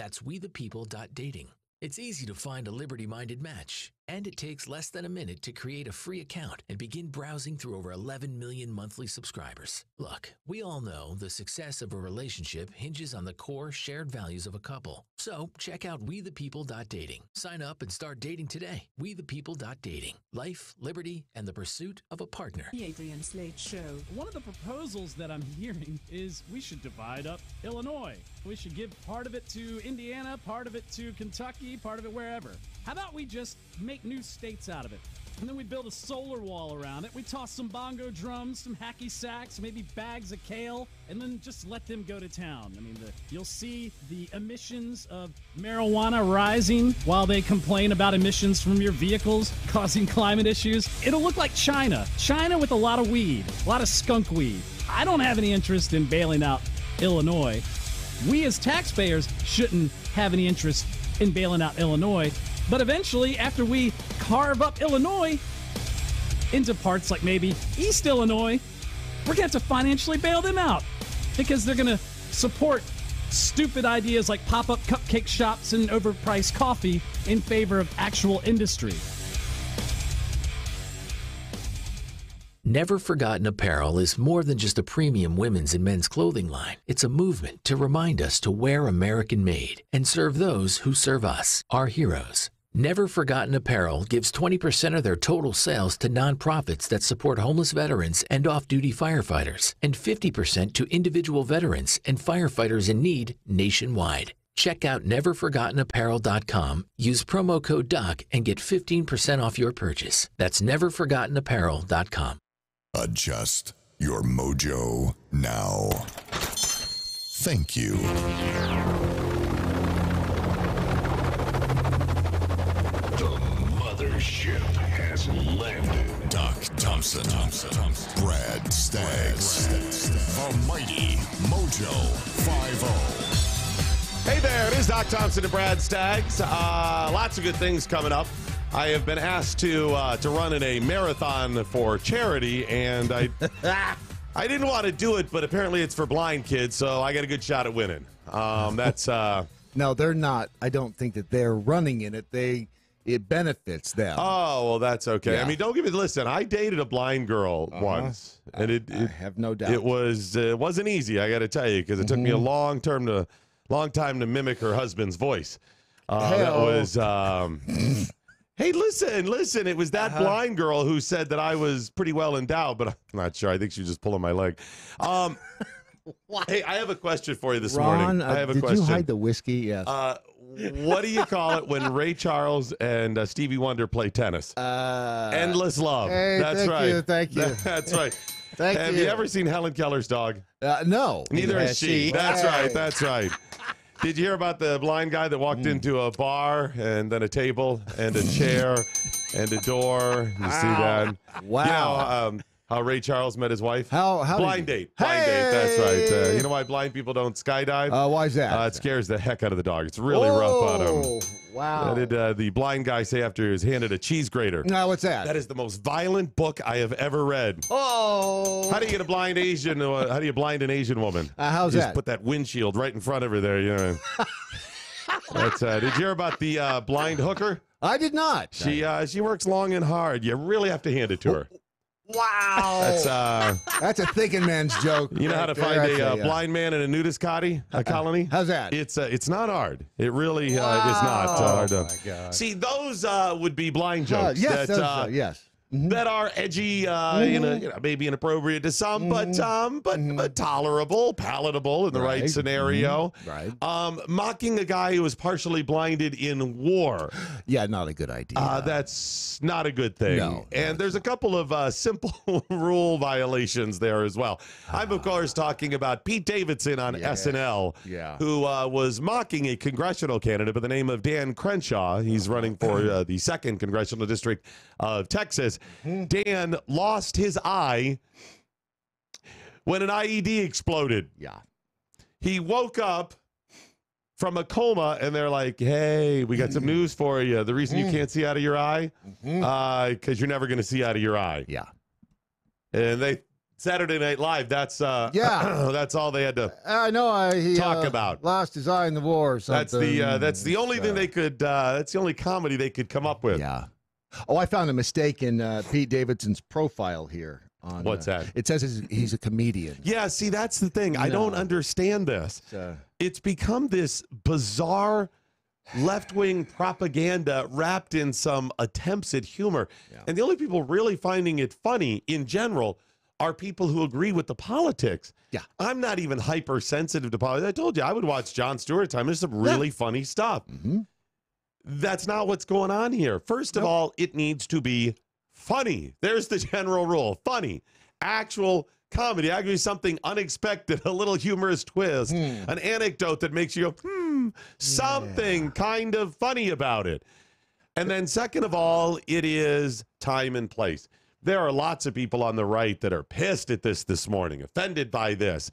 That's wethepeople.dating. It's easy to find a liberty-minded match, and it takes less than a minute to create a free account and begin browsing through over 11 million monthly subscribers. Look, we all know the success of a relationship hinges on the core shared values of a couple. So check out wethepeople.dating. Sign up and start dating today. wethepeople.dating. Life, liberty, and the pursuit of a partner. The Adrian Slade Show. One of the proposals that I'm hearing is we should divide up Illinois. We should give part of it to Indiana, part of it to Kentucky, part of it wherever. How about we just make new states out of it? And then we build a solar wall around it. We toss some bongo drums, some hacky sacks, maybe bags of kale, and then just let them go to town. I mean, you'll see the emissions of marijuana rising while they complain about emissions from your vehicles causing climate issues. It'll look like China. China with a lot of weed, a lot of skunk weed. I don't have any interest in bailing out Illinois. We as taxpayers shouldn't have any interest in bailing out Illinois. But eventually, after we carve up Illinois into parts like maybe East Illinois, we're going to have to financially bail them out because they're going to support stupid ideas like pop-up cupcake shops and overpriced coffee in favor of actual industry. Never Forgotten Apparel is more than just a premium women's and men's clothing line. It's a movement to remind us to wear American-made and serve those who serve us, our heroes. Never Forgotten Apparel gives 20% of their total sales to nonprofits that support homeless veterans and off-duty firefighters, and 50% to individual veterans and firefighters in need nationwide. Check out neverforgottenapparel.com, use promo code DOC, and get 15% off your purchase. That's neverforgottenapparel.com. Adjust your mojo now. Thank you. The mothership has landed. Doc Thompson, Brad Staggs, the mighty Mojo 50. Hey there, it is Doc Thompson and Brad Staggs. Lots of good things coming up. I have been asked to run in a marathon for charity, and I didn't want to do it, but apparently it's for blind kids, so I got a good shot at winning. That's No, they're not. I don't think that they're running in it. It benefits them. Oh, well, that's okay. Yeah. I mean, don't get me. Listen, I dated a blind girl once, and I have no doubt it wasn't easy. I got to tell you, because it took me a long time to mimic her husband's voice. That was. Hey, listen, it was that blind girl who said that I was pretty well endowed, but I'm not sure. I think she was just pulling my leg. Hey, I have a question for you this morning. I have a question. Did you hide the whiskey? Yes. What do you call it when Ray Charles and Stevie Wonder play tennis? Endless love. Hey, That's right. Thank you. That's right. Have you ever seen Helen Keller's dog? No. Neither has she. That's right. That's right. Did you hear about the blind guy that walked into a bar and then a table and a chair and a door? You see that? Wow. You know, how Ray Charles met his wife? How blind date. Blind date. That's right. You know why blind people don't skydive? Why is that? It scares the heck out of the dog. It's really rough on him. Wow. What did the blind guy say after he was handed a cheese grater? No, what's that? That is the most violent book I have ever read. Oh. How do you get a blind Asian? How do you blind an Asian woman? How's you that? Just put that windshield right in front of her there. You know. That's. Did you hear about the blind hooker? I did not. She works long and hard. You really have to hand it to her. Wow. That's a thinking man's joke. You know how to find a blind man in a nudist colony? How's that? It's not hard. It really is not hard. Oh my God. See, those would be blind jokes. Yes, yes. That are edgy, maybe inappropriate to some, but tolerable, palatable in the right scenario. Right. Mocking a guy who was partially blinded in war. Yeah, not a good idea. That's not a good thing. No, and there's a couple of simple rule violations there as well. I'm, of course, talking about Pete Davidson on SNL, who was mocking a congressional candidate by the name of Dan Crenshaw. He's running for the 2nd Congressional District of Texas. Dan lost his eye when an IED exploded. Yeah. He woke up from a coma, and they're like, hey, we got some news for you. The reason you can't see out of your eye, because you're never going to see out of your eye. Yeah. And they Saturday Night Live. That's yeah. that's all they had to I know. He talk about. Lost his eye in the war or something. That's the only thing they could. That's the only comedy they could come up with. Yeah. Oh, I found a mistake in Pete Davidson's profile here. What's that? It says he's a comedian. Yeah, see, that's the thing. I don't understand this. It's become this bizarre left-wing propaganda wrapped in some attempts at humor. Yeah. And the only people really finding it funny in general are people who agree with the politics. Yeah. I'm not even hypersensitive to politics. I told you, I would watch Jon Stewart time. There's some really funny stuff. Mm-hmm. That's not what's going on here. First of all, it needs to be funny. There's the general rule. Funny. Actual comedy. Actually something unexpected, a little humorous twist, an anecdote that makes you go, something kind of funny about it. And then second of all, it is time and place. There are lots of people on the right that are pissed at this morning, offended by this.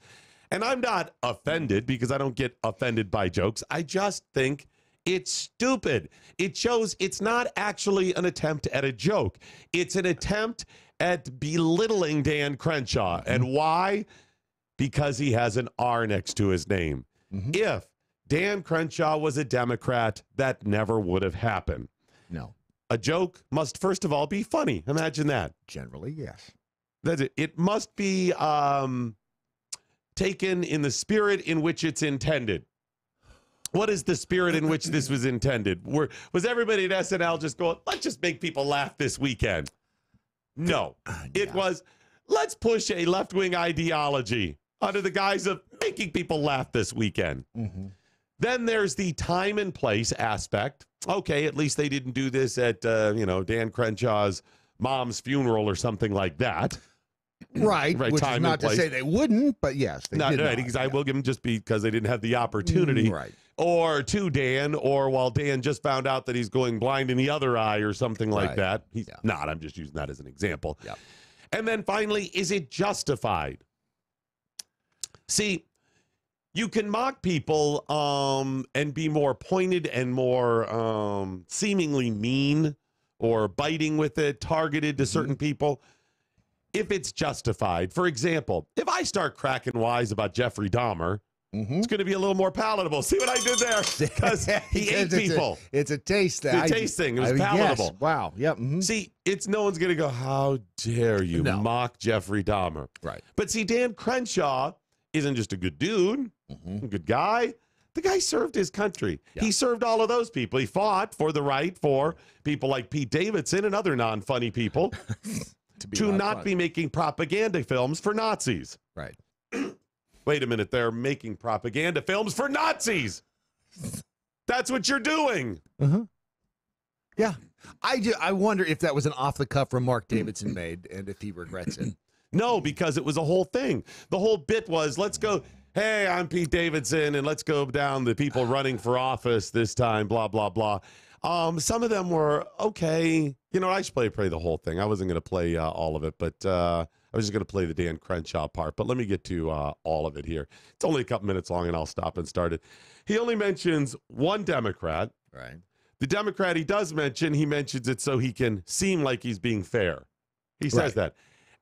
And I'm not offended because I don't get offended by jokes. I just think it's stupid. It shows it's not actually an attempt at a joke. It's an attempt at belittling Dan Crenshaw. And why? Because he has an R next to his name. If Dan Crenshaw was a Democrat, that never would have happened. No. A joke must, first of all, be funny. Imagine that. Generally, yes. That's it. It must be taken in the spirit in which it's intended. What is the spirit in which this was intended? Was everybody at SNL just going, let's just make people laugh this weekend? No. It was, let's push a left-wing ideology under the guise of making people laugh this weekend. Then there's the time and place aspect. Okay, at least they didn't do this at, Dan Crenshaw's mom's funeral or something like that. Right, which is not to say they wouldn't, but yes, they did not. I will give them just because they didn't have the opportunity. Right. Or to Dan, or while Dan just found out that he's going blind in the other eye or something like that. He's not. I'm just using that as an example. Yeah. And then finally, is it justified? See, you can mock people and be more pointed and more seemingly mean or biting with it, targeted to certain people, if it's justified. For example, if I start cracking wise about Jeffrey Dahmer, it's going to be a little more palatable. See what I did there? Because he ate people. It's a taste thing. It's a taste thing. It was palatable. Yes. Wow. Yep. See, no one's going to go, how dare you mock Jeffrey Dahmer? Right. But see, Dan Crenshaw isn't just a good dude, a good guy. The guy served his country. Yeah. He served all of those people. He fought for the right for people like Pete Davidson and other non-funny people to not be making propaganda films for Nazis. Right. Wait a minute, they're making propaganda films for Nazis. That's what you're doing. Yeah. I wonder if that was an off-the-cuff remark Davidson made and if he regrets it. No, because it was a whole thing. The whole bit was, let's go, hey, I'm Pete Davidson, and let's go down the people running for office this time, blah, blah, blah. Some of them were okay. You know, I should play the whole thing. I wasn't going to play all of it, but I was just going to play the Dan Crenshaw part. But let me get to all of it here. It's only a couple minutes long, and I'll stop and start it. He only mentions one Democrat. Right. The Democrat he does mention, he mentions it so he can seem like he's being fair. He says that.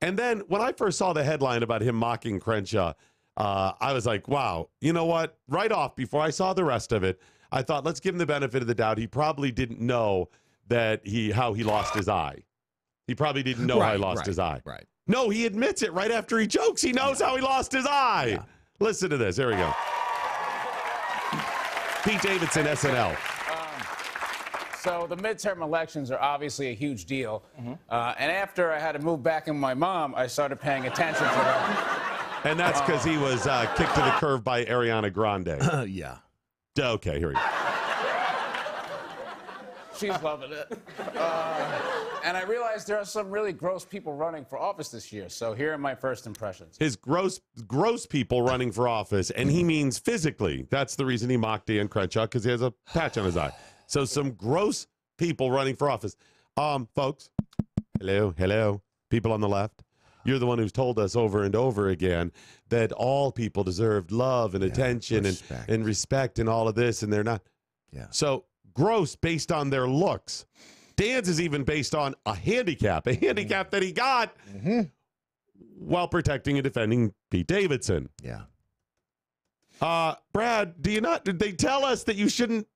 And then when I first saw the headline about him mocking Crenshaw, I was like, wow, you know what? Right off, before I saw the rest of it, I thought, let's give him the benefit of the doubt. He probably didn't know that how he lost his eye. He probably didn't know how he lost his eye. Right. No, he admits it right after he jokes. He knows how he lost his eye. Yeah. Listen to this. Here we go. Pete Davidson, SNL. So the midterm elections are obviously a huge deal. And after I had to move back in with my mom, I started paying attention to her. And that's because he was kicked to the curb by Ariana Grande. Yeah. Okay, here we go. She's loving it. And I realized there are some really gross people running for office this year. So here are my first impressions. His gross people running for office, and he means physically. That's the reason he mocked Dan Crenshaw, because he has a patch on his eye. So some gross people running for office. Folks, hello, people on the left. You're the one who's told us over and over again that all people deserve love and attention and respect and all of this, and they're not. Yeah. So gross based on their looks. Dan's is even based on a handicap that he got. while protecting and defending Pete Davidson. Yeah. Brad, did they tell us that you shouldn't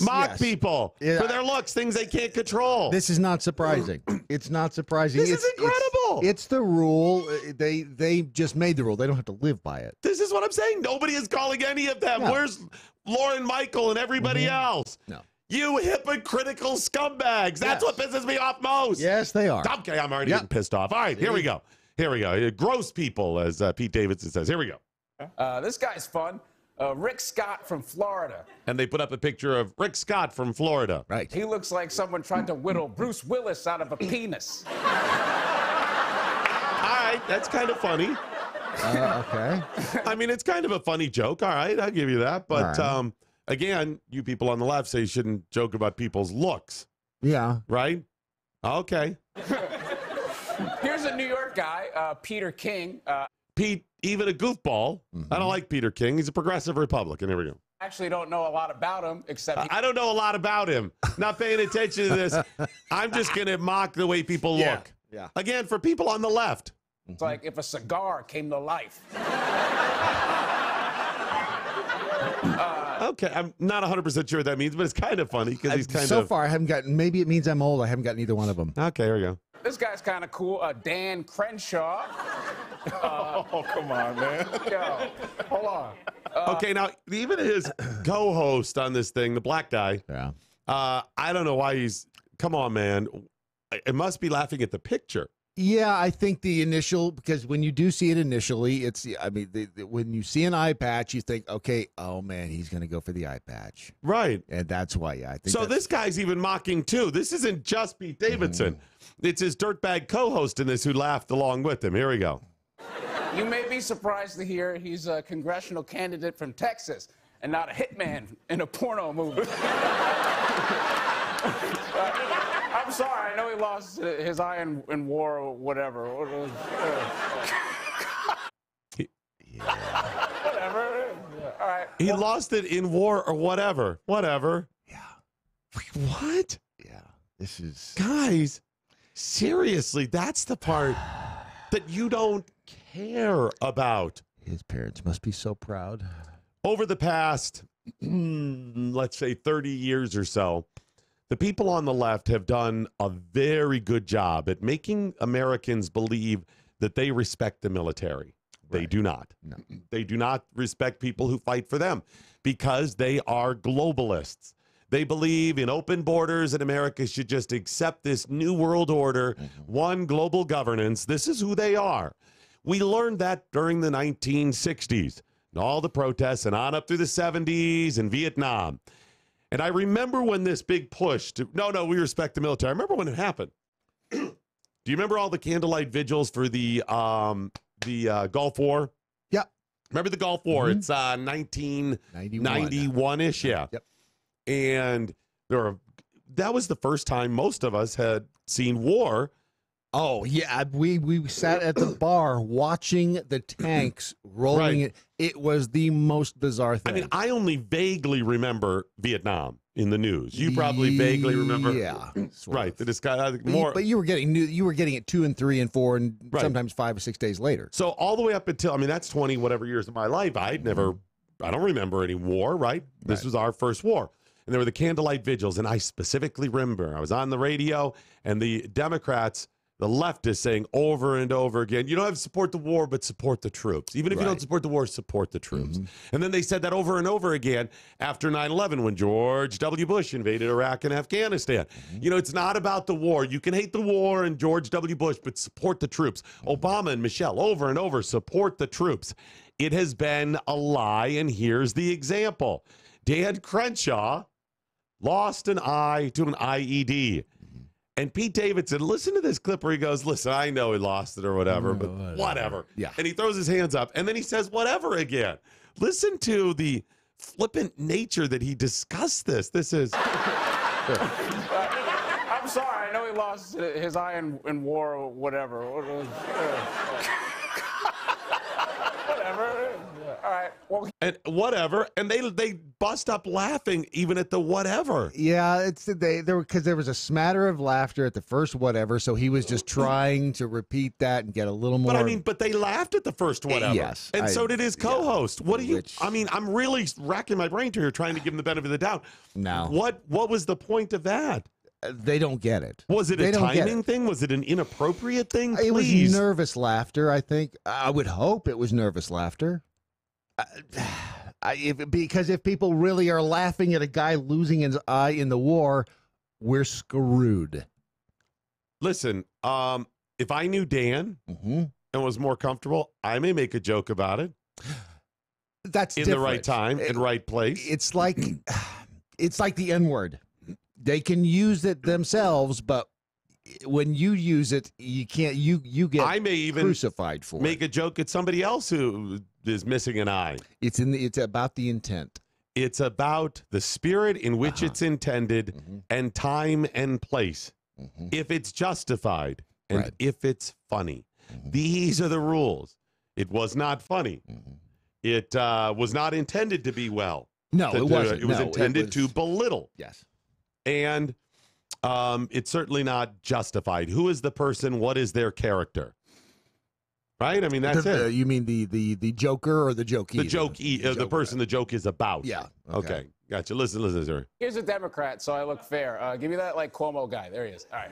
mock people for their looks, things they can't control? This is not surprising. It's not surprising. This is incredible. It's the rule. They just made the rule. They don't have to live by it. This is what I'm saying. Nobody is calling any of them. No. Where's Lauren Michael and everybody else? No. You hypocritical scumbags. That's what pisses me off most. Yes, they are. Okay, I'm already getting pissed off. All right, here we go. Here we go. Gross people, as Pete Davidson says. Here we go. This guy's fun. Rick Scott from Florida. And they put up a picture of Rick Scott from Florida. Right. He looks like someone tried to whittle Bruce Willis out of a penis. All right, that's kind of funny. Okay. I mean, it's kind of a funny joke. All right, I'll give you that. But again, you people on the left say you shouldn't joke about people's looks. Yeah. Right? Okay. Here's a New York guy, Peter King. Pete, even a goofball. I don't like Peter King. He's a progressive Republican. Here we go. Actually don't know a lot about him, except I don't know a lot about him. Not paying attention to this. I'm just going to mock the way people look. Yeah. Again, for people on the left. It's like if a cigar came to life. Okay, I'm not 100% sure what that means, but it's kind of funny because he's kind of... So far, I haven't gotten... Maybe it means I'm old. I haven't gotten either one of them. Okay, here we go. This guy's kind of cool. Dan Crenshaw. Oh, come on, man. Yo, hold on. Okay, now, even his co-host on this thing, the black guy, I don't know why he's... Come on, man. It must be laughing at the picture. Yeah, I think the initial, because when you do see it initially, it's, I mean, when you see an eye patch, you think, okay, oh man, he's going to go for the eye patch. Right. And that's why, I think. So this guy's even mocking too. This isn't just Pete Davidson. It's his dirtbag co-host in this who laughed along with him. Here we go. You may be surprised to hear he's a congressional candidate from Texas and not a hitman in a porno movie. I'm sorry, I know he lost his eye in war or whatever. Whatever. All right. He lost it in war or whatever. Whatever. Yeah. What? Yeah. This is... Guys, seriously, that's the part that you don't care about. His parents must be so proud. Over the past, let's say 30 years or so, the people on the left have done a very good job at making Americans believe that they respect the military. They do not. No. They do not respect people who fight for them because they are globalists. They believe in open borders and America should just accept this new world order, one global governance. This is who they are. We learned that during the 1960s, and all the protests and on up through the 70s and Vietnam. And I remember when this big push to, no, we respect the military. I remember when it happened. Do you remember all the candlelight vigils for the Gulf War? Yep. Remember the Gulf War? It's 1991-ish, yeah. Yep. And that was the first time most of us had seen war. Oh, yeah. We sat at the bar watching the tanks rolling it. It was the most bizarre thing. I mean, I only vaguely remember Vietnam in the news. You probably vaguely remember. Yeah. Right. That it's got more. But you were getting it 2 and 3 and 4 and sometimes 5 or 6 days later. So all the way up until, I mean, that's 20 whatever years of my life. I don't remember any war, right? This was our first war. And there were the candlelight vigils. And I specifically remember I was on the radio and the Democrats, the left is saying over and over again, you don't have to support the war, but support the troops. Even if you don't support the war, support the troops. And then they said that over and over again after 9/11 when George W. Bush invaded Iraq and Afghanistan. You know, it's not about the war. You can hate the war and George W. Bush, but support the troops. Obama and Michelle, over and over, support the troops. It has been a lie, and here's the example. Dan Crenshaw lost an eye to an IED. And Pete Davidson, listen to this clip where he goes, listen, I know he lost it or whatever, but whatever. Yeah. And he throws his hands up, and then he says whatever again. Listen to the flippant nature that he discussed this. This is... I'm sorry, I know he lost his eye in war or whatever. Whatever. All right. Well, and whatever, and they bust up laughing even at the whatever. Yeah, it's because there was a smatter of laughter at the first whatever, so he was just trying to repeat that and get a little more. But I mean, but they laughed at the first whatever. Yes, and so did his co-host. Yeah, what do you? I mean, I'm really racking my brain here trying to give him the benefit of the doubt. No. What was the point of that? They don't get it. Was it a timing thing? Was it an inappropriate thing? It was Please. nervous laughter, I think. I would hope it was nervous laughter. Because if people really are laughing at a guy losing his eye in the war, we're screwed. Listen, if I knew Dan and was more comfortable, I may make a joke about it. That's in the right time and right place. It's like the N-word. They can use it themselves, but when you use it, you can't. You get. I may even crucified for make a joke at somebody else who is missing an eye. It's about the intent. It's about the spirit in which it's intended and time and place. If it's justified and if it's funny. These are the rules. It was not funny. It was not intended to be well. No, it wasn't. It was intended to belittle. Yes. And it's certainly not justified. Who is the person? What is their character? Right? I mean, that's it. You mean the joker or the jokey? The person the joke is about. Yeah. Okay. Gotcha. Listen, sir. Here's a Democrat, so I look fair. Give me that, like, Cuomo guy. There he is. All right.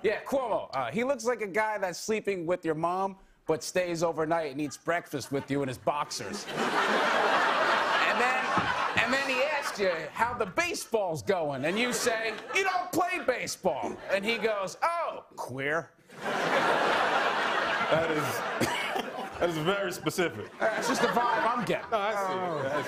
Yeah, Cuomo. He looks like a guy that's sleeping with your mom, but stays overnight and eats breakfast with you in his boxers. And then he asks you how the baseball's going, and you say, you don't play baseball. And he goes, oh, queer. That is very specific. That's just the vibe I'm getting. No, I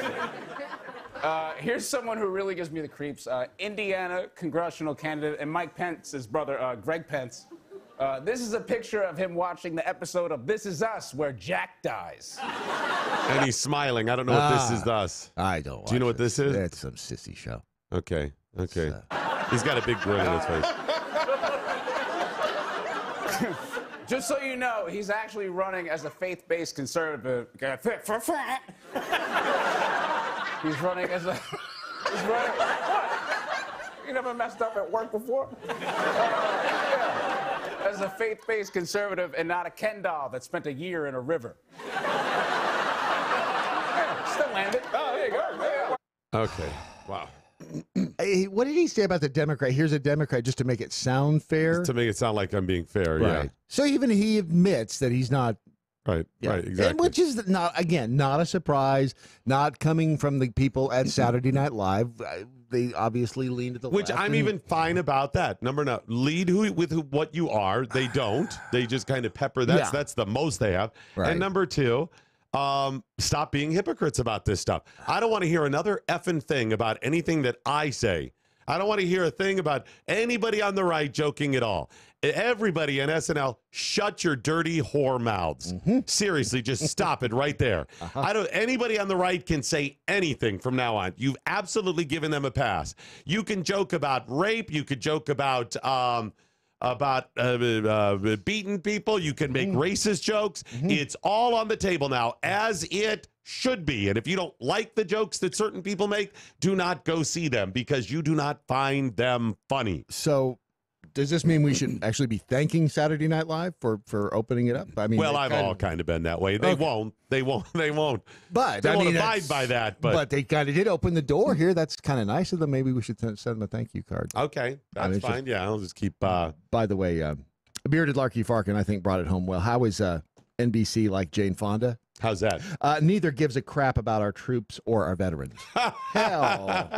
see. Here's someone who really gives me the creeps. Indiana congressional candidate and Mike Pence's brother, Greg Pence. This is a picture of him watching the episode of This Is Us where Jack dies. And he's smiling. I don't know what This Is Us. I don't. Do you know what this is? It's some sissy show. Okay. He's got a big grin on his face. Just so you know, he's actually running as a faith-based conservative. He's running as a... He's running... What? You never messed up at work before? Yeah. As a faith-based conservative and not a Ken doll that spent a year in a river. Yeah, still landed. Oh, there you go. Okay. Wow. Hey, what did he say about the Democrat? Here's a Democrat just to make it sound fair. Just to make it sound like I'm being fair, right. Yeah. So even he admits that he's not. Right, right, exactly. And which is not a surprise, not coming from the people at Saturday Night Live. They obviously lean to the Which left. I'm even fine about that. Number 9, lead with what you are. They don't. They just kind of pepper. That's the most they have. Right. And number 2, stop being hypocrites about this stuff. I don't want to hear another effing thing about anything that I say. I don't want to hear a thing about anybody on the right joking at all. Everybody in SNL, shut your dirty whore mouths. Seriously, just stop it right there. Anybody on the right can say anything from now on. You've absolutely given them a pass. You can joke about rape. You could joke about beating people. You can make racist jokes. It's all on the table now, as it should be. And if you don't like the jokes that certain people make, do not go see them because you do not find them funny. So does this mean we should actually be thanking Saturday Night Live for opening it up? I mean, well, I've all kind of been that way. They won't. But they won't abide by that. But they kind of did open the door here. That's kind of nice of them. Maybe we should send them a thank you card. Okay, that's fine. Yeah, I'll just keep. By the way, Bearded Larky Farkin, I think, brought it home well. How is NBC like Jane Fonda? How's that? Neither gives a crap about our troops or our veterans. Hell.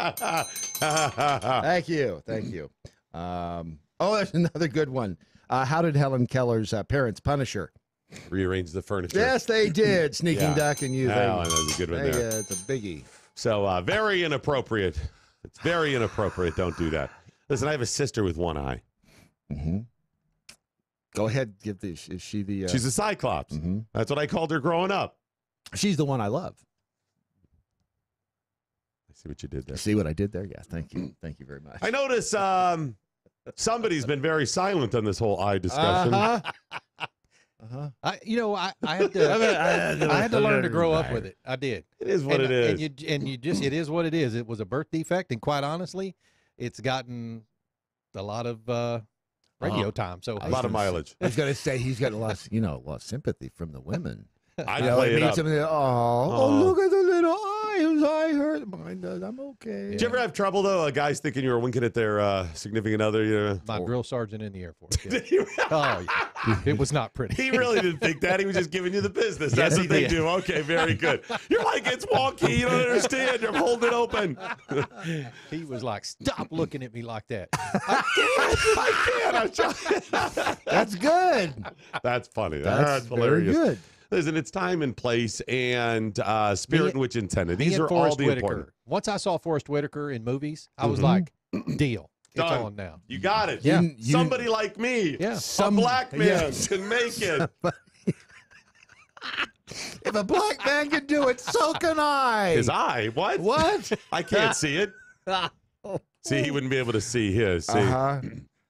Thank you. There's another good one. How did Helen Keller's parents punish her? Rearrange the furniture. Yes, they did. Sneaking duck and you. That was a good one there. It's a biggie. So very inappropriate. It's very inappropriate. Don't do that. Listen, I have a sister with one eye. Go ahead. Is she the? She's a Cyclops. That's what I called her growing up. She's the one I love. I see what you did there. See what I did there? Yeah. Thank you. Thank you very much. I notice somebody's been very silent on this whole eye discussion. I had to I had to learn to grow up with it. I did. It is what it is. And you just it is what it is. It was a birth defect, and quite honestly, it's gotten a lot of radio time. So a lot of mileage. I was going to say he's got a lot of sympathy from the women. I play it up. Look at the little eyes. I heard mine does. I'm okay. Did you ever have trouble though? Guys thinking you were winking at their significant other. You know, my drill sergeant in the Air Force. Yeah. Did you? Oh, yeah. It was not pretty. He really didn't think that. He was just giving you the business. That's what they do. Okay, very good. You're like, it's wonky. You don't understand. You're holding it open. He was like, stop looking at me like that. I can't. That's good. That's funny. That's hilarious. Very good. Listen, it's time and place and spirit in which intended. These are all the important. Once I saw Forrest Whitaker in movies, I was like, deal. It's Done. on now. You got it. Yeah. Somebody like me, a black man, can make it. If a black man can do it, so can I. His eye? What? What? I can't see it. See, he wouldn't be able to see his. See?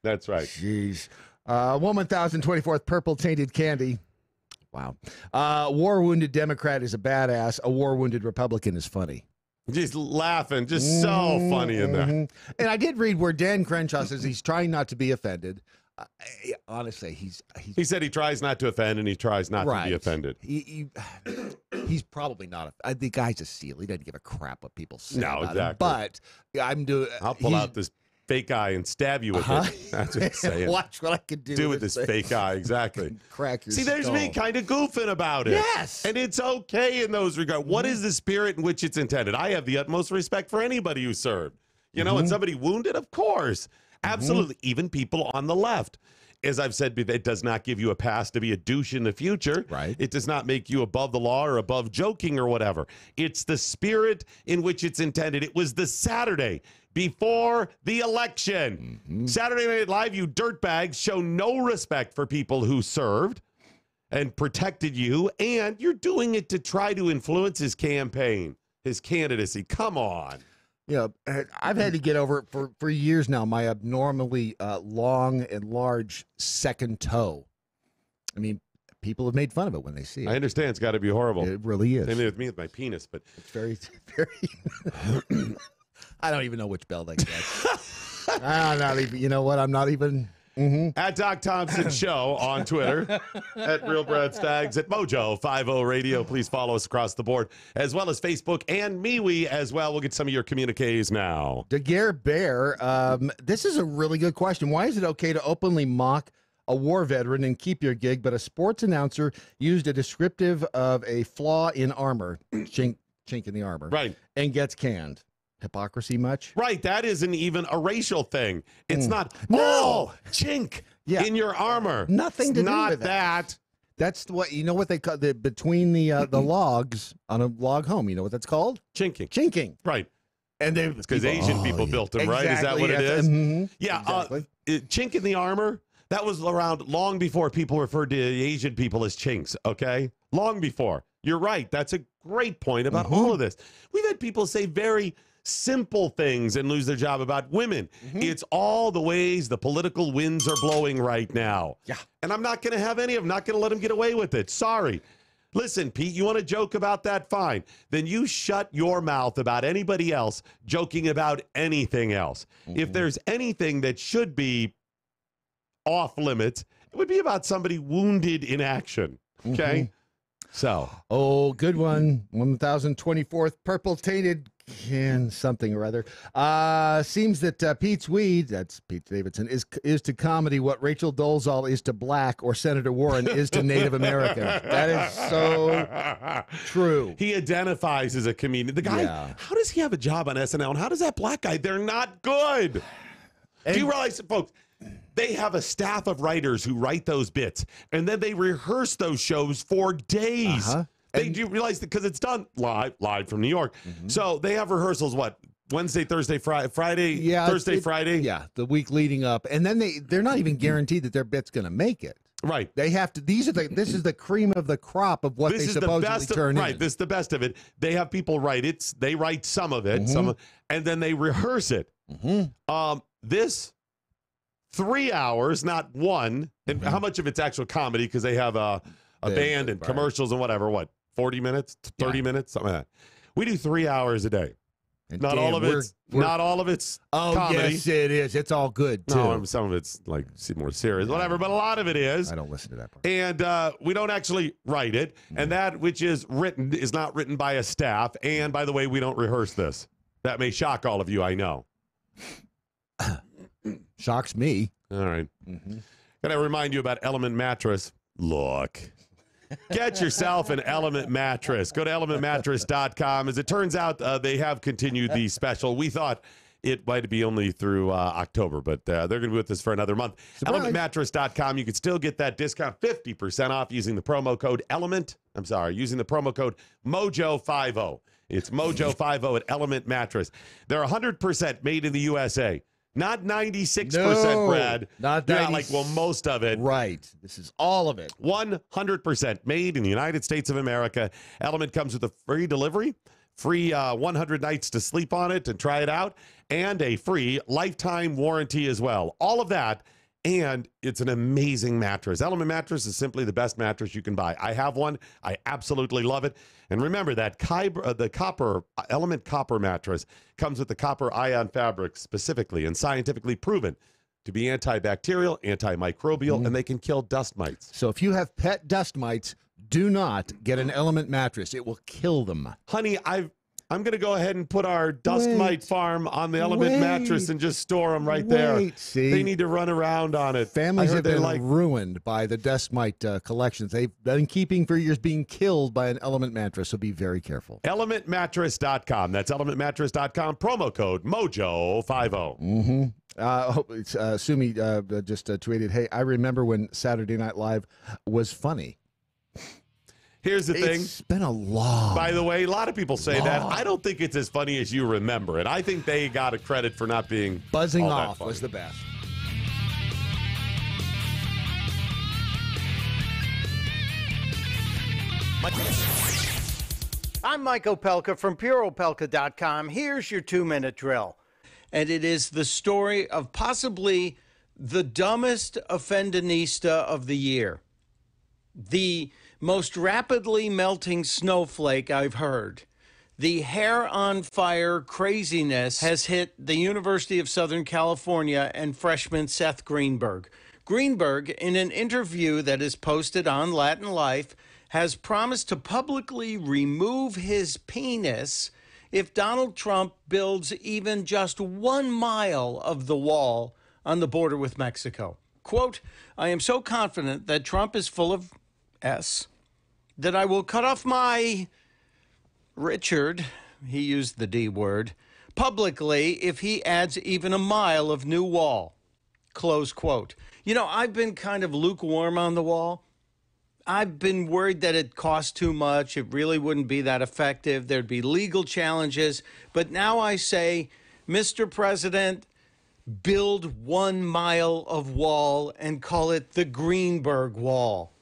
That's right. Jeez. 1,024th purple tainted candy. Wow. War-wounded Democrat is a badass. A war-wounded Republican is funny. Just laughing. Just so funny in there. And I did read where Dan Crenshaw says he's trying not to be offended. Honestly, he said he tries not to offend and he tries not to be offended. He's probably not. The guy's a seal. He doesn't give a crap what people say. No, about exactly. Him. But I'll pull out this fake eye and stab you with it. That's what he's saying. Watch what I can do with this fake eye. Exactly. Crack your See, there's skull. me kind of goofing about it. Yes. And it's okay in those regards. What is the spirit in which it's intended? I have the utmost respect for anybody who served. You know, and somebody wounded, of course. Absolutely. Even people on the left. As I've said, it does not give you a pass to be a douche in the future. Right. It does not make you above the law or above joking or whatever. It's the spirit in which it's intended. It was the Saturday before the election. Saturday Night Live, you dirtbags show no respect for people who served and protected you, and you're doing it to try to influence his campaign, his candidacy. Come on. Yeah, I've had to get over it for years now, my abnormally long and large second toe. I mean, people have made fun of it when they see it. I understand it's got to be horrible. It really is. Same thing with me with my penis, but it's very, very. I don't even know which belt I guess. I'm not even. You know what? I'm not even. At Doc Thompson Show on Twitter, at Real Brad Staggs, at Mojo 50 Radio. Please follow us across the board, as well as Facebook and MeWe as well. We'll get some of your communiques now. Daguerre Bear, this is a really good question. Why is it okay to openly mock a war veteran and keep your gig, but a sports announcer used a descriptive of a flaw in armor, chink in the armor, right, and gets canned? Hypocrisy much? Right. That isn't even a racial thing. It's not, chink in your armor. Nothing to do not with that. That's what, you know what they call between the logs on a log home. You know what that's called? Chinking. Chinking. Right. And they because Asian people built them, right? Is that what it is? Yeah. Exactly. Chink in the armor, that was around long before people referred to Asian people as chinks, okay? Long before. You're right. That's a great point about all of this. We've had people say very simple things and lose their job about women. It's all the ways the political winds are blowing right now. Yeah. And I'm not going to have any of them. Not going to let them get away with it. Sorry. Listen, Pete, you want to joke about that? Fine. Then you shut your mouth about anybody else joking about anything else. If there's anything that should be off limits, it would be about somebody wounded in action. Okay? So. Oh, good one. 1024th purple tainted can something or other. Seems that Pete's weed, that's Pete Davidson, is to comedy what Rachel Dolezal is to black or Senator Warren is to Native American. That is so true. He identifies as a comedian. The guy, how does he have a job on SNL? And how does that black guy? They're not good. Do you realize, folks, they have a staff of writers who write those bits, and then they rehearse those shows for days. They do realize that because it's done live from New York. So they have rehearsals, what, Wednesday, Thursday, Friday, Thursday, Friday? Yeah, the week leading up. And then they're not even guaranteed that their bit's going to make it. Right. They have to, this is the cream of the crop of what they supposedly turn in. Right, this is the best of it. They have people write it. They write some of it, and then they rehearse it. This 3 hours, not one. And how much of it's actual comedy? Because they have a band and commercials and whatever. What, 40 minutes, 30 minutes, something like that. We do 3 hours a day. And not all of it's comedy. Yes, it is. It's all good too. No, some of it's like more serious, whatever. But a lot of it is. I don't listen to that part. And we don't actually write it. And that which is written is not written by a staff. And by the way, we don't rehearse this. That may shock all of you, I know. Shocks me. All right. Gotta remind you about Element Mattress. Look. Get yourself an Element mattress. Go to elementmattress.com. As it turns out, they have continued the special. We thought it might be only through October, but they're going to be with us for another month. Surprise. Elementmattress.com. You can still get that discount, 50% off using the promo code using the promo code Mojo50. It's Mojo50 at Element Mattress. They're 100% made in the USA. Not 96%, Brad. Not 90, like most of it. Right. This is all of it. 100% made in the United States of America. Element comes with a free delivery, free 100 nights to sleep on it and try it out, and a free lifetime warranty as well. All of that, and it's an amazing mattress. Element Mattress is simply the best mattress you can buy. I have one. I absolutely love it. And remember that the Element Copper mattress comes with the copper ion fabric specifically and scientifically proven to be antibacterial, antimicrobial, and they can kill dust mites. So if you have pet dust mites, do not get an Element mattress. It will kill them. Honey, I'm going to go ahead and put our dust mite farm on the Element mattress and just store them right there. See? They need to run around on it. Families have been ruined by the dust mite collections. They've been keeping for years being killed by an Element mattress, so be very careful. Elementmattress.com. That's elementmattress.com. Promo code Mojo50. Sumi just tweeted, hey, I remember when Saturday Night Live was funny. Here's the thing. It's been a long. By the way, a lot of people say that. I don't think it's as funny as you remember it. I think they got a credit for not being buzzing all off that was the best. I'm Mike Opelka from PureOpelka.com. Here's your 2-minute drill. And it is the story of possibly the dumbest offendinista of the year. The most rapidly melting snowflake I've heard. The hair on fire craziness has hit the University of Southern California and freshman Seth Greenberg. Greenberg, in an interview that is posted on Latin Life, has promised to publicly remove his penis if Donald Trump builds even just 1 mile of the wall on the border with Mexico. Quote, I am so confident that Trump is full of S, that I will cut off my Richard, he used the D word, publicly if he adds even 1 mile of new wall. Close quote. You know, I've been kind of lukewarm on the wall. I've been worried that it costs too much. It really wouldn't be that effective. There'd be legal challenges. But now I say, Mr. President, build 1 mile of wall and call it the Greenberg Wall.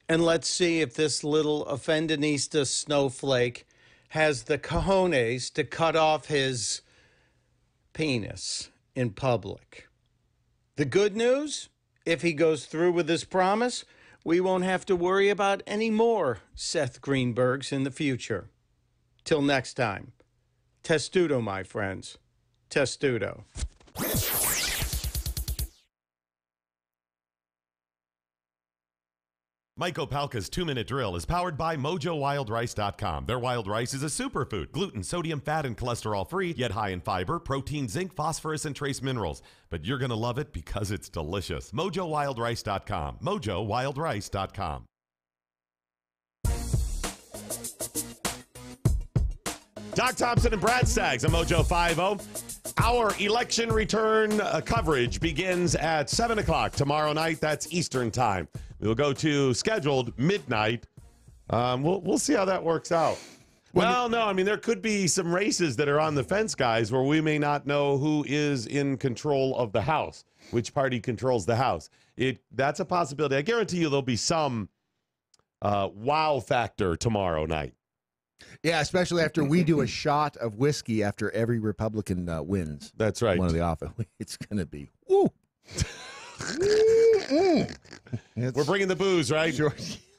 And let's see if this little offendinista snowflake has the cojones to cut off his penis in public. The good news, if he goes through with this promise, we won't have to worry about any more Seth Greenbergs in the future. Till next time, testudo, my friends, testudo. Mike Opelka's 2-minute drill is powered by MojoWildRice.com. Their wild rice is a superfood, gluten, sodium, fat, and cholesterol-free, yet high in fiber, protein, zinc, phosphorus, and trace minerals. But you're going to love it because it's delicious. MojoWildRice.com. MojoWildRice.com. Doc Thompson and Brad Staggs on Mojo 50. Our election return coverage begins at 7 o'clock tomorrow night. That's Eastern time. We'll go to scheduled midnight. We'll see how that works out. Well, no, I mean, there could be some races that are on the fence, guys, where we may not know who is in control of the House, which party controls the House. That's a possibility. I guarantee you there'll be some wow factor tomorrow night. Yeah, especially after we do a shot of whiskey after every Republican wins. That's right. One of the office. It's going to be, woo. We're bringing the booze, right? Sure.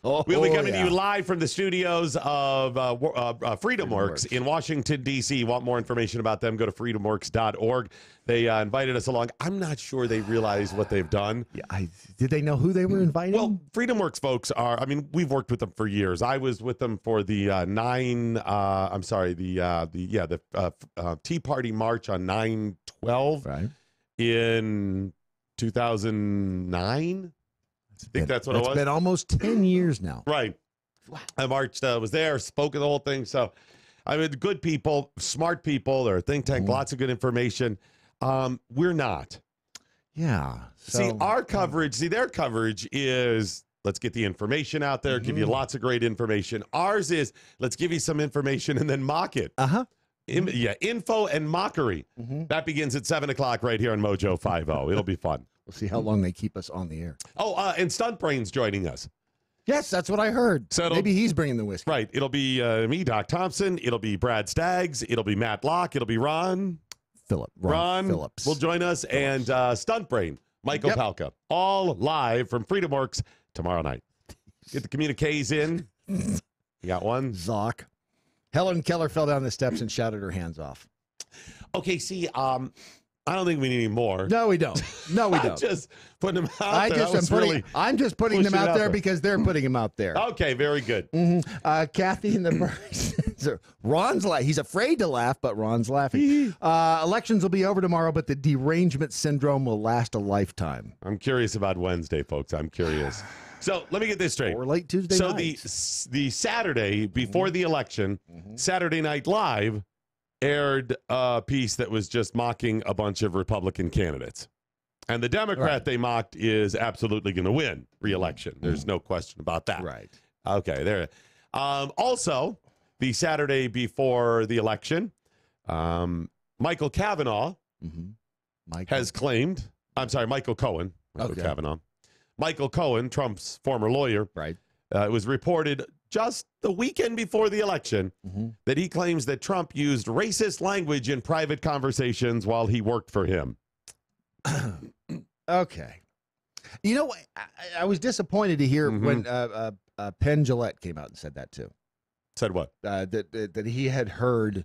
We'll be coming to you live from the studios of FreedomWorks in Washington, D.C. Want more information about them, go to freedomworks.org. They invited us along. I'm not sure they realize what they've done. Yeah, did they know who they were inviting? Well, FreedomWorks folks are, I mean, we've worked with them for years. I was with them for the Tea Party March on 9/12 in 2009. I think that's what it was. It's been almost 10 years now. Right. I marched, was there, spoke of the whole thing. So, I mean, good people, smart people. They're a think tank, lots of good information. We're not. Yeah. See, our coverage, their coverage is let's get the information out there, give you lots of great information. Ours is let's give you some information and then mock it. Info and mockery. That begins at 7 o'clock right here on Mojo 50. It'll be fun. We'll see how long they keep us on the air. Oh, and Stunt Brain's joining us. Yes, that's what I heard. So maybe he's bringing the whiskey. Right. It'll be me, Doc Thompson. It'll be Brad Staggs. It'll be Matt Locke. It'll be Ron Phillips will join us. And Stunt Brain, Michael Palka. All live from FreedomWorks tomorrow night. Get the communiques in. You got one? Zoc. Helen Keller fell down the steps and shouted her hands off. Okay, see, I don't think we need any more. No, we don't. No, we don't. Just putting them out there. I'm just putting them out there because they're putting them out there. Okay, very good. Kathy in the Birds. Ron's he's afraid to laugh, but Ron's laughing. Elections will be over tomorrow, but the derangement syndrome will last a lifetime. I'm curious about Wednesday, folks. I'm curious. So let me get this straight. Or late Tuesday night. So the Saturday before the election, Saturday Night Live aired a piece that was just mocking a bunch of Republican candidates. And the Democrat they mocked is absolutely going to win re-election. There's no question about that. Right. Okay, there. Also, the Saturday before the election, Michael Kavanaugh has claimed, I'm sorry, Michael Cohen, Kavanaugh. Michael Cohen, Trump's former lawyer, it was reported just the weekend before the election that he claims that Trump used racist language in private conversations while he worked for him. Okay. You know, I was disappointed to hear when Penn Jillette came out and said that too. Said what? That he had heard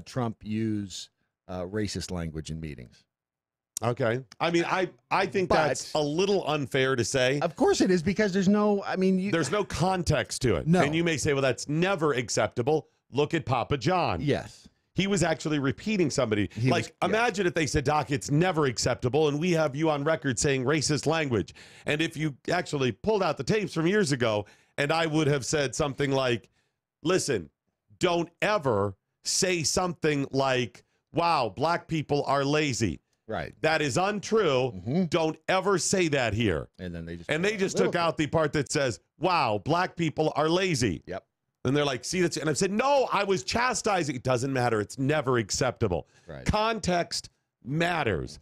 Trump use racist language in meetings. Okay. I mean, I think that's a little unfair to say. Of course it is, because there's no, there's no context to it. No. And you may say, well, that's never acceptable. Look at Papa John. Yes. He was actually repeating somebody. Imagine if they said, Doc, it's never acceptable, and we have you on record saying racist language. And if you actually pulled out the tapes from years ago, and I would have said something like, listen, don't ever say something like, wow, black people are lazy. Right. That is untrue. Don't ever say that here. And then they just took out the part that says, wow, black people are lazy. Yep. And they're like, see, that's, and I've said, no, I was chastising. It doesn't matter. It's never acceptable. Right. Context matters.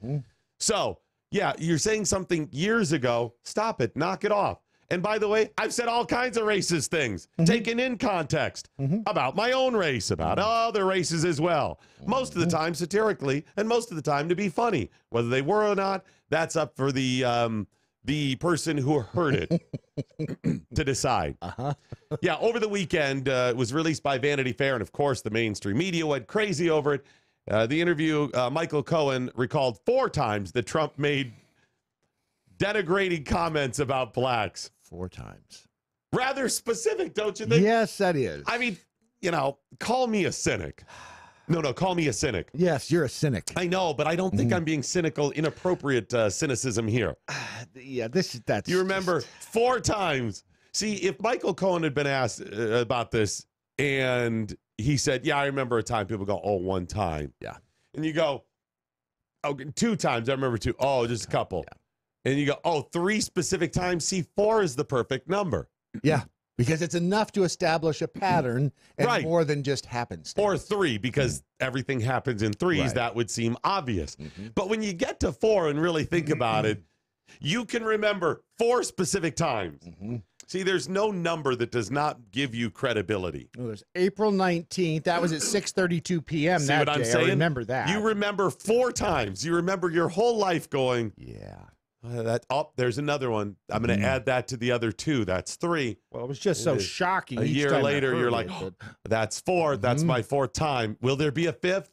So, yeah, you're saying something years ago. Stop it. Knock it off. And by the way, I've said all kinds of racist things taken in context about my own race, about other races as well. Most of the time satirically, and most of the time to be funny. Whether they were or not, that's up for the person who heard it to decide. Yeah, over the weekend, it was released by Vanity Fair, and of course, the mainstream media went crazy over it. The interview, Michael Cohen recalled 4 times that Trump made denigrating comments about blacks. 4 times. Rather specific, don't you think? Yes, that is. I mean, call me a cynic. No, call me a cynic. Yes, you're a cynic. I know, but I don't think I'm being cynical, inappropriate cynicism here. Yeah, that's... You remember 4 times. See, if Michael Cohen had been asked about this and he said, yeah, I remember a time, people go, oh, 1 time. Yeah. And you go, oh, 2 times. I remember 2. Oh, just a couple. Yeah. And you go, oh, 3 specific times. See, 4 is the perfect number. Yeah, because it's enough to establish a pattern and more than just happenstance. Or 3, because everything happens in 3s. Right. That would seem obvious. But when you get to 4 and really think about it, you can remember 4 specific times. See, there's no number that does not give you credibility. Well, there's April 19th. That was at 6:32 p.m. See what I'm saying? I remember that. You remember 4 times. You remember your whole life going, yeah. There's another one. I'm going to add that to the other 2. That's 3. Well, it was just so shocking. A year later, you're like, that's 4. That's my 4th time. Will there be a 5th?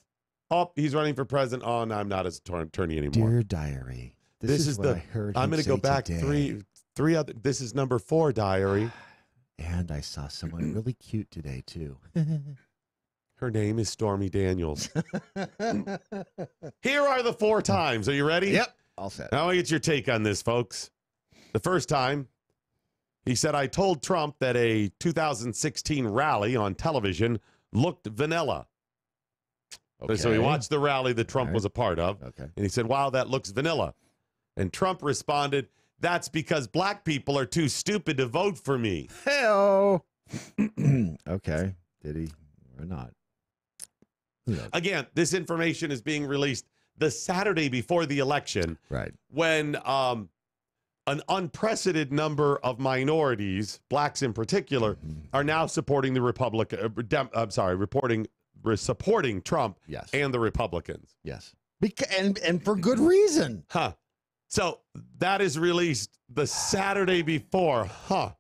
Oh, he's running for president. Oh, no, I'm not his attorney anymore. Dear diary, this is what I heard. I'm going to go back today. three other. This is number 4, diary. And I saw someone really cute today, too. Her name is Stormy Daniels. Here are the 4 times. Are you ready? Yep. All set. Now I get your take on this, folks. The first time, he said, I told Trump that a 2016 rally on television looked vanilla. Okay. So he watched the rally that Trump was a part of. Okay. And he said, wow, that looks vanilla. And Trump responded, that's because black people are too stupid to vote for me. Hell. Okay. Did he or not? Again, this information is being released the Saturday before the election, right? When an unprecedented number of minorities, blacks in particular, are now supporting the supporting Trump and the Republicans. Yes, and for good reason. So that is released the Saturday before.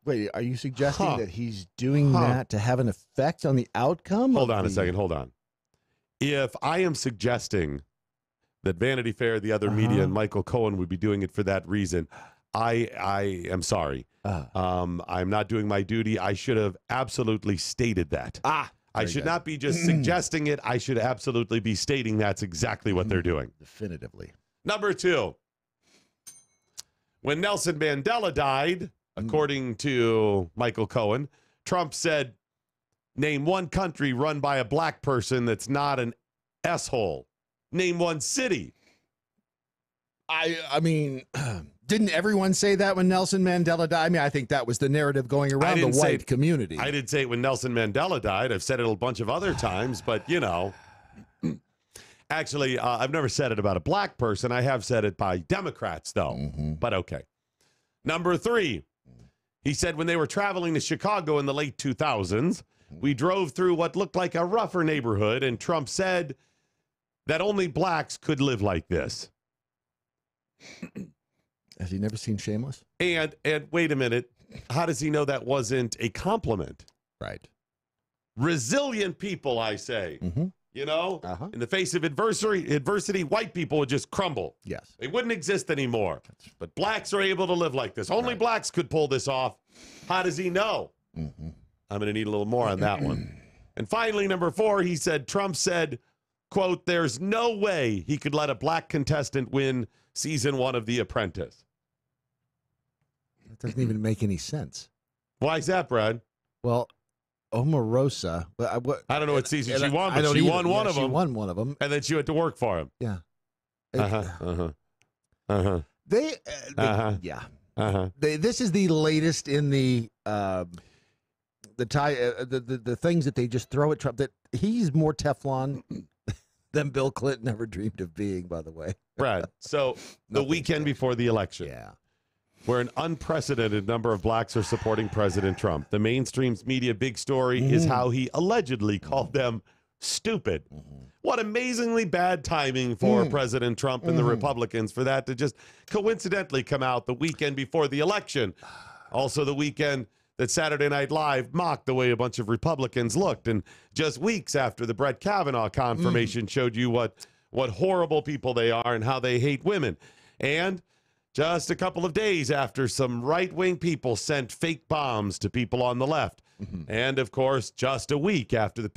Wait, are you suggesting that he's doing that to have an effect on the outcome? Hold on a second. Hold on. If I am suggesting that Vanity Fair, the other media, and Michael Cohen would be doing it for that reason, I am sorry. I'm not doing my duty. I should have absolutely stated that. I should not be just suggesting it. I should absolutely be stating that's exactly what they're doing. Definitively. Number 2, when Nelson Mandela died, according to Michael Cohen, Trump said, name one country run by a black person that's not an S-hole. Name one city. I mean, didn't everyone say that when Nelson Mandela died? I mean, I think that was the narrative going around the white community. I didn't say it when Nelson Mandela died. I've said it a bunch of other times, but, you know. Actually, I've never said it about a black person. I have said it by Democrats, though. But okay. Number 3, he said when they were traveling to Chicago in the late 2000s, we drove through what looked like a rougher neighborhood, and Trump said that only blacks could live like this. Has he never seen Shameless? And wait a minute. How does he know that wasn't a compliment? Right. Resilient people, I say. You know, in the face of adversity, white people would just crumble. Yes. They wouldn't exist anymore. But blacks are able to live like this. Only blacks could pull this off. How does he know? I'm going to need a little more on that one. And finally, number 4, he said, Trump said, quote, there's no way he could let a black contestant win season 1 of The Apprentice. That doesn't even make any sense. Why is that, Brad? Well, Omarosa. I don't know what season she won, but she won one of them. She won one of them. And then she went to work for him. Yeah. This is the latest in the things that they just throw at Trump. That he's more Teflon than Bill Clinton ever dreamed of being, by the way. Brad, so the weekend before the election, where an unprecedented number of blacks are supporting President Trump, the mainstream's media big story is how he allegedly called them stupid. What amazingly bad timing for President Trump and the Republicans for that to just coincidentally come out the weekend before the election. Also the weekend that Saturday Night Live mocked the way a bunch of Republicans looked. And just weeks after the Brett Kavanaugh confirmation showed you what horrible people they are and how they hate women. And just a couple of days after some right-wing people sent fake bombs to people on the left. And, of course, just a week after the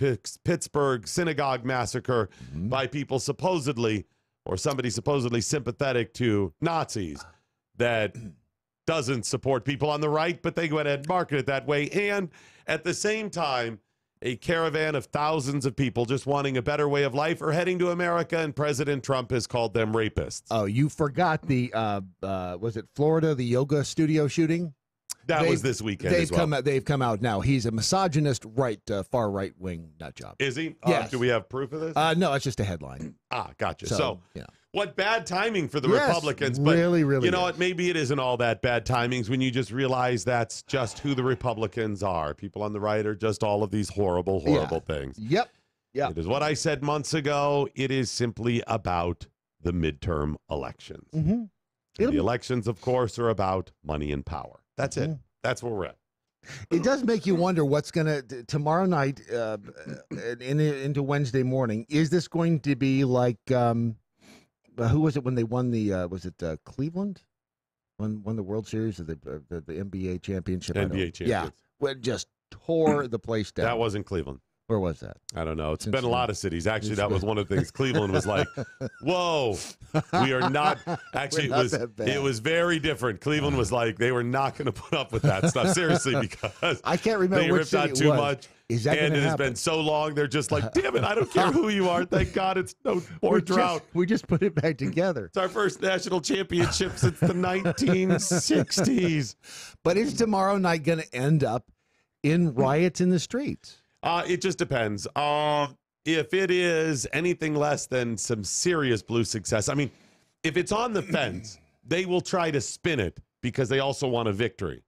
Pittsburgh synagogue massacre by people supposedly, or somebody supposedly sympathetic to Nazis that doesn't support people on the right, but they go ahead and market it that way. And at the same time, a caravan of thousands of people just wanting a better way of life are heading to America, and President Trump has called them rapists. Oh, you forgot the, was it Florida, the yoga studio shooting? That was this weekend as well. They've come out now. He's a misogynist, far right-wing nut job. Is he? Yes. Do we have proof of this? No, it's just a headline. Gotcha. So what bad timing for the Republicans. But really, you know what? Maybe it isn't all that bad timings when you just realize that's just who the Republicans are. People on the right are just all of these horrible, horrible things. Yep. It is what I said months ago. It is simply about the midterm elections. The elections, of course, are about money and power. That's it. That's where we're at. It does make you wonder what's going to, tomorrow night into Wednesday morning, is this going to be like, who was it when they won the, was it Cleveland? Won the World Series of the NBA championship? NBA champions. Yeah, well, just tore the place down. That wasn't Cleveland. Where was that? I don't know. It's been a lot of cities. Actually, that was one of the things. Cleveland was like, whoa, we are not. Actually, it was very different. Cleveland was like, they were not going to put up with that stuff. Seriously, because I can't remember they which ripped out too much. Is that and it happen? has been so long, they're just like, damn it, I don't care who you are. Thank God it's no more drought. We just put it back together. It's our first national championship since the 1960s. But is tomorrow night going to end up in riots in the streets? It just depends. If it is anything less than some serious blue success, I mean, if it's on the fence, they will try to spin it because they also want a victory.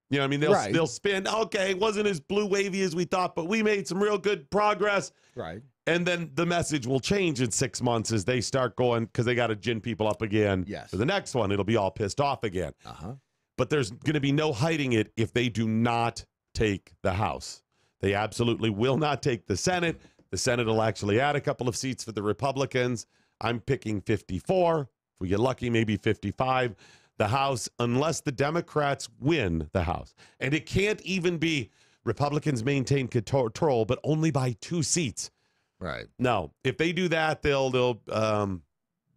You know what I mean? They'll spin, okay, it wasn't as blue wavy as we thought, but we made some real good progress. Right. And then the message will change in 6 months as they start going, because they got to gin people up again. Yes. For the next one, it'll be all pissed off again. Uh-huh. But there's going to be no hiding it if they do not take the House. They absolutely will not take the Senate. The Senate will actually add a couple of seats for the Republicans. I'm picking 54. If we get lucky, maybe 55. The House, unless the Democrats win the House. And it can't even be Republicans maintain control, but only by 2 seats. Right. No, if they do that, they're going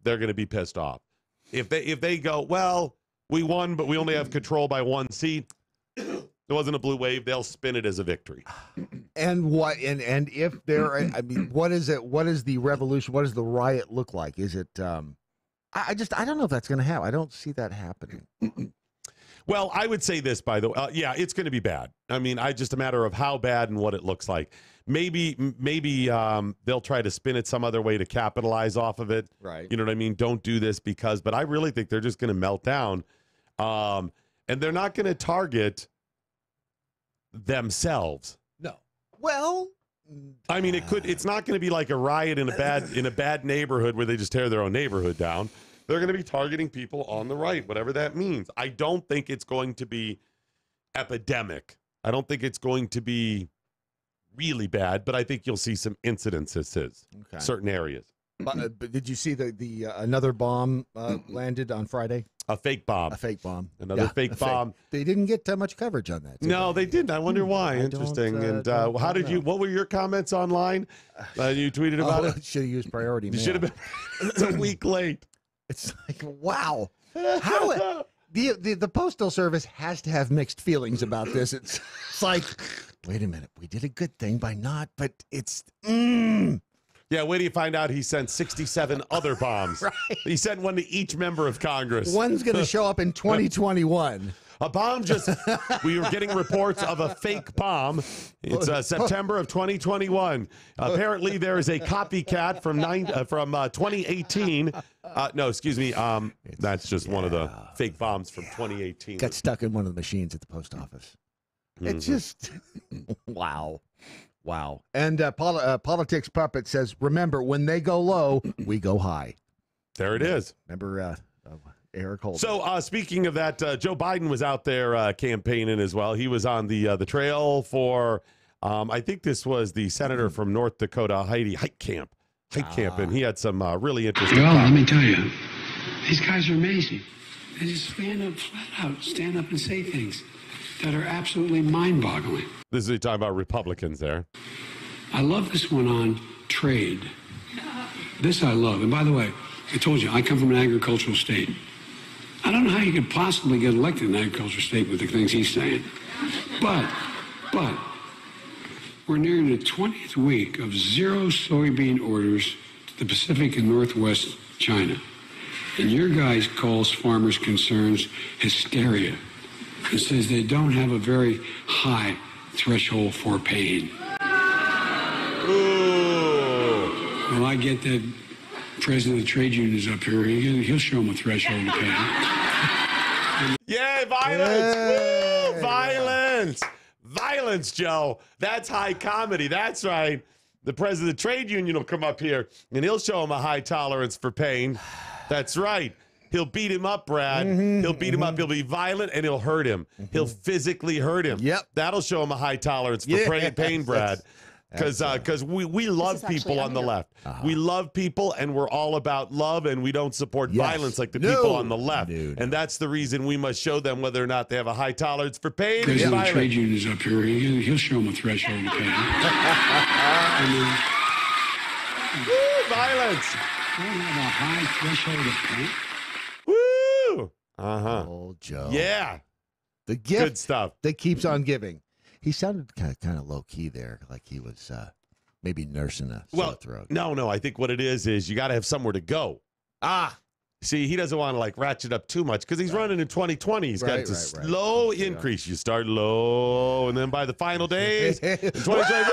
to be pissed off. If they go, well, we won, but we only have control by 1 seat. It wasn't a blue wave. They'll spin it as a victory. And what? And if there, I mean, what is it? What is the revolution? What does the riot look like? Is it? I don't know if that's going to happen. I don't see that happening. Well, I would say this, by the way. Yeah, it's going to be bad. I mean, just a matter of how bad and what it looks like. Maybe they'll try to spin it some other way to capitalize off of it. Right. You know what I mean? Don't do this because. But I really think they're just going to melt down, and they're not going to target themselves. No. Well, I mean, it's not going to be like a riot in a bad neighborhood where they just tear their own neighborhood down. They're going to be targeting people on the right, whatever that means. I don't think it's going to be epidemic. I don't think it's going to be really bad, but I think you'll see some incidences, certain areas. But did you see the another bomb landed on Friday? A fake bomb. A fake bomb. Another fake bomb. They didn't get much coverage on that. No, they didn't. I wonder why. Interesting. And how did you? What were your comments online? You tweeted about it. Should have used priority mail. Should have been. It's a week late. It's like, wow. How the Postal Service has to have mixed feelings about this. It's like, wait a minute, we did a good thing by not, but it's. Yeah, wait till you find out he sent 67 other bombs. Right. He sent one to each member of Congress. One's going to show up in 2021. A bomb we were getting reports of a fake bomb. It's September of 2021. Apparently, there is a copycat from 2018. No, excuse me. That's just one of the fake bombs from 2018. Got stuck in one of the machines at the post office. It's just, wow. Wow. And Politics Puppet says, remember, when they go low, we go high. There it is. Remember Eric Holder. So speaking of that, Joe Biden was out there campaigning as well. He was on the trail for, I think this was the senator from North Dakota, Heidi Heitkamp. And he had some really interesting Well, let me tell you, these guys are amazing. They just stand up flat out, stand up and say things that are absolutely mind-boggling. This is talking about Republicans there. I love this one on trade. This I love. And by the way, I told you, I come from an agricultural state. I don't know how you could possibly get elected in an agricultural state with the things he's saying. But we're nearing the 20th week of 0 soybean orders to the Pacific and Northwest China. And your guy calls farmers' concerns hysteria. It says they don't have a very high threshold for pain. Ooh. Well, I get that president of the trade unions up here. He'll show them a threshold of pain. Yay, violence! Yay. Woo! Violence! Violence, Joe. That's high comedy. That's right. The president of the trade union will come up here, and he'll show them a high tolerance for pain. That's right. He'll beat him up, Brad. He'll beat him up. He'll be violent, and he'll hurt him. He'll physically hurt him. Yep. That'll show him a high tolerance for pain, Brad. Because we love people on the left. We love people, and we're all about love, and we don't support violence like the people on the left. And that's the reason we must show them whether or not they have a high tolerance for pain and President of the violence. trade union is up here. He'll show them a threshold of pain. Violence. They have a high threshold of pain. Woo! Old Joe. Yeah. The gift Good stuff. that keeps on giving. He sounded kind of low key there, like he was maybe nursing a sore throat. No. I think what it is you got to have somewhere to go. See, he doesn't want to like ratchet up too much because he's running in 2020. He's got to slow increase. You start low, and then by the final days, in 2020,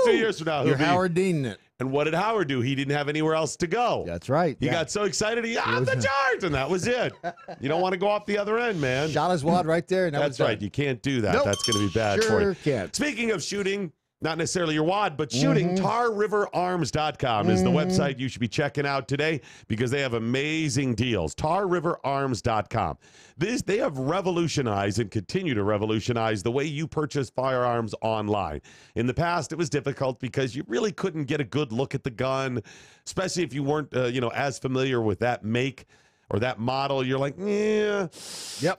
2 years from now, you're Howard Deaning it. And what did Howard do? He didn't have anywhere else to go. That's right. He got so excited, he got the charge, and that was it. You don't want to go off the other end, man. Shot his wad right there. And that's right. You can't do that. Nope. That's going to be bad for you. Can't. Speaking of shooting, not necessarily your wad, but shooting, tarriverarms.com is the website you should be checking out today because they have amazing deals. tarriverarms.com. They have revolutionized and continue to revolutionize the way you purchase firearms online. In the past, it was difficult because you really couldn't get a good look at the gun, especially if you weren't, as familiar with that make or that model. You're like, yeah,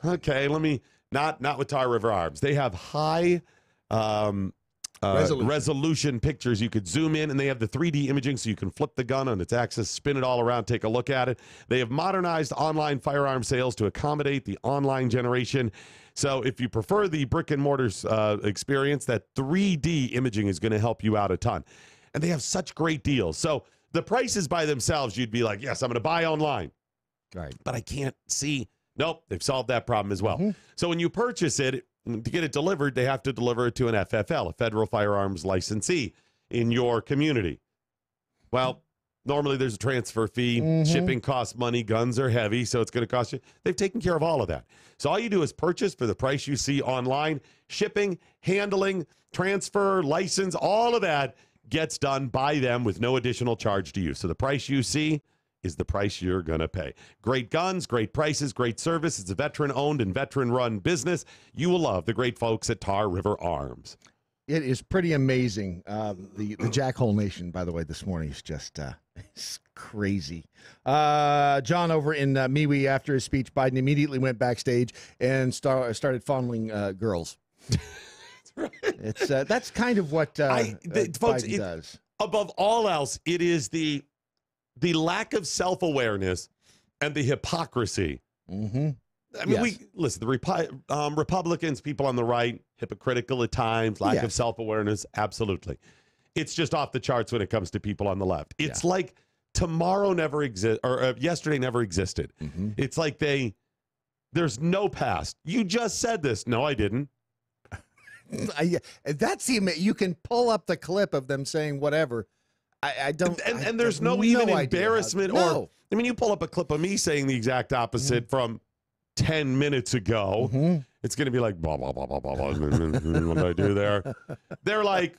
okay, let me not with Tar River Arms. They have high resolution pictures. You could zoom in, and they have the 3D imaging so you can flip the gun on its axis, spin it all around, take a look at it. They have modernized online firearm sales to accommodate the online generation. So if you prefer the brick and mortar experience, that 3D imaging is going to help you out a ton. And they have such great deals. So the prices by themselves, you'd be like, yes, I'm going to buy online. Right. But I can't see. Nope, they've solved that problem as well. So when you purchase it, to get it delivered, they have to deliver it to an FFL, a federal firearms licensee in your community. Well, normally there's a transfer fee. Shipping costs money. Guns are heavy, so it's going to cost you. They've taken care of all of that. So all you do is purchase for the price you see online. Shipping, handling, transfer, license, all of that gets done by them with no additional charge to you. So the price you see is the price you're going to pay. Great guns, great prices, great service. It's a veteran-owned and veteran-run business. You will love the great folks at Tar River Arms. It is pretty amazing. The Jackhole Nation, by the way, this morning is just it's crazy. John over in MeWe, after his speech, Biden immediately went backstage and started fondling girls. It's that's kind of what folks, Biden does. Above all else, it is the lack of self-awareness and the hypocrisy. I mean, the Republicans, people on the right, hypocritical at times, lack of self-awareness, absolutely. It's just off the charts when it comes to people on the left. It's like tomorrow never exists, or yesterday never existed. It's like there's no past. You just said this. No, I didn't. That's you can pull up the clip of them saying whatever. I don't, and there's no even embarrassment or. I mean, you pull up a clip of me saying the exact opposite from 10 minutes ago. It's going to be like blah blah blah blah blah blah. What did I do there? They're like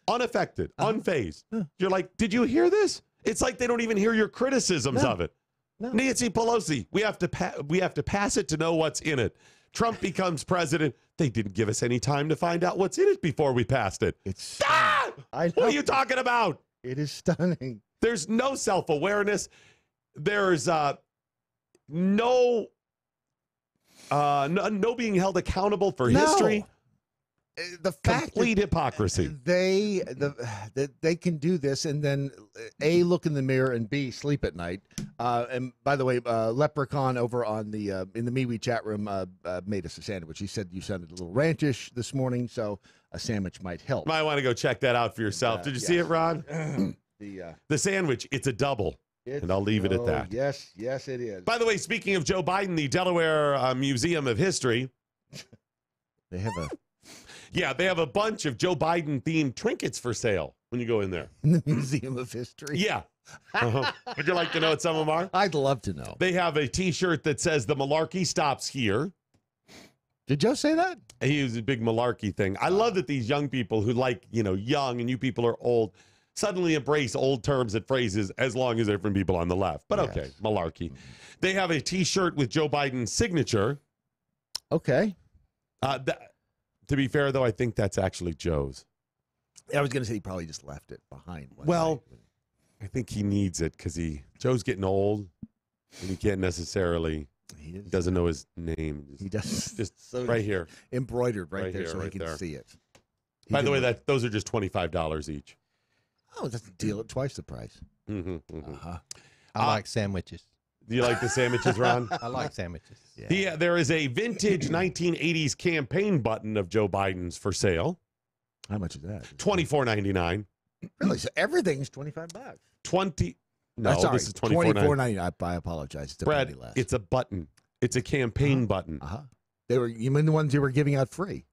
unaffected, unfazed. You're like, did you hear this? It's like they don't even hear your criticisms of it. Nancy Pelosi, we have to pass it to know what's in it. Trump becomes president. They didn't give us any time to find out what's in it before we passed it. It's what are you talking about? It is stunning. There's no self-awareness. There's no being held accountable for history. The fact complete hypocrisy. They can do this and then A, look in the mirror, and B, sleep at night. And by the way, Leprechaun over on the in the MeWe chat room made us a sandwich. He said you sounded a little ranchish this morning, so a sandwich might help. Might want to go check that out for yourself. Did you see it, Ron? The sandwich, it's a double. And I'll leave it at that. Yes, it is. By the way, speaking of Joe Biden, the Delaware Museum of History. They have a... Yeah, they have a bunch of Joe Biden-themed trinkets for sale when you go in there. In the Museum of History? Yeah. Would you like to know what some of them are? I'd love to know. They have a T-shirt that says, "The malarkey stops here." Did Joe say that? He was a big malarkey thing. I love that these young people who young and you people are old, suddenly embrace old terms and phrases as long as they're from people on the left. But okay, malarkey. They have a T-shirt with Joe Biden's signature. Okay. To be fair, though, I think that's actually Joe's. I was going to say he probably just left it behind. Well, I think he needs it because Joe's getting old, and he can't necessarily. He doesn't know his name. He does. Just so right here, embroidered right there, here, so right he can there. see it. By the way, those are just $25 each. Oh, that's a deal at twice the price. I like sandwiches. Do you like the sandwiches, Ron? I like sandwiches. Yeah. There is a vintage 1980s campaign button of Joe Biden's for sale. How much is that? $24.99. Really? So everything's $25. No, sorry, this is $24.99. I apologize. It's a Brad, penny less. it's a button. It's a campaign button. You mean the ones you were giving out free?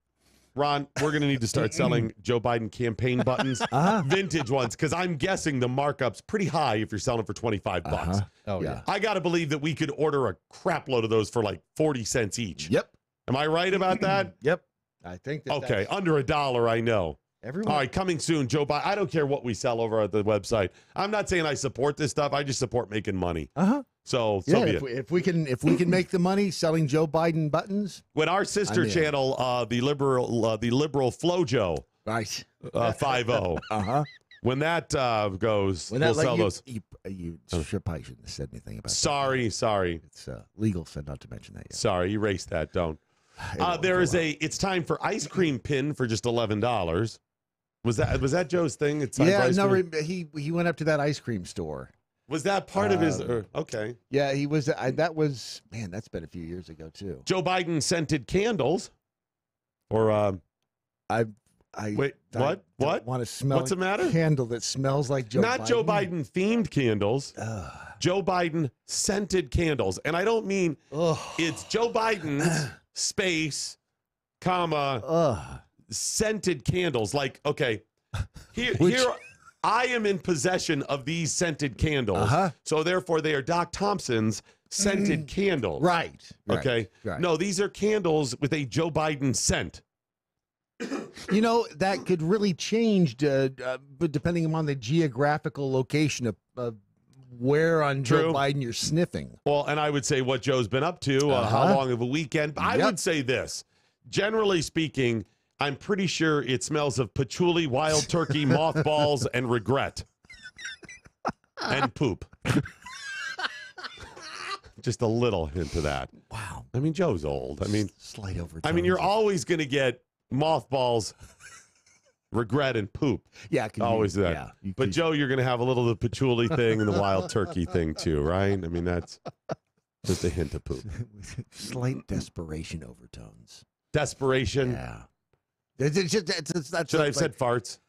Ron, we're going to need to start selling Joe Biden campaign buttons, vintage ones, because I'm guessing the markup's pretty high if you're selling for $25. Oh, yeah. I got to believe that we could order a crap load of those for like 40 cents each. Yep. Am I right about that? Yep. I think that okay, under $1, I know. Everyone. All right, coming soon, Joe Biden. I don't care what we sell over at the website. I'm not saying I support this stuff. I just support making money. So be it. If we can make the money selling Joe Biden buttons. When our sister channel, the liberal FloJo, right, 50. When that goes, we'll sell those. You probably shouldn't have said anything about Sorry. It's legal, so not to mention that yet. Sorry, erase that. Don't. It's time for ice cream pin for just $11. Was that Joe's thing? He went up to that ice cream store. Was that part of his? Okay. Yeah, he was. That was that's been a few years ago too. Joe Biden scented candles, or wait, what? What? Want to smell? What's the matter? Candle that smells like Joe. Not Biden. Joe Biden themed candles. Joe Biden scented candles, and I don't mean it's Joe Biden's space, scented candles. Like, okay, here I am in possession of these scented candles, so therefore they are Doc Thompson's scented candles. Right. Okay. Right. No, these are candles with a Joe Biden scent. That could really change, but depending upon the geographical location of where on Joe Biden you're sniffing. Well, and I would say what Joe's been up to, how long of a weekend. I would say this. Generally speaking, I'm pretty sure it smells of patchouli, wild turkey, mothballs, and regret. And poop. Just a little hint of that. Wow. I mean, Joe's old. I mean, slight over. I mean, you're always going to get mothballs, regret, and poop. Yeah, always that. Yeah, but Joe, you're going to have a little of the patchouli thing and the wild turkey thing too, right? I mean, that's just a hint of poop. Slight desperation overtones. Desperation. Yeah. Should I have said farts?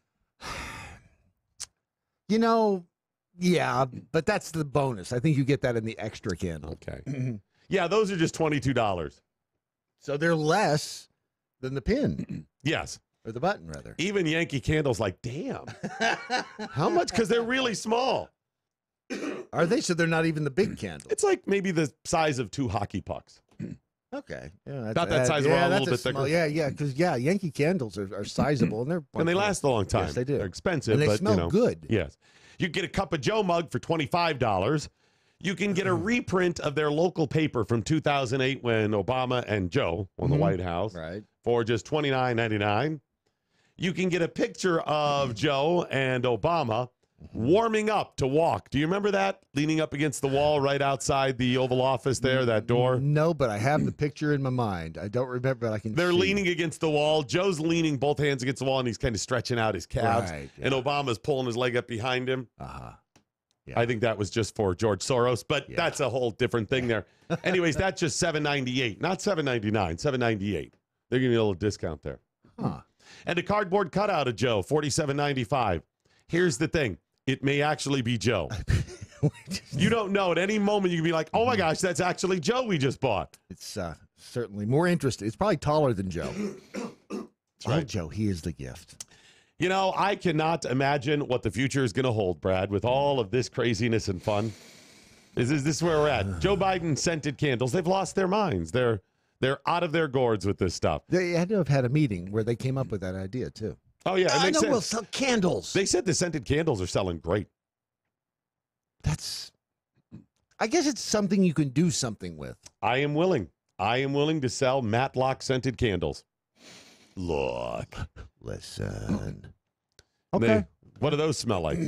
Yeah, but that's the bonus. I think you get that in the extra candle. Okay. Yeah, those are just $22. So they're less than the pin. Yes. Or the button, rather. Even Yankee Candle's like, damn. How much? Because they're really small. Are they? So they're not even the big candle. It's like maybe the size of 2 hockey pucks. Okay. Yeah, about that size, a little bit thicker. Yeah, because because Yankee candles are sizable and they last a long time. Yes, they do. They're expensive, and they but smell good. Yes. You get a Cup of Joe mug for $25. You can get a reprint of their local paper from 2008 when Obama and Joe won the White House for just $29.99. You can get a picture of Joe and Obama warming up to walk. Do you remember that? Leaning up against the wall right outside the Oval Office there, that door? No, but I have the picture in my mind. I don't remember, but I can They're see. leaning against the wall. Joe's leaning both hands against the wall, and he's kind of stretching out his calves. Right, and Obama's pulling his leg up behind him. Yeah. I think that was just for George Soros, but that's a whole different thing there. Anyways, that's just $7.98, not $7.99, $7.98. They're giving you a little discount there. And a cardboard cutout of Joe, $47.95. Here's the thing. It may actually be Joe. You don't know. At any moment, you can be like, oh, my gosh, that's actually Joe we just bought. It's certainly more interesting. It's probably taller than Joe. That's right. Joe, he is the gift. You know, I cannot imagine what the future is going to hold, Brad, with all of this craziness and fun. Is this where we're at? Joe Biden scented candles. They've lost their minds. They're out of their gourds with this stuff. They had to have had a meeting where they came up with that idea, too. Oh, yeah. And I know we'll sell candles. They said the scented candles are selling great. I guess it's something you can do something with. I am willing. To sell Matlock scented candles. Look. Listen. Okay. What do those smell like?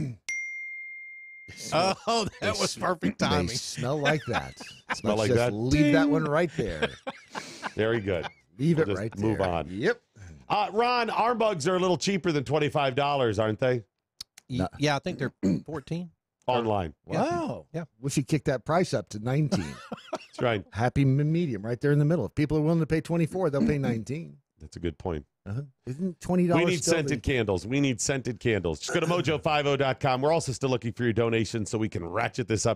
Oh, that was perfect timing. They smell like that. Smell like just that? Leave that one right there. Very good. Leave We'll it just right there. move on. Yep. Ron, arm bugs are a little cheaper than $25, aren't they? Yeah, I think they're 14 online. Wow. Yeah. We should kick that price up to 19. That's right. Happy medium right there in the middle. If people are willing to pay 24, they'll pay 19. That's a good point. Isn't $20? We need scented candles. We need scented candles. Just go to mojo50.com. We're also still looking for your donations so we can ratchet this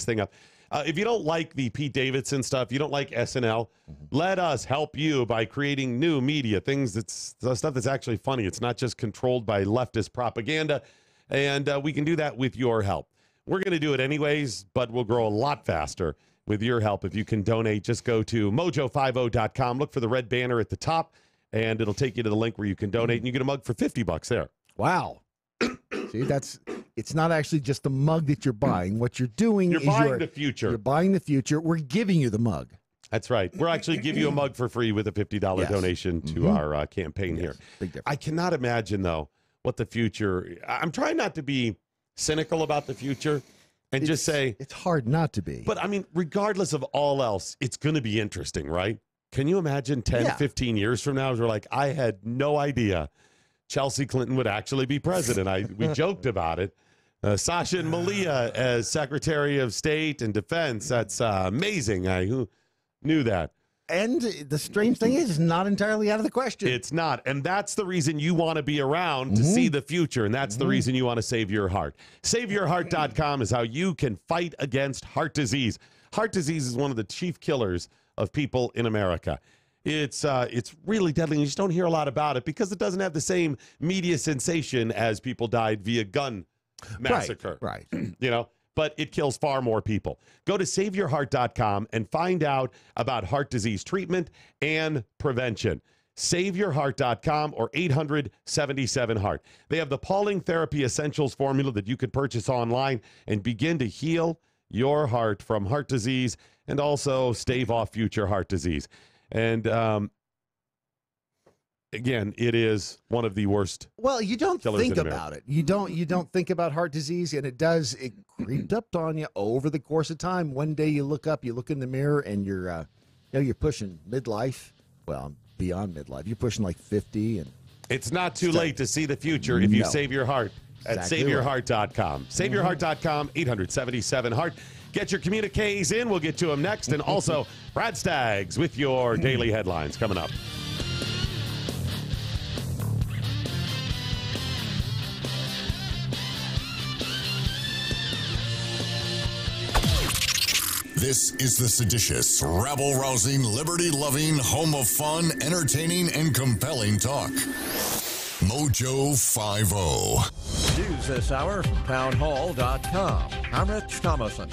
thing up. If you don't like the Pete Davidson stuff, you don't like SNL, let us help you by creating new media, stuff that's actually funny. It's not just controlled by leftist propaganda, and we can do that with your help. We're going to do it anyways, but we'll grow a lot faster with your help. If you can donate, just go to mojo50.com. Look for the red banner at the top, and it'll take you to the link where you can donate, and you get a mug for $50 there. Wow. See, it's not actually just the mug that you're buying. What you're doing is buying the future. You're buying the future. We're giving you the mug. That's right. We're actually give you a mug for free with a $50 donation to our campaign here. Big difference. I cannot imagine, though, what the future... I'm trying not to be cynical about the future and just say... It's hard not to be. But, I mean, regardless of all else, it's going to be interesting, right? Can you imagine 10, 15 years from now, we're like, I had no idea Chelsea Clinton would actually be president. We joked about it. Sasha and Malia as Secretary of State and Defense. That's amazing. Who knew that? And the strange thing is, it's not entirely out of the question. It's not. And that's the reason you want to be around to see the future. And that's the reason you want to save your heart. SaveYourHeart.com is how you can fight against heart disease. Heart disease is one of the chief killers of people in America. It's really deadly. You just don't hear a lot about it because it doesn't have the same media sensation as people died via gun massacre. Right. But it kills far more people. Go to SaveYourHeart.com and find out about heart disease treatment and prevention. SaveYourHeart.com or 800-77-HEART. They have the Pauling Therapy Essentials formula that you could purchase online and begin to heal your heart from heart disease and also stave off future heart disease. And again, it is one of the worst. Well, you don't think about it. You don't think about heart disease, and it creeped up on you over the course of time. One day you look in the mirror, and you're pushing midlife. Well, beyond midlife, you're pushing like 50, and it's not too late to see the future if you save your heart at SaveYourHeart.com. SaveYourHeart.com, 800-77-HEART. Get your communiques in. We'll get to them next. And also, Brad Staggs with your daily headlines coming up. This is the seditious, rabble-rousing, liberty-loving, home of fun, entertaining, and compelling talk. Mojo 50. News this hour from townhall.com. I'm Rich Thomason.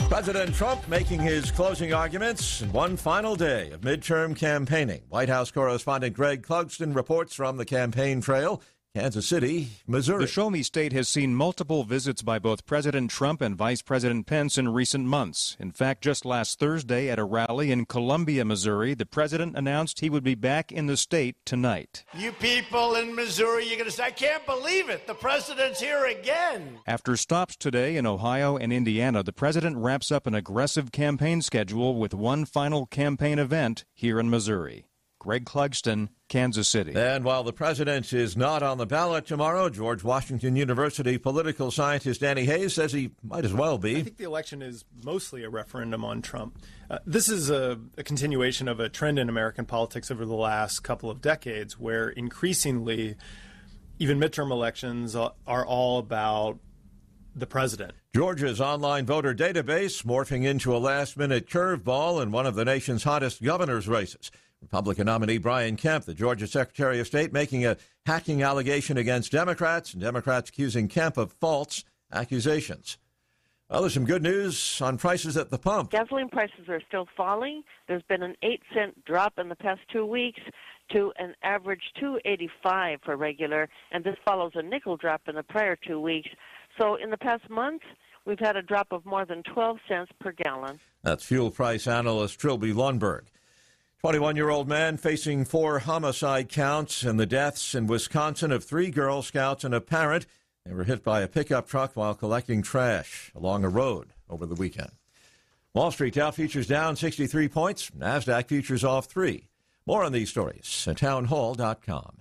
President Trump making his closing arguments in one final day of midterm campaigning. White House correspondent Greg Clugston reports from the campaign trail. Kansas City, Missouri. The Show Me State has seen multiple visits by both President Trump and Vice President Pence in recent months. In fact, just last Thursday at a rally in Columbia, Missouri, the president announced he would be back in the state tonight. You people in Missouri, you're going to say, I can't believe it. The president's here again. After stops today in Ohio and Indiana, the president wraps up an aggressive campaign schedule with one final campaign event here in Missouri. Greg Clugston, Kansas City. And while the president is not on the ballot tomorrow, George Washington University political scientist Danny Hayes says he might as well be. I think the election is mostly a referendum on Trump. This is a continuation of a trend in American politics over the last couple of decades where increasingly even midterm elections are all about the president. Georgia's online voter database morphing into a last-minute curveball in one of the nation's hottest governor's races. Republican nominee Brian Kemp, the Georgia Secretary of State, making a hacking allegation against Democrats, and Democrats accusing Kemp of false accusations. Well, there's some good news on prices at the pump. Gasoline prices are still falling. There's been an 8-cent drop in the past 2 weeks. to an average $2.85 for regular, and this follows a nickel drop in the prior 2 weeks. So in the past month, we've had a drop of more than 12 cents per gallon. That's fuel price analyst Trilby Lundberg. 21-year-old man facing 4 homicide counts and the deaths in Wisconsin of 3 Girl Scouts and a parent. They were hit by a pickup truck while collecting trash along a road over the weekend. Wall Street Dow futures down 63 points. NASDAQ futures off 3. More on these stories at townhall.com.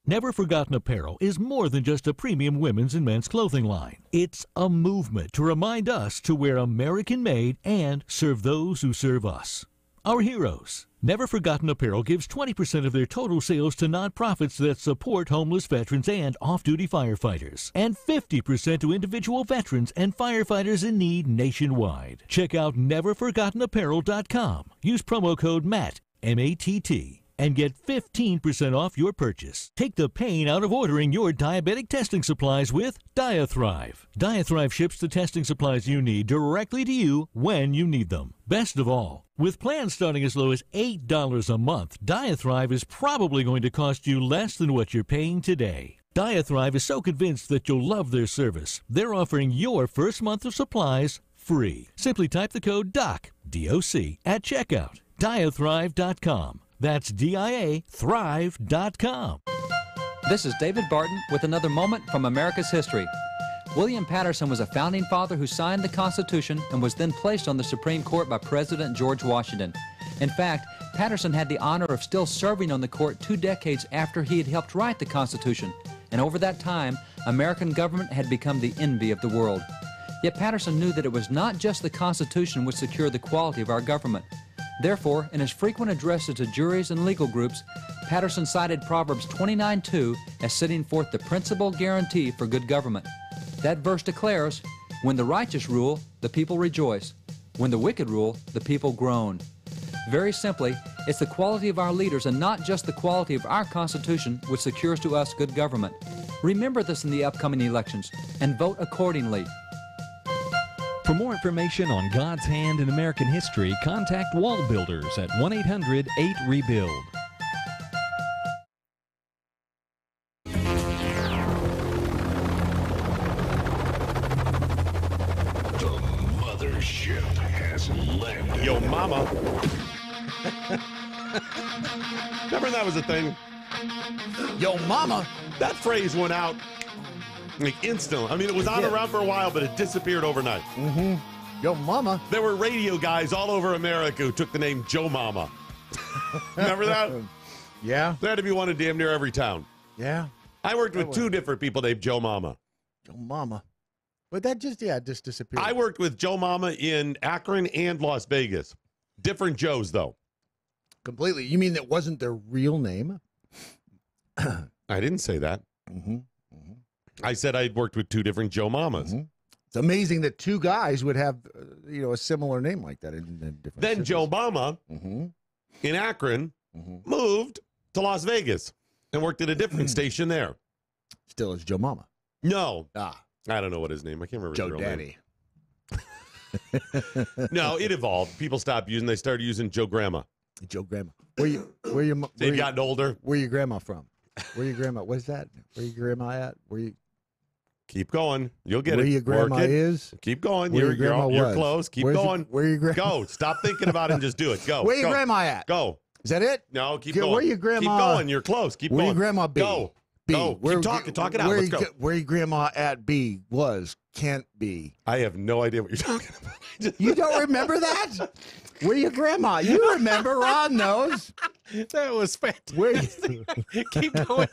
Never Forgotten Apparel is more than just a premium women's and men's clothing line. It's a movement to remind us to wear American-made and serve those who serve us. Our heroes. Never Forgotten Apparel gives 20% of their total sales to nonprofits that support homeless veterans and off-duty firefighters, and 50% to individual veterans and firefighters in need nationwide. Check out neverforgottenapparel.com. Use promo code MATT, M-A-T-T, and get 15% off your purchase. Take the pain out of ordering your diabetic testing supplies with Diathrive. Diathrive ships the testing supplies you need directly to you when you need them. Best of all, with plans starting as low as $8 a month, Diathrive is probably going to cost you less than what you're paying today. Diathrive is so convinced that you'll love their service, they're offering your first month of supplies free. Simply type the code DOC, D-O-C, at checkout. Diathrive.com. That's D-I-A, thrive.com. This is David Barton with another moment from America's history. William Patterson was a founding father who signed the Constitution and was then placed on the Supreme Court by President George Washington. In fact, Patterson had the honor of still serving on the court 2 decades after he had helped write the Constitution. And over that time, American government had become the envy of the world. Yet Patterson knew that it was not just the Constitution which secured the quality of our government. Therefore, in his frequent addresses to juries and legal groups, Patterson cited Proverbs 29:2 as setting forth the principal guarantee for good government. That verse declares, "When the righteous rule, the people rejoice. When the wicked rule, the people groan." Very simply, it's the quality of our leaders and not just the quality of our Constitution which secures to us good government. Remember this in the upcoming elections and vote accordingly. For more information on God's hand in American history, contact Wall Builders at 1-800-8-REBUILD. The mothership has landed. Yo, mama. Remember that was a thing? Yo, mama. That phrase went out like instantly. I mean, it was around for a while, but it disappeared overnight. Mm-hmm. Yo, mama. There were radio guys all over America who took the name Joe Mama. Remember that? Yeah. There had to be one in damn near every town. Yeah. I worked with 2 different people named Joe Mama. Joe Mama. But that just disappeared. I worked with Joe Mama in Akron and Las Vegas. Different Joes, though. Completely. You mean that wasn't their real name? I didn't say that. Mm-hmm. I said I'd worked with 2 different Joe Mamas. Mm-hmm. It's amazing that 2 guys would have, a similar name like that in different Then cities. Joe Mama in Akron moved to Las Vegas and worked at a different station there. Still is Joe Mama. No. I don't know what his name. I can't remember Joe his real Daddy. name. No, it evolved. People stopped using. They started using Joe Grandma. Joe Grandma. They've gotten older. Where your grandma from? Where your grandma? What is that? Where your grandma at? Where you? Keep going. You'll get where it. your grandma Work it. is? Keep going. Where You're close. Keep going. Where your grandma? Go. Stop thinking about it and just do it. Go. Where your Go. grandma at? Go. Is that it? No, keep Okay, going. Where your grandma? Keep going. You're close. Keep where going. Where your grandma be? Go. B. Go. Keep talking. Talk it out. Let's go. Where your grandma at B was can't be. I have no idea what you're talking about. You don't remember that? Where your grandma? You remember? Ron knows. That was fantastic. Where Keep going.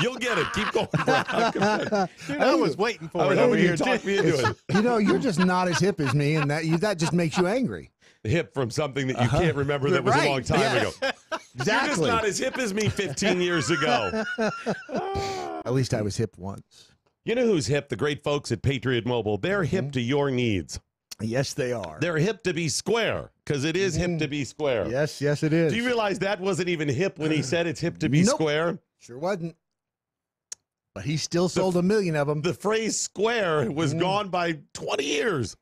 You'll get it. Keep going, Ron. Dude, I was waiting for it over here. Talk me into it. You're just not as hip as me, and that just makes you angry. Hip from something that you can't remember that was a long time ago. Exactly. You're just not as hip as me 15 years ago. At least I was hip once. You know who's hip? The great folks at Patriot Mobile. They're hip to your needs. Yes, they are. They're hip to be square, because it is hip to be square. Yes, it is. Do you realize that wasn't even hip when he said it's hip to be square? Sure wasn't. But he still sold 1 million of them. The phrase square was gone by 20 years.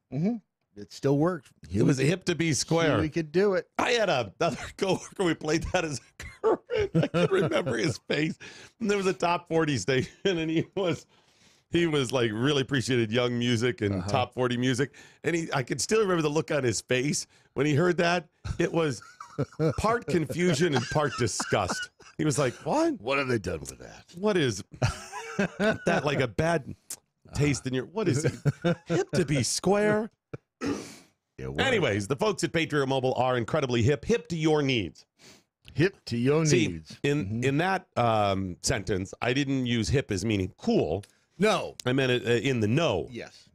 It still worked. It was hip to be square. We could do it. I had another coworker. We played that as a current. I can remember his face. And there was a top 40 station, and he was like really appreciated young music and top 40 music. And I could still remember the look on his face when he heard that. It was part confusion and part disgust. He was like, "What? What have they done with that? What is that? Like a bad taste in your? What is it? Hip to be square?" Anyways, the folks at Patriot Mobile are incredibly hip to your needs. Hip to your needs. In that sentence, I didn't use hip as meaning cool. No. I meant it in the know. Yes.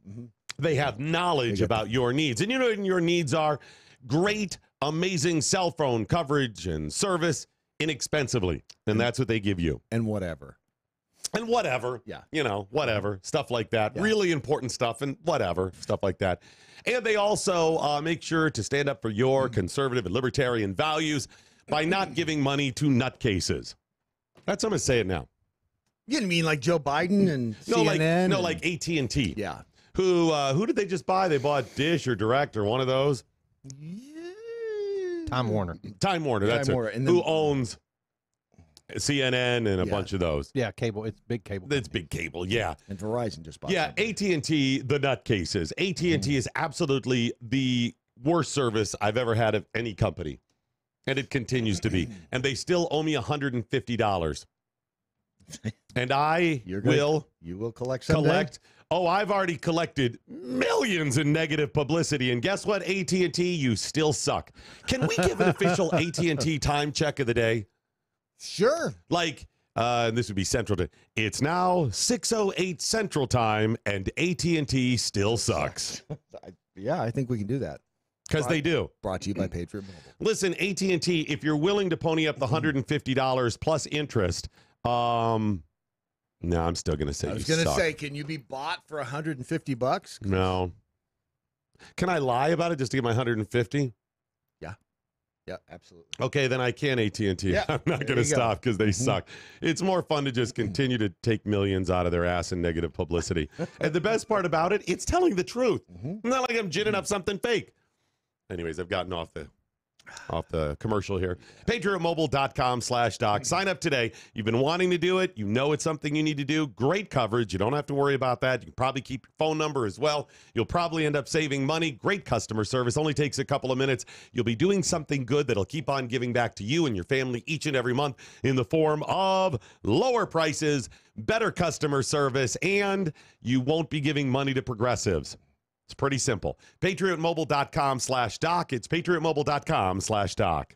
They have knowledge about your needs. And you know what your needs are? Great, amazing cell phone coverage and service inexpensively. And that's what they give you. And whatever. And whatever. Yeah. You know, whatever. Stuff like that. Yeah. Really important stuff and whatever. Stuff like that. And they also make sure to stand up for your conservative and libertarian values by not giving money to nutcases. That's how I'm going to say it now. You didn't mean like Joe Biden and CNN? Like AT&T. Yeah. Who did they just buy? They bought Dish or Direct or one of those. Time Warner. Time Warner. That's it. And who owns CNN and a bunch of those. Yeah, cable. It's big cable. It's big cable, yeah. And Verizon just bought AT&T, the nutcases. AT&T is absolutely the worst service I've ever had of any company. And it continues to be. And they still owe me $150. And you will collect someday? Oh, I've already collected millions in negative publicity. And guess what, AT&T? You still suck. Can we give an official AT&T time check of the day? Sure. Like, this would be Central Time. It's now 6:08 Central Time, and AT&T still sucks. Yeah, I think we can do that. Because they do. Brought to you by Patriot Mobile. Listen, AT&T, if you're willing to pony up the $150 plus interest, no, I'm still going to say you suck. I was going to say, can you be bought for $150? No. Can I lie about it just to get my $150? Yeah, absolutely. Okay, then I can AT&T. Yeah, I'm not going to stop because they suck. It's more fun to just continue to take millions out of their ass in negative publicity. And the best part about it, it's telling the truth. Not like I'm ginning up something fake. Anyways, I've gotten off the commercial here. PatriotMobile.com/doc. Sign up today. You've been wanting to do it. You know it's something you need to do. Great coverage. You don't have to worry about that. You can probably keep your phone number as well. You'll probably end up saving money. Great customer service. Only takes a couple of minutes. You'll be doing something good that'll keep on giving back to you and your family each and every month in the form of lower prices, better customer service, and you won't be giving money to progressives. It's pretty simple. PatriotMobile.com/doc. It's PatriotMobile.com/doc.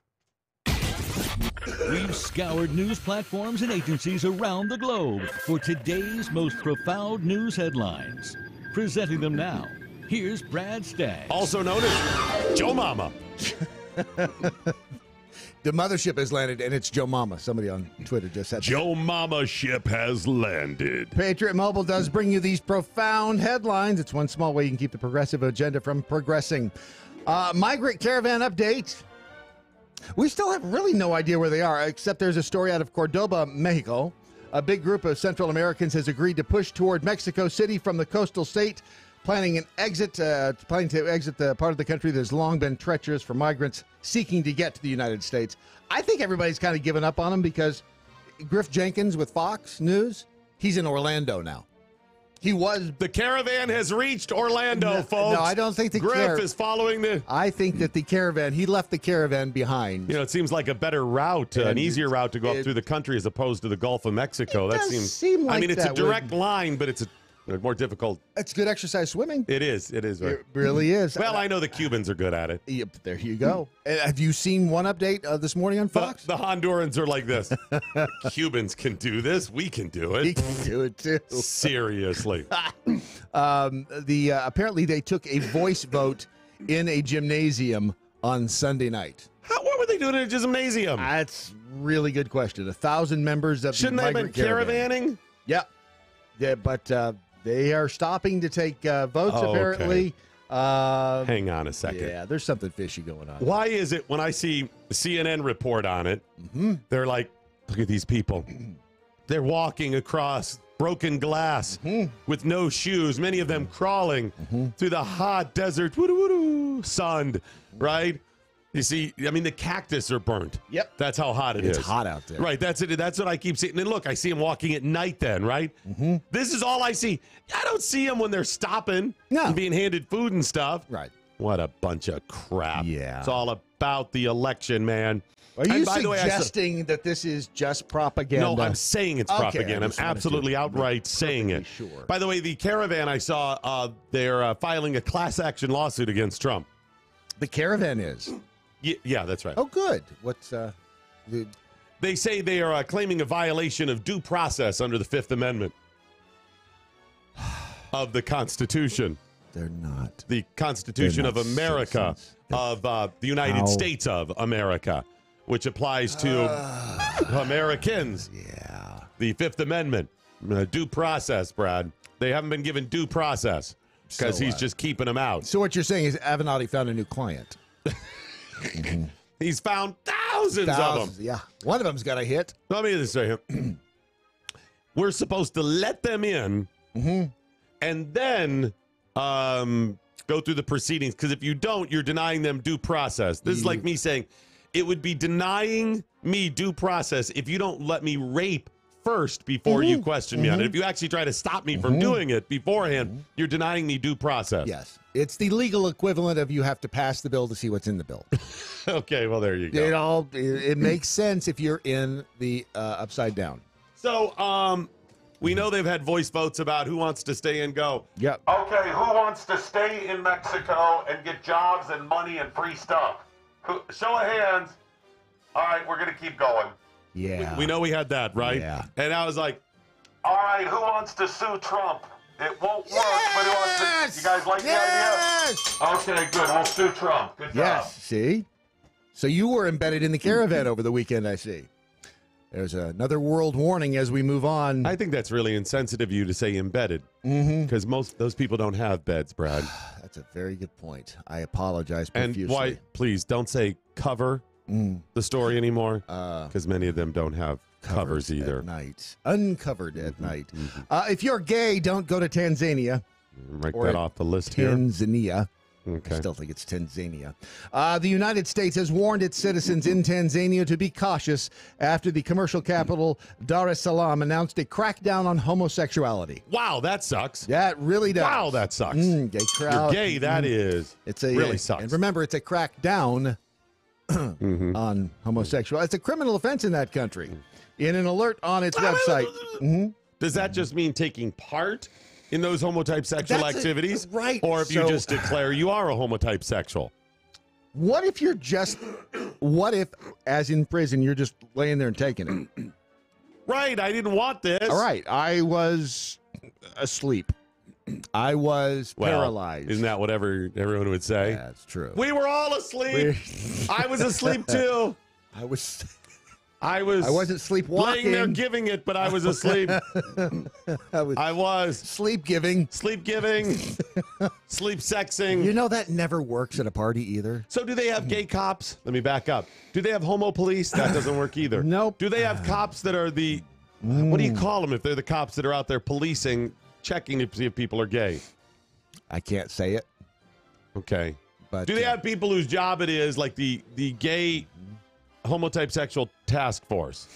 We've scoured news platforms and agencies around the globe for today's most profound news headlines. Presenting them now, here's Brad Staggs. Also known as Joe Mama. The mothership has landed, and it's Joe Mama. Somebody on Twitter just said Joe Mama ship has landed. Patriot Mobile does bring you these profound headlines. It's one small way you can keep the progressive agenda from progressing. Migrant caravan update. We still have really no idea where they are, except there's a story out of Cordoba, Mexico. A big group of Central Americans has agreed to push toward Mexico City from the coastal state, planning to exit the part of the country that has long been treacherous for migrants seeking to get to the United States. I think everybody's kind of given up on them because Griff Jenkins with Fox News, he's in Orlando now. The caravan has reached Orlando, folks. No, I don't think Griff is following the... I think that he left the caravan behind. You know, it seems like a better route, an easier route to go up through the country as opposed to the Gulf of Mexico. That seems like it's a direct line, but it's more difficult. It's good exercise swimming. It is. Right? It really is. Well, I know the Cubans are good at it. Yep, there you go. Have you seen one update this morning on Fox? The Hondurans are like this. Cubans can do this. We can do it. We can do it too. Seriously. Apparently they took a voice vote in a gymnasium on Sunday night. What were they doing in a gymnasium? That's a really good question. 1,000 members of Shouldn't the migrant they have been caravanning? Yep. Yeah, but they are stopping to take votes, apparently. Okay. Hang on a second. Yeah, there's something fishy going on. Why is it when I see CNN report on it, they're like, look at these people. They're walking across broken glass, with no shoes, many of them crawling through the hot desert, sun, right? You see, I mean, the cactus are burnt. Yep. That's how hot It's is. hot out there. Right, that's it. That's what I keep seeing. And look, I see them walking at night then, right? This is all I see. I don't see them when they're stopping and being handed food and stuff. Right. What a bunch of crap. Yeah. It's all about the election, man. Are you And by the way, suggesting that this is just propaganda? No, I'm saying it's Okay, propaganda. I'm absolutely outright saying it. Sure. By the way, the caravan I saw, they're filing a class action lawsuit against Trump. The caravan is? Yeah, that's right. Oh, good. What's They say they are claiming a violation of due process under the Fifth Amendment of the Constitution. They're not. The Constitution of America, of the United States of America, which applies to Americans. Yeah. The Fifth Amendment, due process, Brad. They haven't been given due process because he's just keeping them out. So what you're saying is Avenatti found a new client. He's found thousands of them. Yeah. One of them's got a hit. Let me just say, we're supposed to let them in and then go through the proceedings, because if you don't, you're denying them due process. This is like me saying it would be denying me due process if you don't let me rape first before you question me on it. If you actually try to stop me from doing it beforehand, you're denying me due process. Yes. It's the legal equivalent of you have to pass the bill to see what's in the bill. Okay, well, there you go. It makes sense if you're in the upside down. So, we know they've had voice votes about who wants to stay and go. Yep. Okay, who wants to stay in Mexico and get jobs and money and free stuff? Show of hands. All right, we're going to keep going. Yeah. We know we had that, right? Yeah. And I was like, all right, who wants to sue Trump? It won't work, but who wants to? You guys like the idea? Okay, good. We'll sue Trump. Good job. Yes. See? So you were embedded in the caravan over the weekend, I see. There's another world warning as we move on. I think that's really insensitive of you to say embedded, because most those people don't have beds, Brad. That's a very good point. I apologize And profusely. why? Please don't say cover the story anymore, because many of them don't have covers either. At night. Uncovered at night. If you're gay, don't go to Tanzania. Write Or that off the list here. Tanzania. Okay. I still think it's Tanzania. The United States has warned its citizens in Tanzania to be cautious after the commercial capital, Dar es Salaam, announced a crackdown on homosexuality. Wow, that sucks. Yeah, it really does. Wow, that sucks. Gay crowd. You're gay, that is. It's a really sucks. And remember, it's a crackdown on homosexuality. It's a criminal offense in that country. In an alert on its website. Does that just mean taking part in those homotype sexual activities? Right. Or if you So- just declare you are a homotype sexual? What if you're just, what if, as in prison, you're just laying there and taking it? Right, I didn't want this. All right, I was asleep. I was paralyzed. Isn't that what everyone would say? Yeah, that's true. We were all asleep. I was asleep too. I was. I I wasn't sleepwalking. laying there giving it, but I was asleep. I was sleep giving, sleep sexing. You know that never works at a party either. So do they have gay cops? Let me back up. Do they have homo police? That doesn't work either. Nope. Do they have cops that are the, what do you call them if they're the cops that are out there policing, checking to see if people are gay? I can't say it. Okay. But do they have people whose job it is, like the gay homotype sexual task force?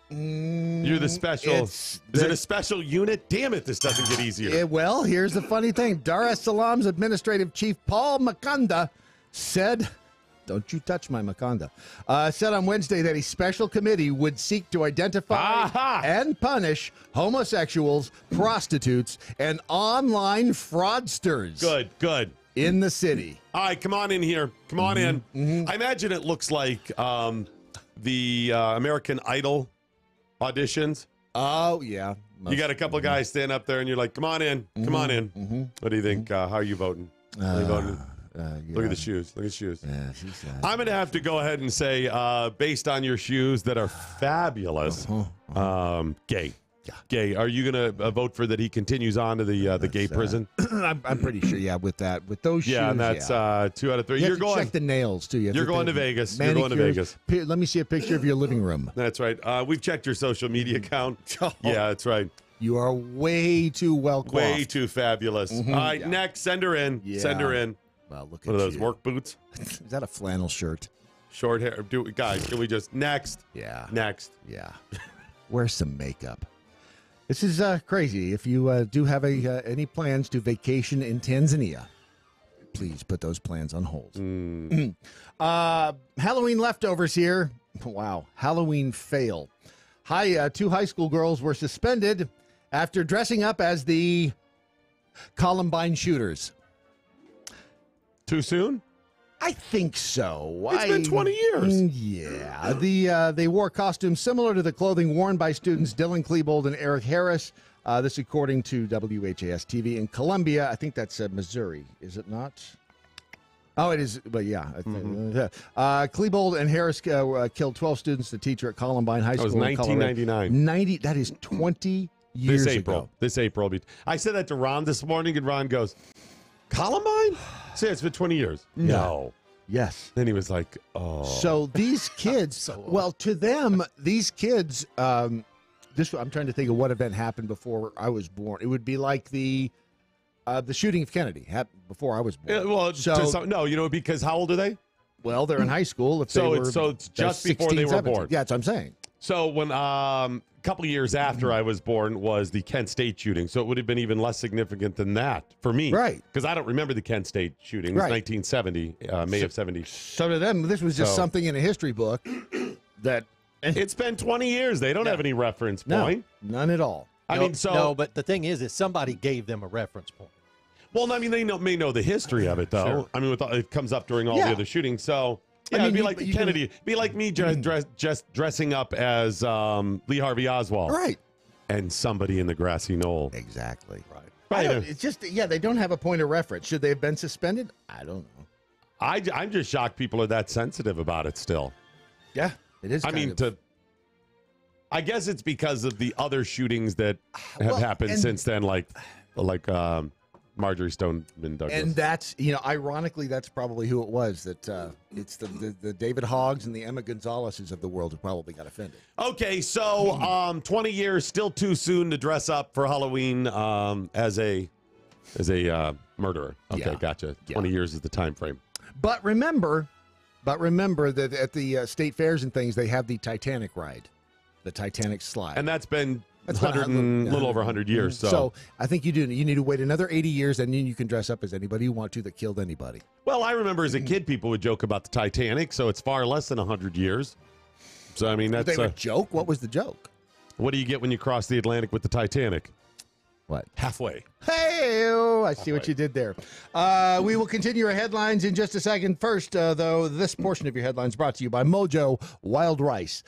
You're the special. Is it a special unit? Damn it, this doesn't get easier. Well, here's the funny thing. Dar es Salaam's administrative chief, Paul Makanda, said, don't you touch my Makanda, said on Wednesday that a special committee would seek to identify and punish homosexuals, prostitutes, and online fraudsters. Good. In the city. All right, come on in here. Come on in. I imagine it looks like the American Idol auditions. Oh, yeah. You got a couple of guys stand up there, and you're like, come on in. Come on in. What do you think? How are you voting? How are you voting? Look at the shoes. Look at the shoes. I'm going to have to go ahead and say, based on your shoes that are fabulous, gay. Gay. Are you going to vote for that he continues on to the gay prison? I'm pretty sure, yeah, with those shoes. Yeah, and that's 2 out of 3. You You're have to going. check the nails, too. You're going to Vegas. You're going to Manicures. Vegas. Let me see a picture of your living room. That's right. We've checked your social media account. Yeah, that's right. You are way too well coiffed. Way too fabulous. Mhm. All right, Yeah. next, send her in. Yeah. Send her in. Well, look What at are those you. work boots? Is that a flannel shirt? Short hair. Guys, can we just next? Yeah. Next. Yeah. Wear some makeup. This is crazy. If you do have any plans to vacation in Tanzania, please put those plans on hold. Halloween leftovers here. Wow. Halloween fail. Two high school girls were suspended after dressing up as the Columbine shooters. Too soon? I think so. It's been 20 years. Yeah. They wore costumes similar to the clothing worn by students Dylan Klebold and Eric Harris. This according to WHAS TV in Columbia. I think that's Missouri, is it not? Oh, it is. But yeah. Klebold and Harris killed 12 students. The teacher at Columbine High School. That was 1999. That is 20 years ago. This April. I said that to Ron this morning, and Ron goes, Columbine? Say it's been 20 years. No. Yes. Then he was like, oh. So these kids, well, to them, these kids, I'm trying to think of what event happened before I was born. It would be like the shooting of Kennedy happened before I was born. No, because how old are they? Well, they're in high school. It's just before they were 17. born. Yeah, that's what I'm saying. So when a couple of years after I was born was the Kent State shooting, so it would have been even less significant than that for me, right? Because I don't remember the Kent State shooting. It was 1970, May of 70. So to them, this was just something in a history book that it's been 20 years. They don't have any reference point. No, none at all. No, but the thing is somebody gave them a reference point. Well, I mean, they may know the history of it, though. Sure. I mean, it comes up during all the other shootings, so. Yeah, it'd be like Kennedy. Be like me just dressing up as Lee Harvey Oswald. Right. And somebody in the grassy knoll. Exactly. Right. It's just, they don't have a point of reference. Should they have been suspended? I don't know. I'm just shocked people are that sensitive about it still. Yeah, it is. I guess it's because of the other shootings that have happened since then, like Marjorie Stoneman Douglas. And that's, ironically, that's probably who it was. That it's the David Hoggs and the Emma Gonzalez's of the world who probably got offended. Okay, so 20 years, still too soon to dress up for Halloween as a murderer. Okay, gotcha. 20 years is the time frame. But remember that at the state fairs and things, they have the Titanic ride, the Titanic slide. And that's been a little over 100 years. So I think you need to wait another 80 years, and then you can dress up as anybody you want to that killed anybody. Well, I remember as a kid, people would joke about the Titanic, so it's far less than 100 years. So, I mean, that's they would joke? What was the joke? What do you get when you cross the Atlantic with the Titanic? What? Halfway. Hey, I see what you did there. We will continue our headlines in just a second. First, though, this portion of your headlines brought to you by Mojo Wild Rice.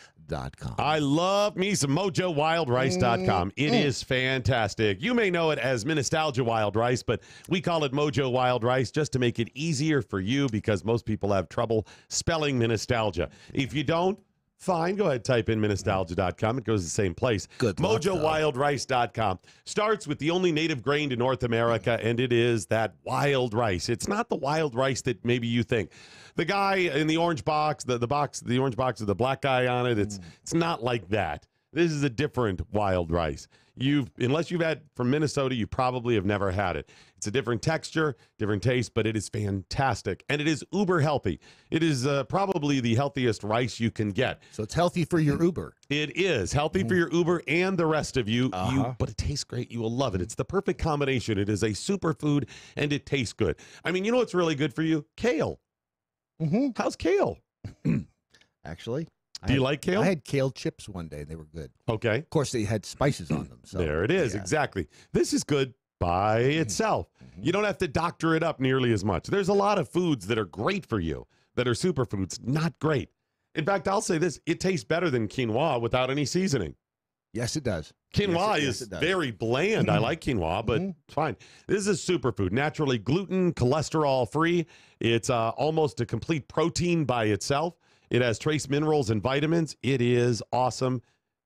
I love me some MojoWildRice.com. It is fantastic. You may know it as Nostalgia Wild Rice, but we call it Mojo Wild Rice just to make it easier for you because most people have trouble spelling Nostalgia. If you don't, fine. Go ahead, type in Nostalgia.com. It goes to the same place. Good luck, MojoWildRice.com starts with the only native grain to North America, and it is that wild rice. It's not the wild rice that maybe you think. The guy in the orange box, the orange box with the black guy on it, it's not like that. This is a different wild rice. Unless you've had from Minnesota, you probably have never had it. It's a different texture, different taste, but it is fantastic. And it is uber healthy. It is probably the healthiest rice you can get. So it's healthy for your Uber. It is healthy for your Uber and the rest of you. But it tastes great. You will love it. It's the perfect combination. It is a superfood and it tastes good. I mean, you know what's really good for you? Kale. How's kale? Actually. Do you like kale? I had kale chips one day. They were good. Okay. Of course, they had spices on them. So. There it is. Exactly. This is good by itself. You don't have to doctor it up nearly as much. There's a lot of foods that are great for you that are superfoods, not great. In fact, I'll say this. It tastes better than quinoa without any seasoning. Yes, it does. Quinoa is very bland. I like quinoa, but it's fine. This is a superfood, naturally gluten, cholesterol free. It's almost a complete protein by itself. It has trace minerals and vitamins. It is awesome.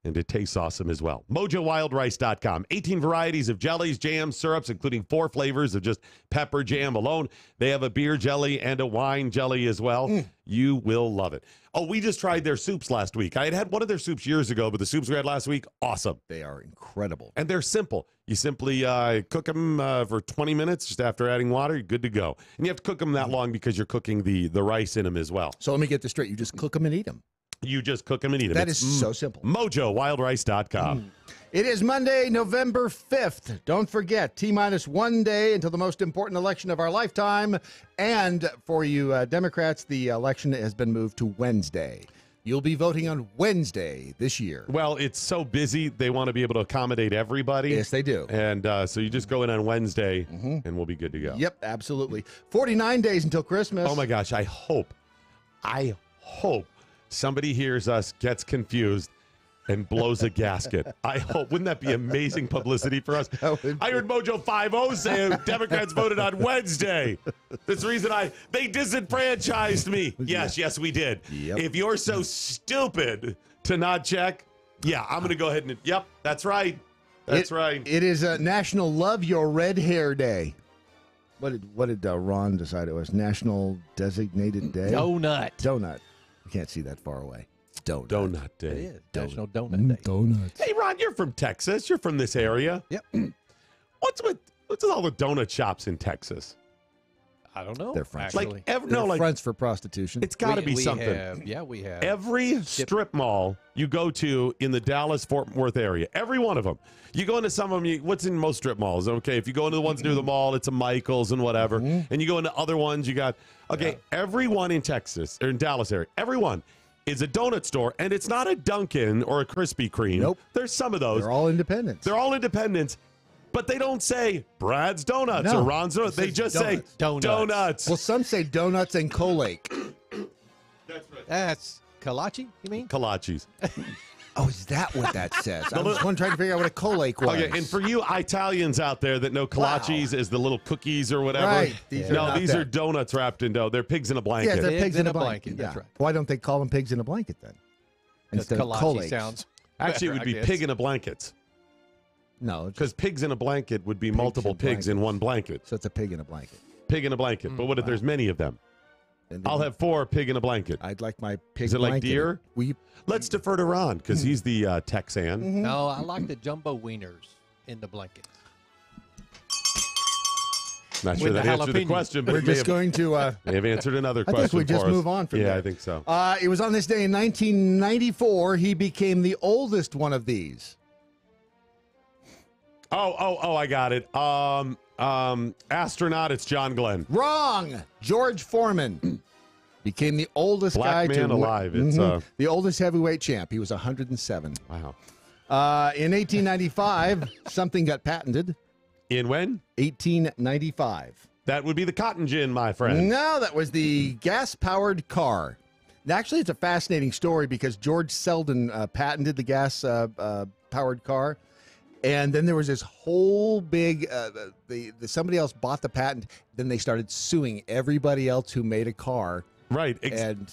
And it tastes awesome as well. MojoWildRice.com. 18 varieties of jellies, jams, syrups, including 4 flavors of just pepper jam alone. They have a beer jelly and a wine jelly as well. You will love it. Oh, we just tried their soups last week. I had had one of their soups years ago, but the soups we had last week, awesome. They are incredible. And they're simple. You simply cook them for 20 minutes just after adding water. You're good to go. And you have to cook them that long because you're cooking the rice in them as well. So let me get this straight. You just cook them and eat them. You just cook them and eat them. That is so simple. MojoWildRice.com. It is Monday, November 5th. Don't forget, T-minus 1 day until the most important election of our lifetime. And for you Democrats, the election has been moved to Wednesday. You'll be voting on Wednesday this year. Well, it's so busy, they want to be able to accommodate everybody. Yes, they do. And so you just go in on Wednesday, and we'll be good to go. Yep, absolutely. 49 days until Christmas. Oh, my gosh. I hope somebody hears us, gets confused, and blows a gasket. I hope. Wouldn't that be amazing publicity for us? I heard Mojo 5-0 say Democrats voted on Wednesday. That's the reason they disenfranchised me. Yes, we did. Yep. If you're so stupid to not check, I'm going to go ahead and, that's right. That's right. It is National Love Your Red Hair Day. What did Ron decide it was? National Designated Day? Donut. I can't see that far away. Donut Day. It is. National Donut Day. Donuts. Hey, Ron, you're from Texas. You're from this area. Yep. What's with all the donut shops in Texas? I don't know. They're fronts. Actually. They're fronts for prostitution. It's got to be something. We have. Every strip mall you go to in the Dallas-Fort Worth area, every one of them. You go into some of them, what's in most strip malls? Okay, if you go into the ones near the mall, it's a Michael's and whatever. And you go into other ones, you got, everyone in Texas, or in Dallas area, everyone is a donut store, and it's not a Dunkin' or a Krispy Kreme. Nope. There's some of those. They're all independents. But they don't say Brad's Donuts or Ron's Donuts. They just say donuts. Well, some say donuts and Colake. That's right. That's kolache, you mean? Kolaches. Oh, is that what that says? I was trying to figure out what a Colake was. Okay, and for you Italians out there that know kolaches as the little cookies or whatever. Right. These are donuts wrapped in dough. They're pigs in a blanket. Yeah, they're pigs in a blanket. That's right. Why don't they call them pigs in a blanket then? Instead of kolache Colakes. sounds. Actually, it would be pig in a blanket. No. Because pigs in a blanket would be multiple pigs in one blanket. So it's a pig in a blanket. Pig in a blanket. But what if there's many of them? I'll have 4 pig in a blanket. I'd like my pig Is it like blanket. deer? Let's defer to Ron because he's the Texan. No, I like the jumbo wieners in the blanket. Not sure With that the answered the jalapeno. question, but We're just going to... they have answered another I question think we just for us. move on from there. I think so. It was on this day in 1994 he became the oldest one of these. Oh, I got it. Astronaut, it's John Glenn. Wrong. George Foreman became the oldest Black guy man to alive. It's the oldest heavyweight champ. He was 107. Wow. In 1895, something got patented. In when? 1895. That would be the cotton gin, my friend. No, that was the gas-powered car. Actually, it's a fascinating story because George Selden patented the gas-powered car. And then there was this whole big, somebody else bought the patent. Then they started suing everybody else who made a car. Right.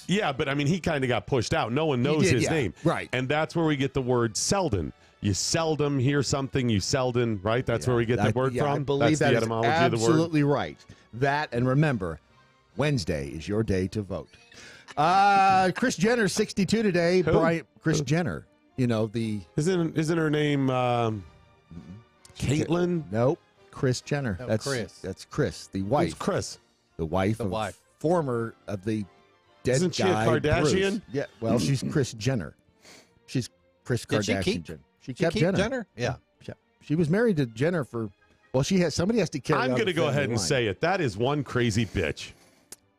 Yeah, but I mean, he kind of got pushed out. No one knows his name. Right. And that's where we get the word Selden. You seldom hear something, you Selden, right? That's where we get the word from? I believe that's that the is etymology of the word. absolutely right. That, and remember, Wednesday is your day to vote. Kris Jenner, 62 today. Kris Jenner. You know, the... Isn't her name... Caitlyn? Nope. Kris Jenner. No, that's Chris. That's Kris, the wife. Who's Chris? The wife of former of the dead Isn't she guy. a Kardashian? Bruce. Yeah. Well, she's Kris Jenner. She's Kris Kardashian. She kept Jenner. Yeah. She was married to Jenner for. Well, somebody has to carry. I'm going to go ahead and say it. That is one crazy bitch.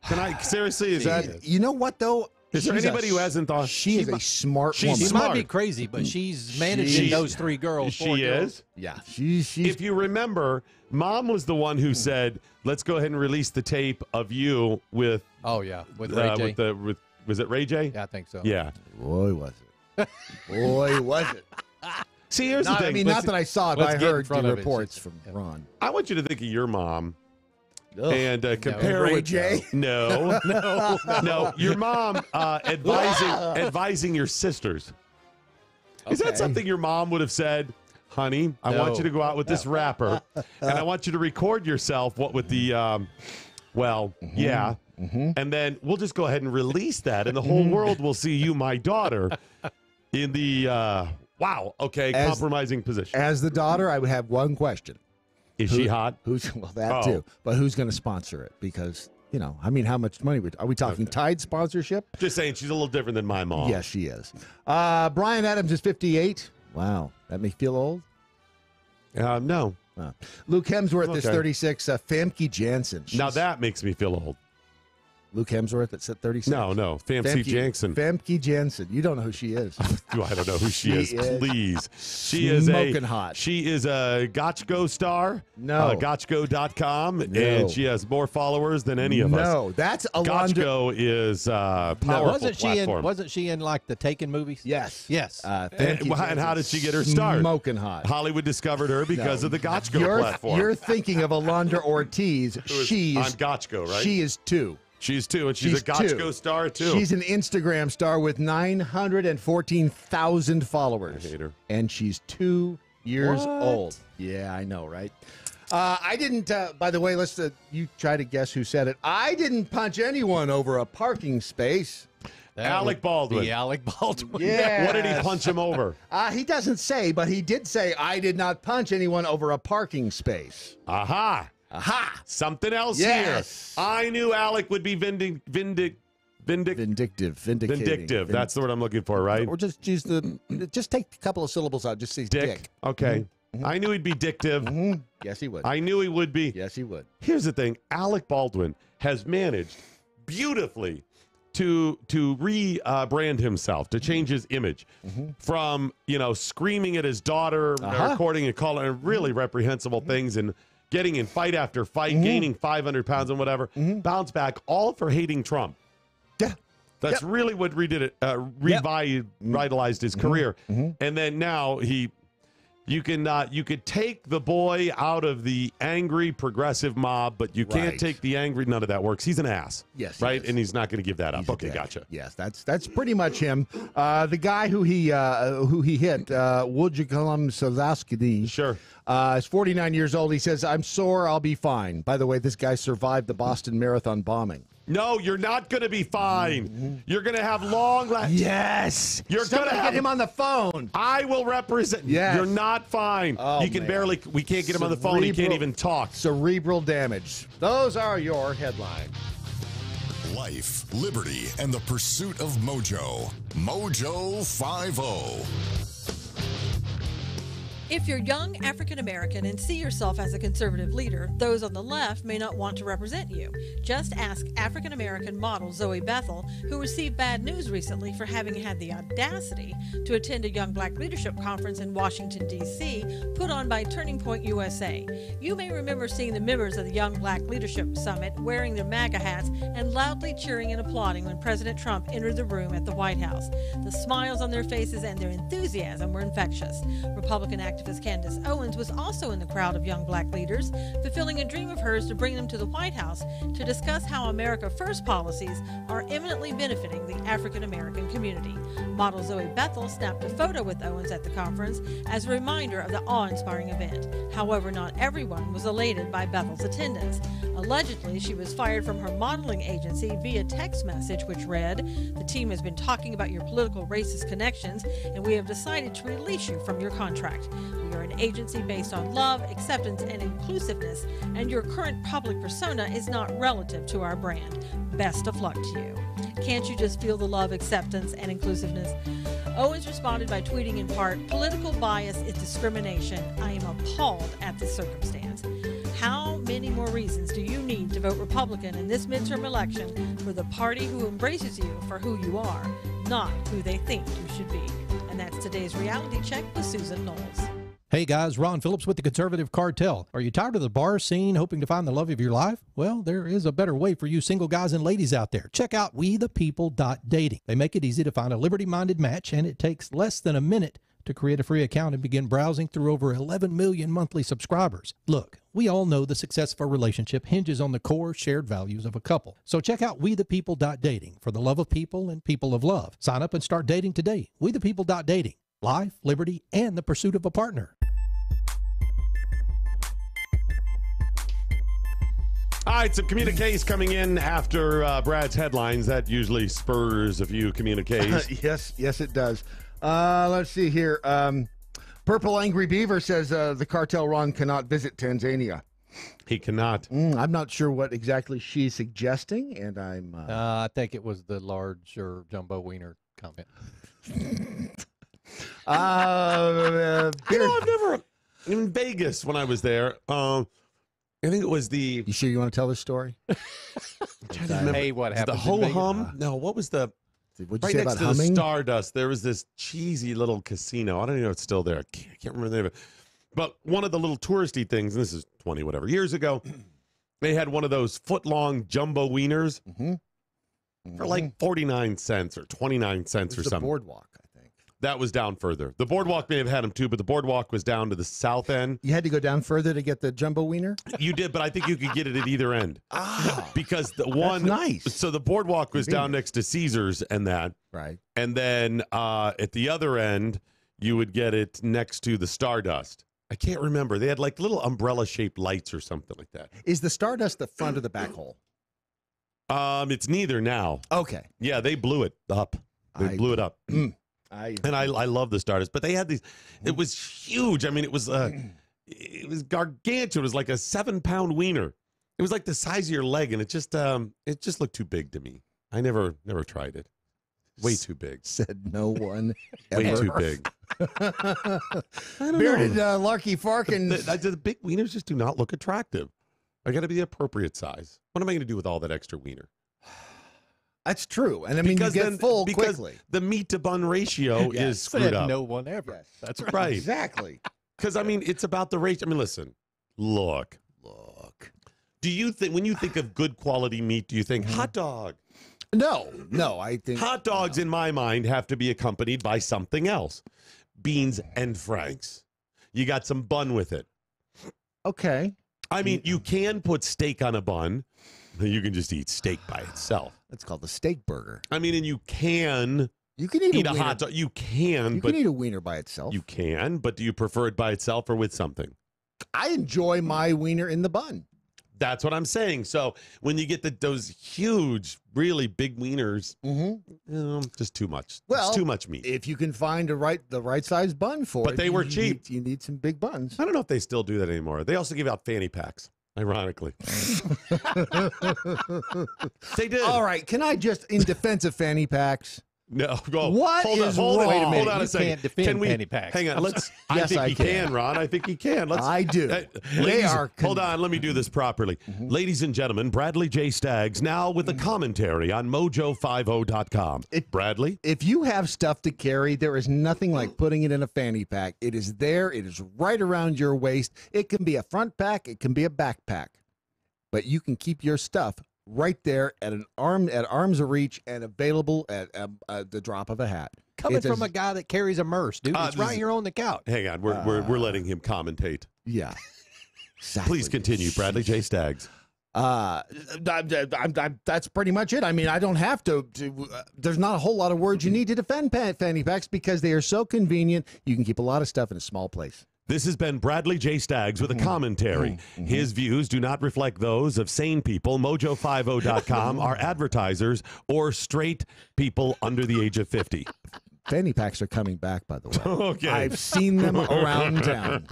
Can I seriously? Is that? You know what though? Is there anybody who hasn't thought she is a smart woman? She might be crazy, but she's managing those 3 girls. She is. Yeah. She's. If you remember, Mom was the one who said, "Let's go ahead and release the tape of you with." Oh yeah, with Ray J. Was it Ray J? Yeah, I think so. Yeah. Boy, was it. Boy, was it. See, here's the thing. I mean, not that I saw it, but I heard the reports from Ron. I want you to think of your mom. And compare Ray with J? No, no. Your mom advising your sisters. Is that something your mom would have said? Honey, I want you to go out with this rapper, and I want you to record yourself. What with the, yeah. And then we'll just go ahead and release that, and the whole world will see you, my daughter, in the, compromising position. As the daughter, I would have one question. Is she hot? Well, that too. But who's going to sponsor it? Because, how much money are we talking? Tide sponsorship? Just saying, she's a little different than my mom. Yes, she is. Brian Adams is 58. Wow. That make you feel old? No. Luke Hemsworth is 36. Famke Janssen. Now that makes me feel old. Luke Hemsworth that's at 36? No. Famke Janssen. Famke Janssen. You don't know who she is. I don't know who she is. Please. She is smoking hot. She is a Gotchgo star. No. Gotchgo.com. No. And she has more followers than any of us. No, that's Alondra. Gotchgo is a powerful platform. Wasn't she in like the Taken movies? Yes. Yes. And how did she get her start? Smoking hot. Hollywood discovered her because of the Gotchgo platform. You're thinking of Alondra Ortiz. She's on Gotchgo, right? She is 2. She's 2, and she's a Gotchgo star, too. She's an Instagram star with 914,000 followers. I hate her. And she's 2 years old. Yeah, I know, right? I didn't, by the way, you try to guess who said it. I didn't punch anyone over a parking space. Alec Baldwin. The Alec Baldwin. Yeah. What did he punch him over? He doesn't say, but he did say, I did not punch anyone over a parking space. Aha. Something else here. I knew Alec would be vindictive. That's the word I'm looking for, right? Or just use just take a couple of syllables out. Just say dick. Okay. I knew he'd be dictive. Yes, he would. I knew he would be. Yes, he would. Here's the thing. Alec Baldwin has managed beautifully to rebrand himself, to change his image from, screaming at his daughter, recording and calling her really reprehensible things and getting in fight after fight, gaining 500 pounds and whatever, bounce back, all for hating Trump. Yeah. That's really what revitalized his career. And then now you could take the boy out of the angry progressive mob, but you can't take the angry. None of that works. He's an ass. Yes. Right? And he's not going to give that up. Okay, gotcha. Yes, that's pretty much him. The guy who he hit, Wojciech Sosowski. Sure. Is 49 years old. He says, I'm sore, I'll be fine. By the way, this guy survived the Boston Marathon bombing. No, you're not going to be fine. You're going to have long last. Yes. You're going to get him on the phone. I will represent. Yes. You're not fine. Oh, you can barely. We can't get him on the phone. He can't even talk. Cerebral damage. Those are your headlines. Life, liberty, and the pursuit of Mojo. Mojo 50. If you're young African American and see yourself as a conservative leader, those on the left may not want to represent you. Just ask African American model Zoe Bethel, who received bad news recently for having had the audacity to attend a Young Black Leadership Conference in Washington, D.C., put on by Turning Point USA. You may remember seeing the members of the Young Black Leadership Summit wearing their MAGA hats and loudly cheering and applauding when President Trump entered the room at the White House. The smiles on their faces and their enthusiasm were infectious. Republican activist Candace Owens was also in the crowd of young black leaders, fulfilling a dream of hers to bring them to the White House to discuss how America First policies are eminently benefiting the African American community. Model Zoe Bethel snapped a photo with Owens at the conference as a reminder of the awe-inspiring event. However, not everyone was elated by Bethel's attendance. Allegedly, she was fired from her modeling agency via text message which read, "The team has been talking about your political racist connections, and we have decided to release you from your contract. We are an agency based on love, acceptance, and inclusiveness, and your current public persona is not relative to our brand. Best of luck to you." Can't you just feel the love, acceptance, and inclusiveness? Owens responded by tweeting in part, "Political bias is discrimination. I am appalled at this circumstance." How many more reasons do you need to vote Republican in this midterm election for the party who embraces you for who you are, not who they think you should be? And that's today's Reality Check with Susan Knowles. Hey guys, Ron Phillips with the Conservative Cartel. Are you tired of the bar scene, hoping to find the love of your life? Well, there is a better way for you single guys and ladies out there. Check out WeThePeople.dating. They make it easy to find a liberty-minded match, and it takes less than a minute to create a free account and begin browsing through over 11 million monthly subscribers. Look, we all know the success of a relationship hinges on the core shared values of a couple. So check out WeThePeople.dating for the love of people and people of love. Sign up and start dating today. WeThePeople.dating. life, liberty, and the pursuit of a partner. All right, some communiques coming in after Brad's headlines. That usually spurs a few communiques. Yes, it does. Let's see here. Purple Angry Beaver says the cartel Ron cannot visit Tanzania. He cannot. I'm not sure what exactly she's suggesting, and I'm... I think it was the large or jumbo wiener comment. I've never... In Vegas, when I was there... I think it was the... You sure you want to tell this story? Hey, what happened? The ho-hum? No, what was the... What'd you right say next about to humming? the Stardust, there was this cheesy little casino. I don't even know if it's still there. I can't remember the name of it. But one of the little touristy things, and this is 20 whatever years ago, they had one of those foot-long jumbo wieners for like 49 cents or 29 cents or something. Boardwalk, I think. That was down further. The Boardwalk may have had them too, but the Boardwalk was down to the south end. You had to go down further to get the jumbo wiener? You did, but I think you could get it at either end. Because the one... nice. So the Boardwalk was down next to Caesars and that. Right. And then at the other end, you would get it next to the Stardust. I can't remember. They had like little umbrella-shaped lights or something like that. Is the Stardust the front or the back hole? It's neither now. Okay. Yeah, they blew it up. They blew it up. And I love the Stardust, but they had these. It was huge. I mean, it was gargantuan. It was like a 7-pound wiener. It was like the size of your leg, and it just looked too big to me. I never tried it. Way too big. Said no one ever. Way too big. I don't Bearded know. Larky Farkin. The big wieners just do not look attractive. I got to be the appropriate size. What am I going to do with all that extra wiener? That's true. And I mean, you get full quickly. The meat to bun ratio is screwed up. No one ever. Yes. That's right. Exactly. Because, I mean, it's about the ratio. I mean, listen, look. Do you think, when you think of good quality meat, do you think hot dog? No, I think... Hot dogs, in my mind, have to be accompanied by something else. Beans and franks. You got some bun with it. Okay. I mean, you can put steak on a bun. You can just eat steak by itself. That's called the steak burger. I mean, and you can eat a hot dog. You can eat a wiener by itself. You can, but do you prefer it by itself or with something? I enjoy my wiener in the bun. That's what I'm saying. So when you get those huge, really big wieners, just too much. Well, it's too much meat. If you can find the right size bun for it. But they were cheap. You need some big buns. I don't know if they still do that anymore. They also give out fanny packs, ironically. They did. All right. Can I just, in defense of fanny packs? No. What is hold wrong? on, Wait a minute. hold on You a second. can't defend Can we, fanny packs. hang on. Yes, I think I he can. Ron. I think he can. I do. Ladies, are hold on. Let me do this properly. Ladies and gentlemen, Bradley J. Staggs now with a commentary on Mojo50.com. Bradley? If you have stuff to carry, there is nothing like putting it in a fanny pack. It is there. It is right around your waist. It can be a front pack. It can be a backpack. But you can keep your stuff right there at arm's reach and available at the drop of a hat. Coming from a guy that carries a Merce, dude. It's right here on the couch. Hang on. We're letting him commentate. Yeah. Exactly. Please continue, Bradley J. Staggs. That's pretty much it. I mean, I don't have to there's not a whole lot of words you need to defend fanny packs because they are so convenient. You can keep a lot of stuff in a small place. This has been Bradley J. Staggs with a commentary. His views do not reflect those of sane people, Mojo50.com, our advertisers, or straight people under the age of 50. Fanny packs are coming back, by the way. Okay. I've seen them around town.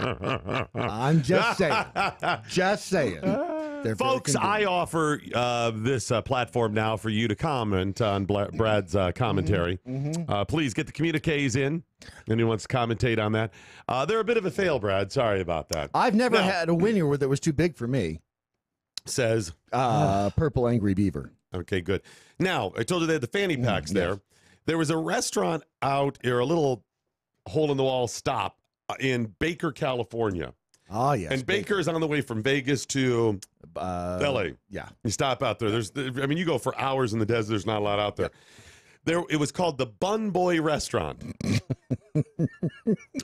I'm just saying. Just saying. They're Folks, I offer this platform now for you to comment on Brad's commentary. Please get the communiques in. Anyone wants to commentate on that? They're a bit of a fail, Brad. Sorry about that. I've never had a wiener that was too big for me. Says Purple Angry Beaver. Okay, good. Now, I told you they had the fanny packs there. Yes. There was a restaurant out here, a little hole-in-the-wall stop in Baker, California. Oh, yes. And Baker is on the way from Vegas to L.A. Yeah. You stop out there. You go for hours in the desert. There's not a lot out there. It was called the Bun Boy Restaurant.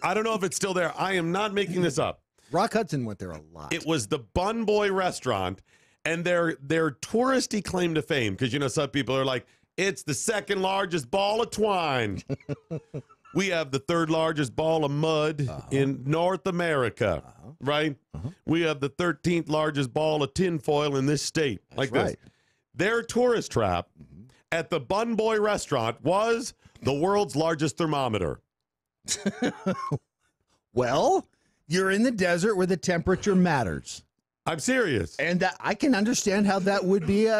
I don't know if it's still there. I am not making this up. Rock Hudson went there a lot. It was the Bun Boy Restaurant, and their touristy claim to fame, because, some people are like, it's the second largest ball of twine. We have the third largest ball of mud in North America, right? We have the 13th largest ball of tinfoil in this state, like this. Their tourist trap at the Bun Boy restaurant was the world's largest thermometer. Well, you're in the desert where the temperature matters. I'm serious. And I can understand how that would be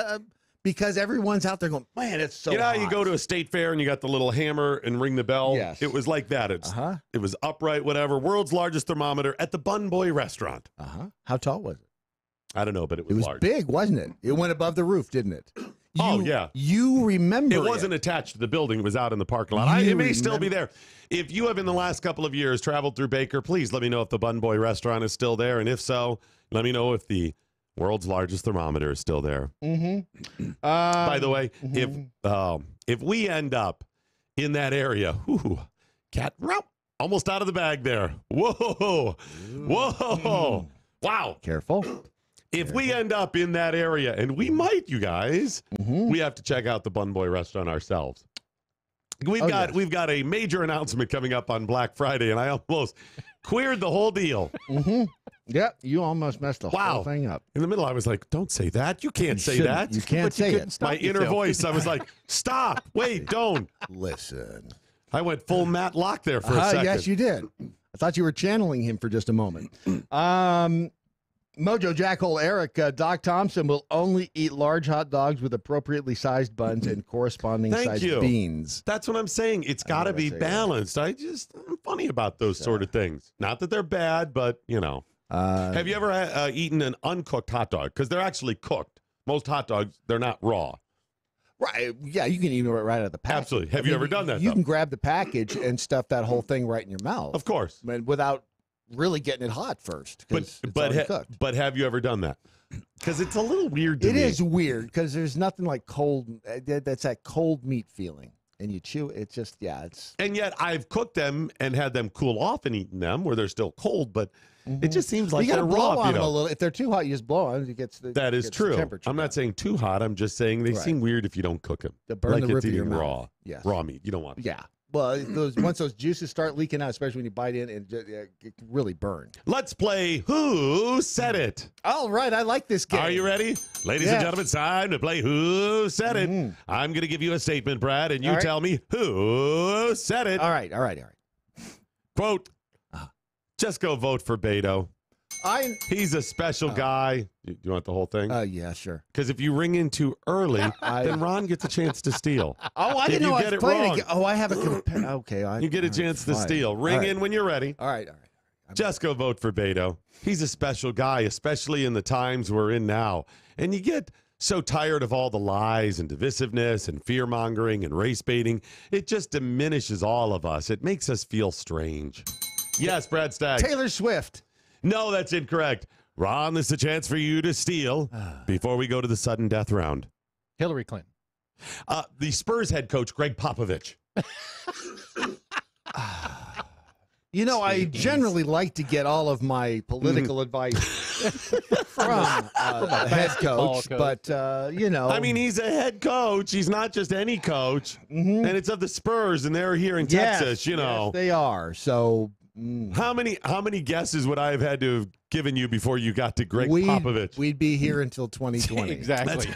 because everyone's out there going, man, it's so You know how hot. you go to a state fair and you got the little hammer and ring the bell? Yes. It was like that. It was upright, whatever. World's largest thermometer at the Bun Boy restaurant. How tall was it? I don't know, but it It was large. big, wasn't it? It went above the roof, didn't it? Yeah. You remember it wasn't attached to the building. It was out in the parking lot. You It may still be remember- there. If you have in the last couple of years traveled through Baker, please let me know if the Bun Boy restaurant is still there. And if so, let me know if the world's largest thermometer is still there. By the way, if we end up in that area, cat almost out of the bag there. Whoa. Wow. Careful. If we end up in that area, and we might, you guys, we have to check out the Bun Boy restaurant ourselves. We've got a major announcement coming up on Black Friday, and I almost queered the whole deal. Yep, you almost messed the whole thing up. In the middle, I was like, don't say that. You can't say shouldn't. that. You can't But say couldn't it. stop My inner yourself. voice, I was like, stop. Wait, don't. Listen. I went full Matt Locke there for a second. Yes, you did. I thought you were channeling him for just a moment. Mojo Jackhole Eric, Doc Thompson will only eat large hot dogs with appropriately sized buns and corresponding Thank sized you. beans. That's what I'm saying. It's got to be balanced. I'm funny about those sort of things. Not that they're bad, but, you know. Have you ever eaten an uncooked hot dog? Because they're actually cooked. Most hot dogs, they're not raw. Right. Yeah, you can eat it right out of the package. Absolutely. Have you ever done that, You though? can grab the package and stuff that whole thing right in your mouth. Of course. Without really getting it hot first. 'cause it's already cooked. But have you ever done that? Because it's a little weird to It me. is weird because there's nothing like cold. That's that cold meat feeling. And you chew, it's just, it's. And yet I've cooked them and had them cool off and eaten them where they're still cold, but it just seems like you they're gotta blow raw. on You them a know? little. If they're too hot, you just blow on it. It gets the That is gets the true. temperature I'm not saying too hot. I'm just saying they Right. seem weird if you don't cook them. To burn like the it's roof of your eating mouth. raw. Yes. Raw meat. You don't want that. Yeah. Well, once those juices start leaking out, especially when you bite in, it really burn. Let's play Who Said It? All right, I like this game. Are you ready? Ladies and gentlemen, it's time to play Who Said It. I'm going to give you a statement, Brad, and you All right. tell me who said it. All right. Quote, just go vote for Beto. I He's a special guy. Do you want the whole thing? Yeah, sure. Because if you ring in too early, then Ron gets a chance to steal. Oh, I If didn't know you I get was it playing wrong, again. Oh, I have a okay. you get a chance to steal. Ring in when you're ready. All right. Just go vote for Beto. He's a special guy, especially in the times we're in now. And you get so tired of all the lies and divisiveness and fear-mongering and race baiting. It just diminishes all of us. It makes us feel strange. Yes, Brad Staggs. Taylor Swift. No, that's incorrect. Ron, this is a chance for you to steal before we go to the sudden death round. Hillary Clinton. The Spurs head coach, Greg Popovich. You know, I generally like to get all of my political advice from a head coach, but, you know. I mean, he's a head coach. He's not just any coach. And it's of the Spurs, and they're here in Texas, you know. Yes, they are. So. How many guesses would I have had to have given you before you got to Greg Popovich? We'd be here until 2020. Exactly.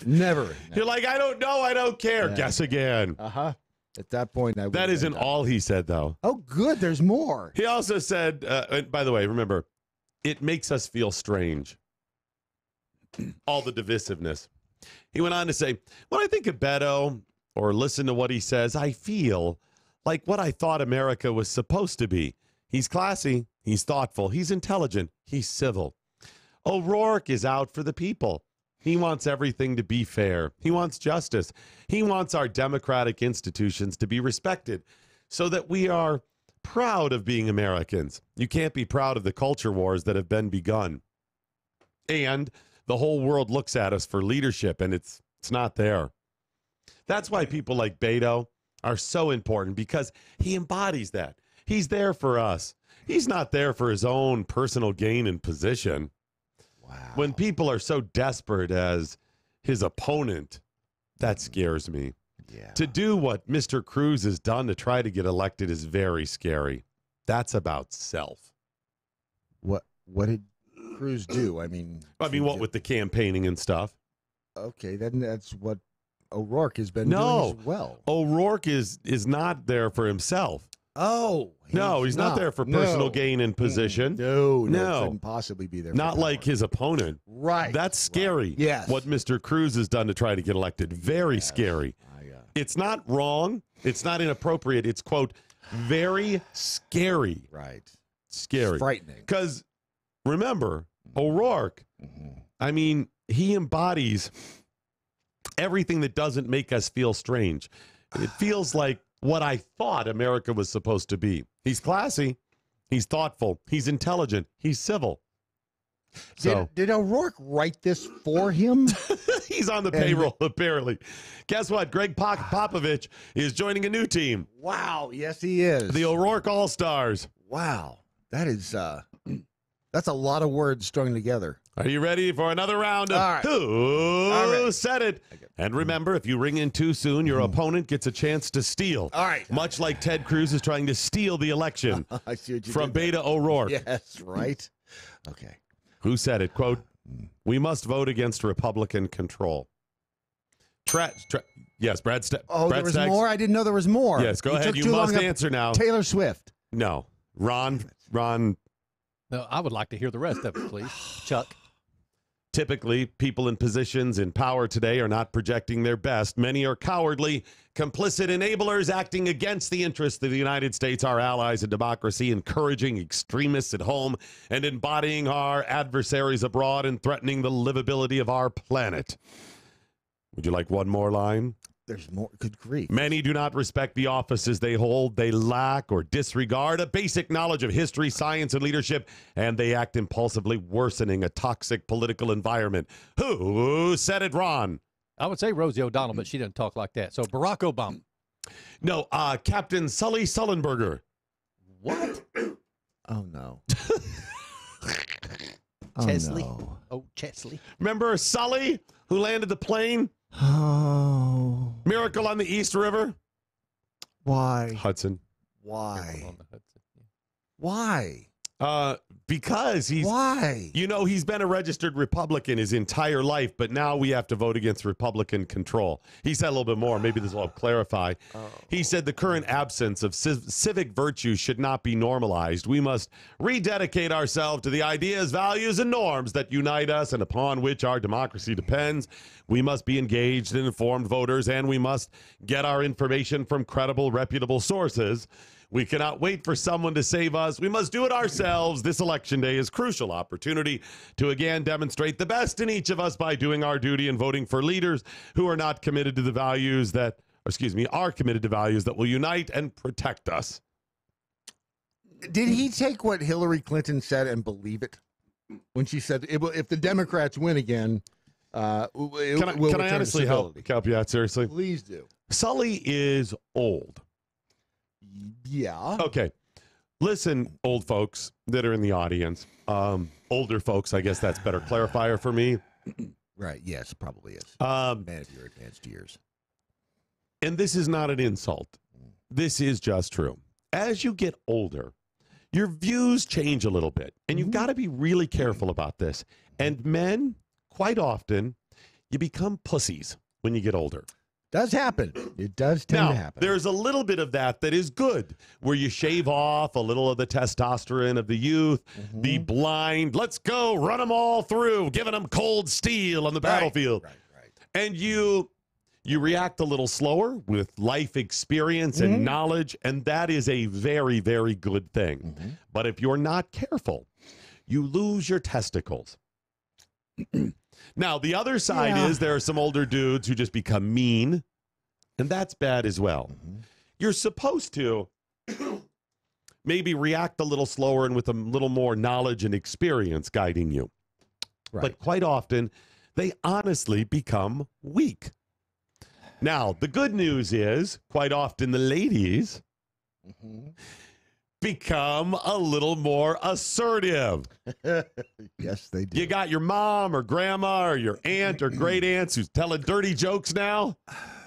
Never. You're like, I don't know. I don't care. Yeah. Guess again. At that point, That isn't all he said, though. Oh, good. There's more. He also said, and by the way, remember, it makes us feel strange. All the divisiveness. He went on to say, when I think of Beto or listen to what he says, I feel like what I thought America was supposed to be. He's classy. He's thoughtful. He's intelligent. He's civil. O'Rourke is out for the people. He wants everything to be fair. He wants justice. He wants our democratic institutions to be respected so that we are proud of being Americans. You can't be proud of the culture wars that have been begun. And the whole world looks at us for leadership, and it's not there. That's why people like Beto are so important, because he embodies that. He's there for us. He's not there for his own personal gain and position. Wow. When people are so desperate as his opponent, that scares me. To do what Mr. Cruz has done to try to get elected is very scary. That's about self. What did Cruz do? I mean, what with the campaigning and stuff? Okay, then that's what O'Rourke has been doing as well. O'Rourke is not there for himself. Oh, he's not there for personal gain and position. No, couldn't possibly be there. Not like his opponent. Right. That's scary. Right. Yes. What Mr. Cruz has done to try to get elected. Very scary. It's not wrong. It's not inappropriate. It's, quote, very scary. Right. Scary. It's frightening. Because remember, O'Rourke, I mean, he embodies everything that doesn't make us feel strange. It feels like what I thought America was supposed to be. He's classy. He's thoughtful. He's intelligent. He's civil. Did O'Rourke write this for him? He's on the payroll, apparently. Guess what? Greg Popovich is joining a new team. Wow. Yes, he is. The O'Rourke All-Stars. Wow. That is, that's a lot of words strung together. Are you ready for another round of Who Said It? And remember, if you ring in too soon, your opponent gets a chance to steal. All right. Much like Ted Cruz is trying to steal the election I see what you from did there. Beta O'Rourke. Yes, right. Okay. Who said it? Quote, we must vote against Republican control. Yes, Brad Staggs. Oh, there was more? I didn't know there was more. Yes, go ahead. You must answer now. Taylor Swift. No. Ron. No, I would like to hear the rest of it, please. Chuck. Typically, people in positions in power today are not projecting their best. Many are cowardly, complicit enablers acting against the interests of the United States, our allies, and democracy, encouraging extremists at home and embodying our adversaries abroad and threatening the livability of our planet. Would you like one more line? There's more. Good grief. Many do not respect the offices they hold. They lack or disregard a basic knowledge of history, science, and leadership, and they act impulsively, worsening a toxic political environment. Who said it, Ron? I would say Rosie O'Donnell, but she didn't talk like that. So Barack Obama. No, Captain Sully Sullenberger. What? Oh, no. Chesley. No. Oh, Chesley. Remember Sully, who landed the plane? Oh. Miracle on the East River? Why? Hudson. Why? Why? Because he's... Why? You know, he's been a registered Republican his entire life, but now we have to vote against Republican control. He said a little bit more. Maybe this will help clarify. He said the current absence of civic virtue should not be normalized. We must rededicate ourselves to the ideas, values, and norms that unite us and upon which our democracy depends. We must be engaged and informed voters, and we must get our information from credible, reputable sources. We cannot wait for someone to save us. We must do it ourselves. This election day is a crucial opportunity to again demonstrate the best in each of us by doing our duty and voting for leaders who are not committed to the values that, are committed to values that will unite and protect us. Did he take what Hillary Clinton said and believe it? When she said, if the Democrats win again, can I honestly help you out, seriously? Please do. Sully is old. Yeah. Okay. Listen, old folks that are in the audience, older folks, I guess that's better clarifier for me. Right. Yes, probably is. Man of your advanced years. And this is not an insult. This is just true. As you get older, your views change a little bit, and you've got to be really careful about this. And men, quite often, you become pussies when you get older. Does happen. It does tend to happen. There's a little bit of that is good, where you shave off a little of the testosterone of the youth, the blind, let's go, run them all through, giving them cold steel on the battlefield. Right. And you react a little slower with life experience and knowledge, and that is a very, very good thing. But if you're not careful, you lose your testicles. Now, the other side is there are some older dudes who just become mean, and that's bad as well. You're supposed to maybe react a little slower and with a little more knowledge and experience guiding you. Right. But quite often, they honestly become weak. Now, the good news is quite often the ladies become a little more assertive. Yes, they do. You got your mom or grandma or your aunt or great aunts who's telling dirty jokes now.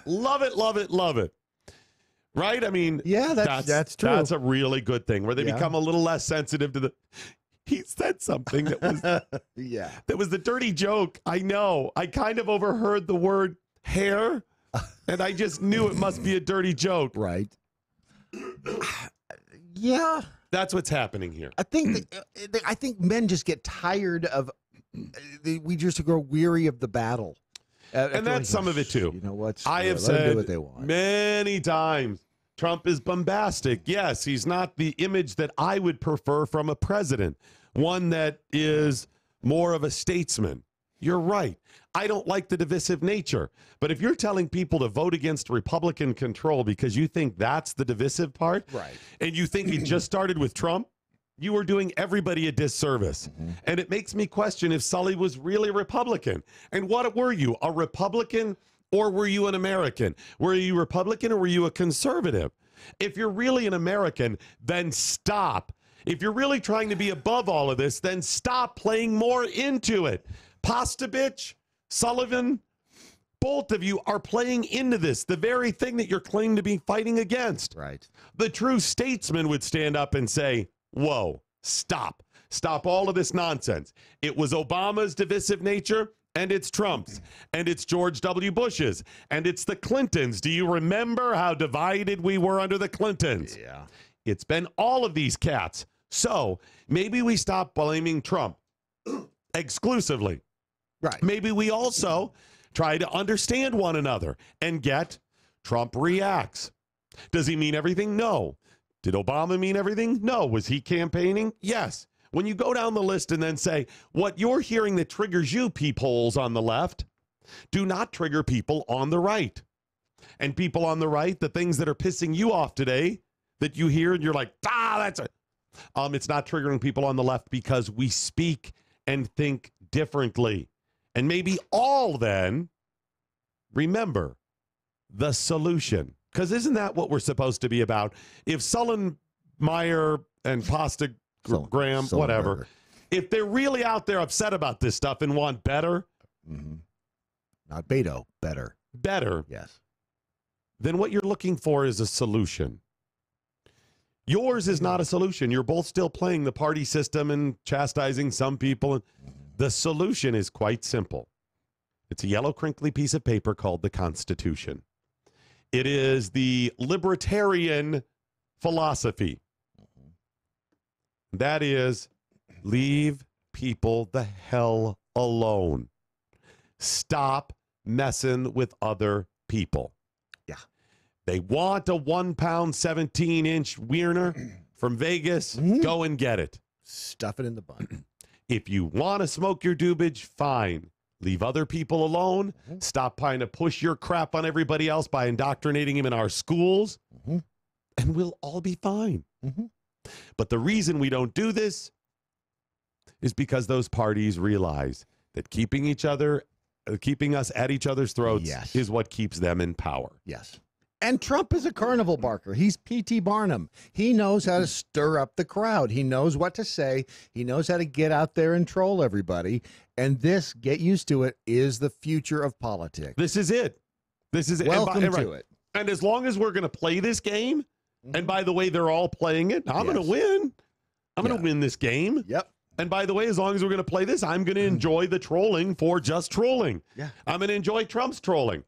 Love it, love it, love it. Right? I mean, yeah, that's true. That's a really good thing where they become a little less sensitive to the. He said something that was that was the dirty joke. I know. I kind of overheard the word hair, and I just knew it must be a dirty joke. Right. Yeah. That's what's happening here. I think men just get tired of. We just grow weary of the battle. And that's some of it too. You know what? I have said what they want. Many times, Trump is bombastic. Yes, he's not the image that I would prefer from a president, one that is more of a statesman. You're right. I don't like the divisive nature. But if you're telling people to vote against Republican control because you think that's the divisive part, right, and you think it just started with Trump, you are doing everybody a disservice. And it makes me question if Sully was really Republican. And what were you, a Republican or were you an American? Were you Republican or were you a conservative? If you're really an American, then stop. If you're really trying to be above all of this, then stop playing more into it. Pastovich, Sullivan, both of you are playing into this, the very thing that you're claiming to be fighting against. Right. The true statesman would stand up and say, whoa, stop. Stop all of this nonsense. It was Obama's divisive nature, and it's Trump's, and it's George W. Bush's, and it's the Clintons. Do you remember how divided we were under the Clintons? Yeah. It's been all of these cats. So maybe we stop blaming Trump exclusively. Right. Maybe we also try to understand one another and get Trump reacts. Does he mean everything? No. Did Obama mean everything? No. Was he campaigning? Yes. When you go down the list and then say, what you're hearing that triggers you, peepholes on the left, do not trigger people on the right. And people on the right, the things that are pissing you off today that you hear and you're like, that's it. It's not triggering people on the left because we speak and think differently. And maybe all then, remember the solution. Because isn't that what we're supposed to be about? If Sullenmeyer and Pasta Graham, whatever, if they're really out there upset about this stuff and want better, not Beto, better. Better. Yes. Then what you're looking for is a solution. Yours is not a solution. You're both still playing the party system and chastising some people. The solution is quite simple. It's a yellow crinkly piece of paper called the Constitution. It is the libertarian philosophy. That is, leave people the hell alone. Stop messing with other people. Yeah. They want a 1 pound, 17-inch Wiener from Vegas. Go and get it. Stuff it in the bun. If you want to smoke your doobage, fine. Leave other people alone. Stop trying to push your crap on everybody else by indoctrinating them in our schools. And we'll all be fine. But the reason we don't do this is because those parties realize that keeping us at each other's throats is what keeps them in power. Yes. And Trump is a carnival barker. He's P.T. Barnum. He knows how to stir up the crowd. He knows what to say. He knows how to get out there and troll everybody. And this, get used to it, is the future of politics. This is it. This is it. Welcome to it. And as long as we're going to play this game, and by the way, they're all playing it, I'm going to win. I'm going to win this game. Yep. And by the way, as long as we're going to play this, I'm going to enjoy the trolling for just trolling. Yeah. I'm going to enjoy Trump's trolling.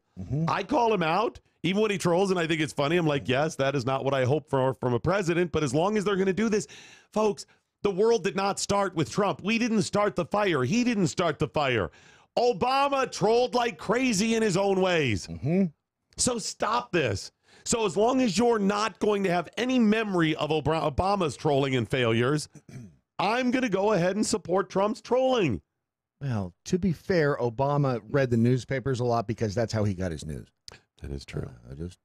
I call him out, even when he trolls, and I think it's funny. I'm like, yes, that is not what I hope for from a president. But as long as they're going to do this, folks, the world did not start with Trump. We didn't start the fire. He didn't start the fire. Obama trolled like crazy in his own ways. So stop this. So as long as you're not going to have any memory of Obama's trolling and failures, I'm going to go ahead and support Trump's trolling. Well, to be fair, Obama read the newspapers a lot because that's how he got his news. That is true. I just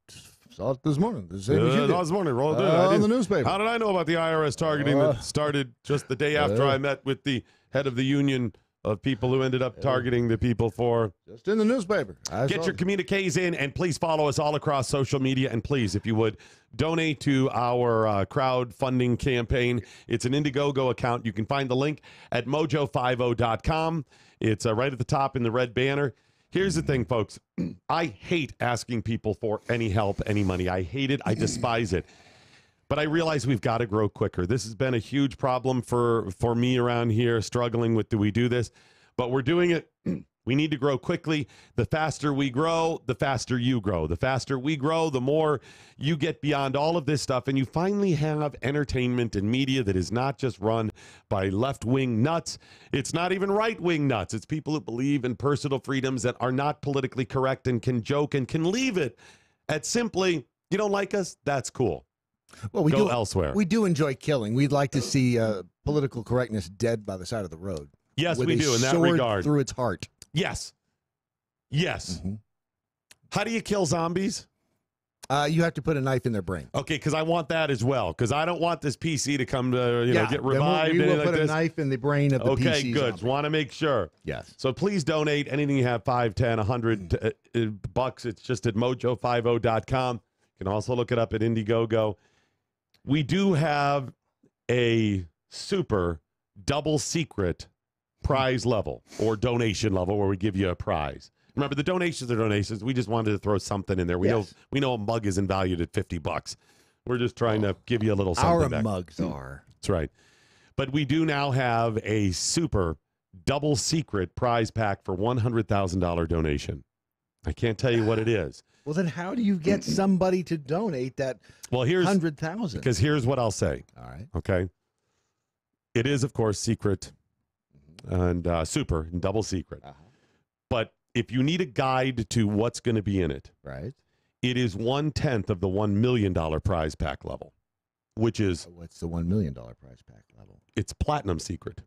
saw it this morning. This morning, on the newspaper. How did I know about the IRS targeting that started just the day after I met with the head of the union of people who ended up targeting the people for... Just in the newspaper. Get your communiques in, and please follow us all across social media. And please, if you would, donate to our crowdfunding campaign. It's an Indiegogo account. You can find the link at mojo50.com. It's right at the top in the red banner. Here's the thing, folks. I hate asking people for any help, any money. I hate it. I despise it. But I realize we've got to grow quicker. This has been a huge problem for me around here, struggling with, do we do this? But we're doing it. We need to grow quickly. The faster we grow, the faster you grow. The faster we grow, the more you get beyond all of this stuff. And you finally have entertainment and media that is not just run by left-wing nuts. It's not even right-wing nuts. It's people who believe in personal freedoms that are not politically correct and can joke and can leave it at simply, you don't like us? That's cool. Well, we Go do elsewhere. We do enjoy killing. We'd like to see political correctness dead by the side of the road. Yes, with we a do in that sword regard. through its heart. Yes. Yes. How do you kill zombies? You have to put a knife in their brain. Okay, because I want that as well. Because I don't want this PC to come to get revived. We will like put a this. knife in the brain of the PC. Okay, good. zombie. Want to make sure. Yes. So please donate anything you have, $5, $10, $100 bucks. It's just at mojo50.com. You can also look it up at Indiegogo. We do have a super double secret prize level or donation level where we give you a prize. Remember, the donations are donations. We just wanted to throw something in there. We know a mug isn't valued at $50. We're just trying to give you a little something Our back. mugs are. That's right. But we do now have a super double secret prize pack for $100,000 donation. I can't tell you what it is. Well, then how do you get somebody to donate that here's 100,000? Because here's what I'll say. All right. Okay. It is, of course, secret and super and double secret. But if you need a guide to what's going to be in it, right, it is 1/10 of the $1 million prize pack level, which is what's the $1 million prize pack level? It's platinum secret.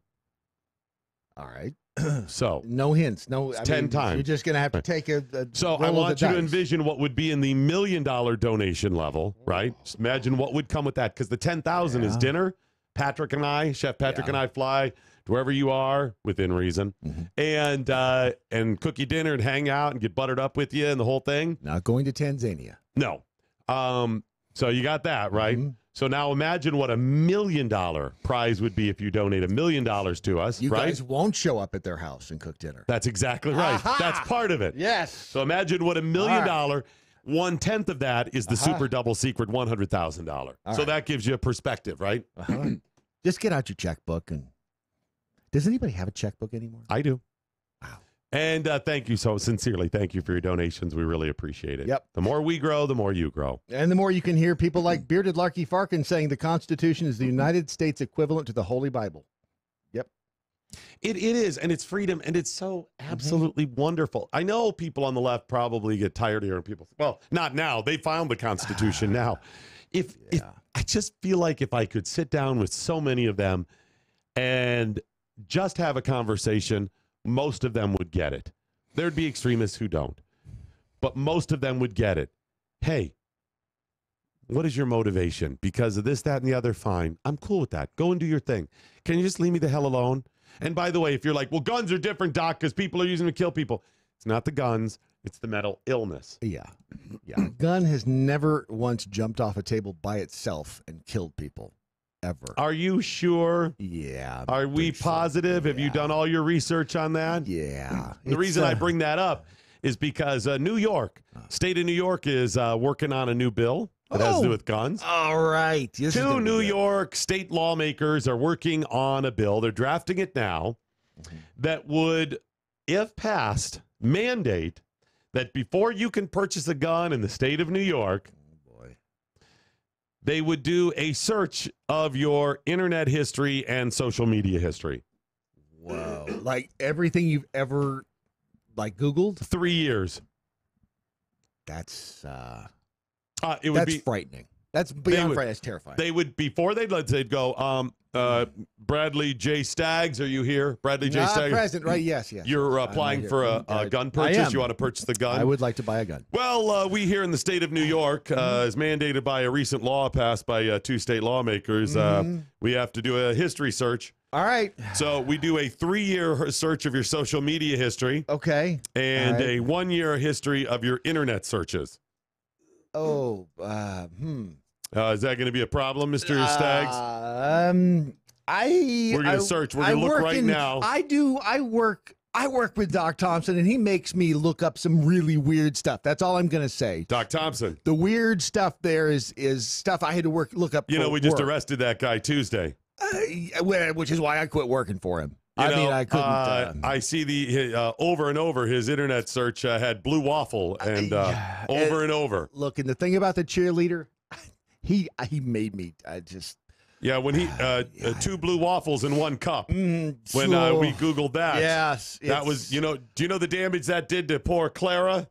All right. So no hints. No, I 10 mean, times. You're just going to have to take a So I roll of want the you to dice. envision what would be in the $1 million donation level, right? Just imagine what would come with that, because the 10,000 is dinner. Patrick and I, Chef Patrick and I, fly to wherever you are within reason, and cook you dinner and hang out and get buttered up with you and the whole thing. Not going to Tanzania. No. So you got that right. So now imagine what $1 million prize would be if you donate $1 million to us. You right? guys won't show up at their house and cook dinner. That's exactly right. That's part of it. Yes. So imagine what $1 million, 1/10 of that is the super double secret $100,000. So that gives you a perspective, right? Just get out your checkbook. And does anybody have a checkbook anymore? I do. Wow. And thank you so sincerely. Thank you for your donations. We really appreciate it. Yep. The more we grow, the more you grow. And the more you can hear people like Bearded Larky Farkin saying the Constitution is the United States equivalent to the Holy Bible. Yep. It is, and it's freedom, and it's so absolutely wonderful. I know people on the left probably get tired of hearing people. Well, not now. They found the Constitution now. If I just feel like if I could sit down with so many of them and just have a conversation, most of them would get it. There'd be extremists who don't, but most of them would get it. Hey, what is your motivation? Because of this, that, and the other, fine. I'm cool with that. Go and do your thing. Can you just leave me the hell alone? And by the way, if you're like, well, guns are different, Doc, because people are using them to kill people. It's not the guns. It's the mental illness. Yeah. A gun has never once jumped off a table by itself and killed people. Ever. Are you sure? Yeah. Are we positive? Have you done all your research on that? Yeah. The reason I bring that up is because New York, state of New York is working on a new bill that has to do with guns. All right. Two New York state lawmakers are working on a bill. They're drafting it now that would, if passed, mandate that before you can purchase a gun in the state of New York, they would do a search of your internet history and social media history. Whoa. Like everything you've ever Googled? 3 years. That's it would that's be frightening. That's beyond frightening. That's terrifying. They would, before they'd go, Bradley J. Staggs, are you here? Bradley J. Staggs. Present, right? Yes. You're applying for a gun I purchase? am. You want to purchase the gun? I would like to buy a gun. Well, we here in the state of New York, as mandated by a recent law passed by two state lawmakers, we have to do a history search. All right. So we do a 3-year search of your social media history. Okay. And a 1-year history of your internet searches. Oh, Is that going to be a problem, Mr. Staggs? We're going to search. We're going to look right now. I work I work with Doc Thompson, and he makes me look up some really weird stuff. That's all I'm going to say. Doc Thompson. The weird stuff there is stuff I had to look up. You know, we just arrested that guy Tuesday. Which is why I quit working for him. I couldn't. I see the over and over his internet search had blue waffle and over and over. Look, and the thing about the cheerleader, he made me just. Yeah, when he 2 blue waffles in 1 cup. When we Googled that. Yes. That was, do you know the damage that did to poor Clara?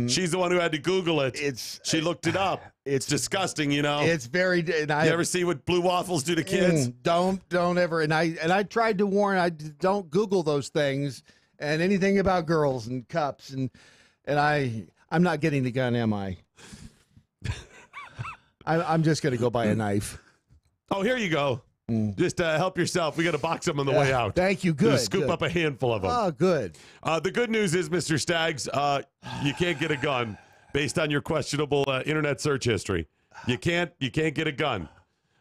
She's the one who had to Google it. She looked it up. It's disgusting, It's very. You ever see what blue waffles do to kids? Don't ever. And I tried to warn. Don't Google those things and anything about girls and cups and I'm not getting the gun, am I? I'm just going to go buy a knife. Oh, here you go. Just help yourself. We got to box them on the way out. Thank you. Good. Just scoop up a handful of them. Oh, good. The good news is, Mr. Staggs, you can't get a gun based on your questionable internet search history. You can't get a gun.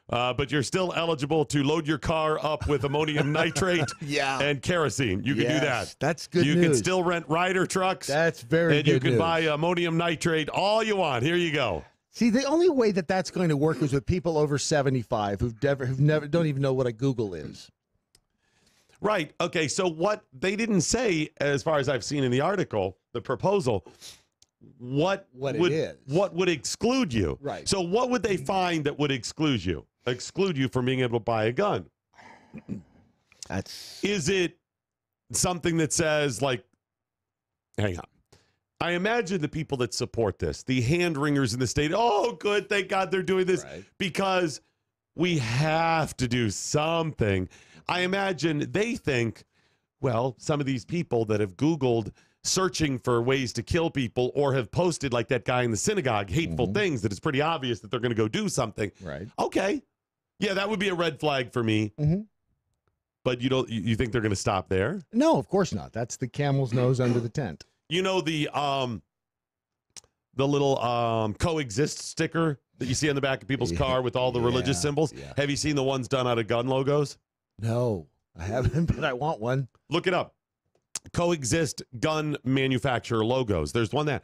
But you're still eligible to load your car up with ammonium nitrate and kerosene. You can do that. That's good news. You can still rent Ryder trucks. That's very good. And you can buy ammonium nitrate all you want. Here you go. See, the only way that's going to work is with people over 75 who've never don't even know what a Google is. Right. Okay. So what they didn't say, as far as I've seen in the article, the proposal, what would exclude you? Right. So what would they find that would exclude you from being able to buy a gun? Is it something that says like, hang on. I imagine the people that support this, the hand-wringers in the state, oh, good, thank God they're doing this because we have to do something. I imagine they think, well, some of these people that have Googled searching for ways to kill people or have posted like that guy in the synagogue, hateful things that it's pretty obvious that they're going to go do something. Right. Okay. Yeah, that would be a red flag for me. But you think they're going to stop there? No, of course not. That's the camel's nose under the tent. You know the little coexist sticker that you see on the back of people's car with all the religious symbols? Yeah. Have you seen the ones done out of gun logos? No, I haven't, but I want one. Look it up. Coexist gun manufacturer logos. There's one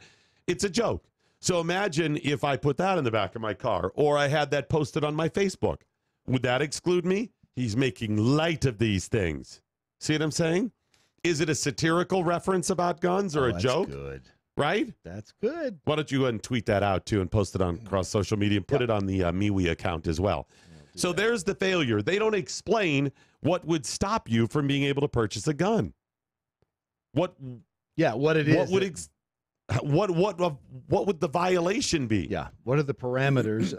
it's a joke. So imagine if I put that in the back of my car or I had that posted on my Facebook. Would that exclude me? He's making light of these things. See what I'm saying? Is it a satirical reference about guns or a joke? Good. Right? That's good. Why don't you go ahead and tweet that out, too, and post it on across social media and put it on the MeWe account as well. So there's the failure. They don't explain what would stop you from being able to purchase a gun. What it is. What would the violation be? Yeah. What are the parameters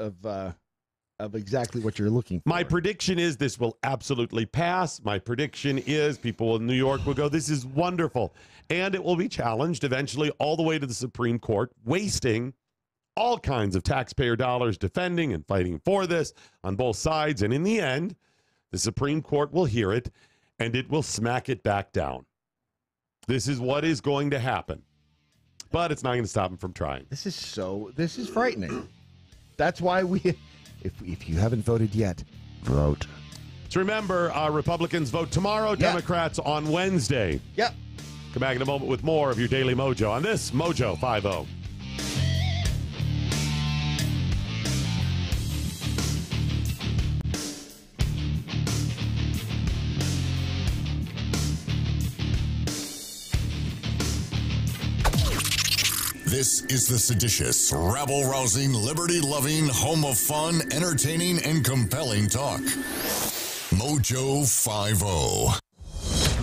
of exactly what you're looking for? My prediction is this will absolutely pass. My prediction is people in New York will go, this is wonderful. And it will be challenged eventually all the way to the Supreme Court, wasting all kinds of taxpayer dollars defending and fighting for this on both sides. And in the end, the Supreme Court will hear it and it will smack it back down. This is what is going to happen. But it's not going to stop them from trying. This is frightening. That's why if you haven't voted yet, vote. So remember, Republicans vote tomorrow, Democrats on Wednesday. Yep. Come back in a moment with more of your Daily Mojo on this Mojo 5-0. This is the seditious, rabble-rousing, liberty-loving, home of fun, entertaining, and compelling talk. Mojo 5-0.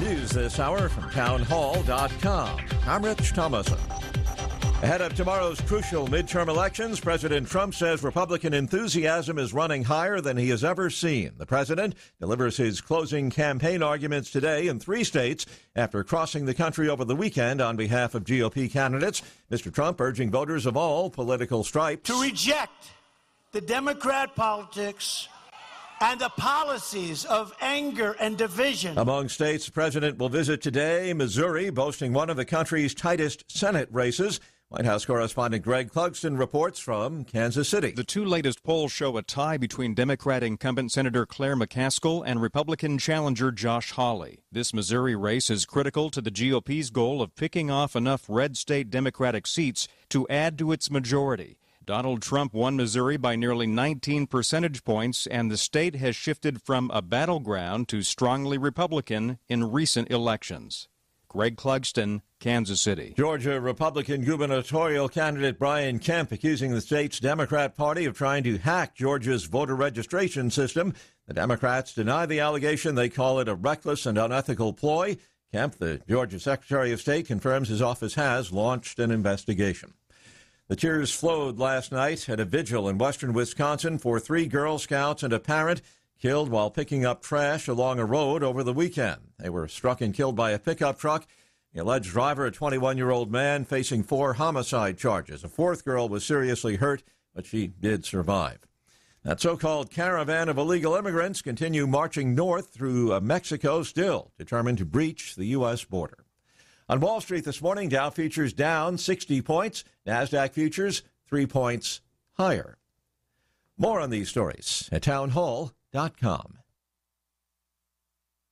News this hour from townhall.com. I'm Rich Thomason. Ahead of tomorrow's crucial midterm elections, President Trump says Republican enthusiasm is running higher than he has ever seen. The president delivers his closing campaign arguments today in 3 states after crossing the country over the weekend on behalf of GOP candidates. Mr. Trump urging voters of all political stripes to reject the Democrat politics and the policies of anger and division. Among states the president will visit today, Missouri, boasting one of the country's tightest Senate races, White House correspondent Greg Clugston reports from Kansas City. The two latest polls show a tie between Democrat incumbent Senator Claire McCaskill and Republican challenger Josh Hawley. This Missouri race is critical to the GOP's goal of picking off enough red state Democratic seats to add to its majority. Donald Trump won Missouri by nearly 19 percentage points, and the state has shifted from a battleground to strongly Republican in recent elections. Greg Clugston, Kansas City. Georgia Republican gubernatorial candidate Brian Kemp accusing the state's Democrat Party of trying to hack Georgia's voter registration system. The Democrats deny the allegation. They call it a reckless and unethical ploy. Kemp, the Georgia Secretary of State, confirms his office has launched an investigation. The tears flowed last night at a vigil in western Wisconsin for 3 Girl Scouts and a parent killed while picking up trash along a road over the weekend. They were struck and killed by a pickup truck. The alleged driver, a 21-year-old man, facing 4 homicide charges. A 4th girl was seriously hurt, but she did survive. That so-called caravan of illegal immigrants continue marching north through Mexico, still determined to breach the U.S. border. On Wall Street this morning, Dow futures down 60 points. NASDAQ futures 3 points higher. More on these stories at townhall.com.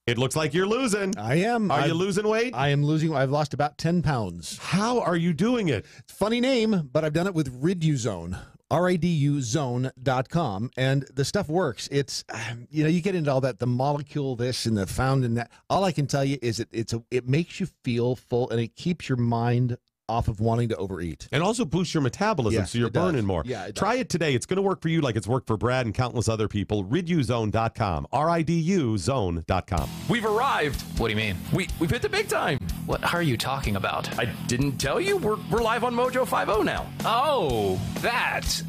It looks like you're losing. I am. Are you losing weight? I am losing. I've lost about 10 pounds. How are you doing it? Funny name, but I've done it with Riduzone. RIDUzone.com, and the stuff works. It's, you get into all that, the molecule this and the found in that. All I can tell you is it makes you feel full, and it keeps your mind off of wanting to overeat. And also boosts your metabolism, so you're burning more. Yeah, Try it today. It's going to work for you like it's worked for Brad and countless other people. Riduzone.com. RIDUzone.com. We've arrived. What do you mean? We've hit the big time. What are you talking about? I didn't tell you. We're live on Mojo 50 now. Oh, that.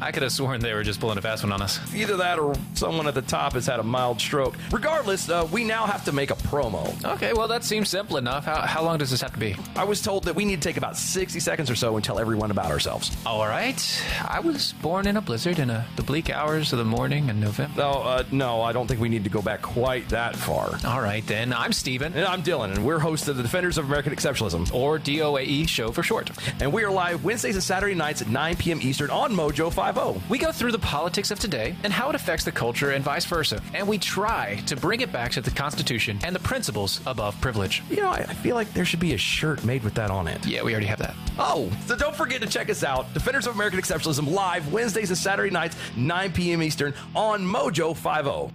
I could have sworn they were just pulling a fast one on us. Either that or someone at the top has had a mild stroke. Regardless, we now have to make a promo. Okay, well, that seems simple enough. How long does this have to be? I was told that we need to take about 60 seconds or so and tell everyone about ourselves. All right. I was born in a blizzard in the bleak hours of the morning in November. No, I don't think we need to go back quite that far. All right, then. I'm Steven. And I'm Dylan, and we're hosts of the Defenders of American Exceptionalism, or DOAE show for short. And we are live Wednesdays and Saturday nights at 9 p.m. Eastern on Mojo 50. We go through the politics of today and how it affects the culture and vice versa. And we try to bring it back to the Constitution and the principles above privilege. I feel like there should be a shirt made with that on it. Yeah, we already have that. Oh, so don't forget to check us out. Defenders of American Exceptionalism live Wednesdays and Saturday nights, 9 p.m. Eastern on Mojo 50.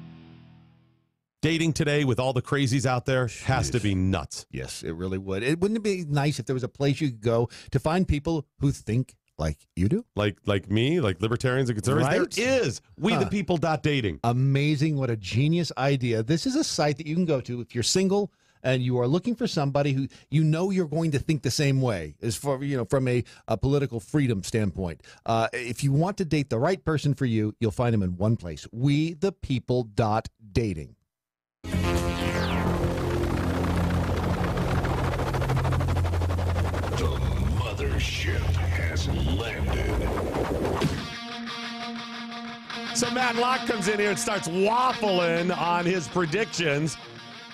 Dating today with all the crazies out there has to be nuts. Yes, it really would. Wouldn't it be nice if there was a place you could go to find people who think like you do? Like me, like libertarians and conservatives? Right? There is. WeThePeople.dating. Amazing. What a genius idea. This is a site that you can go to if you're single and you are looking for somebody who you're going to think the same way, as for from a political freedom standpoint. If you want to date the right person for you, you'll find them in one place. WeThePeople.dating. The mothership has landed. So Matt Locke comes in here and starts waffling on his predictions,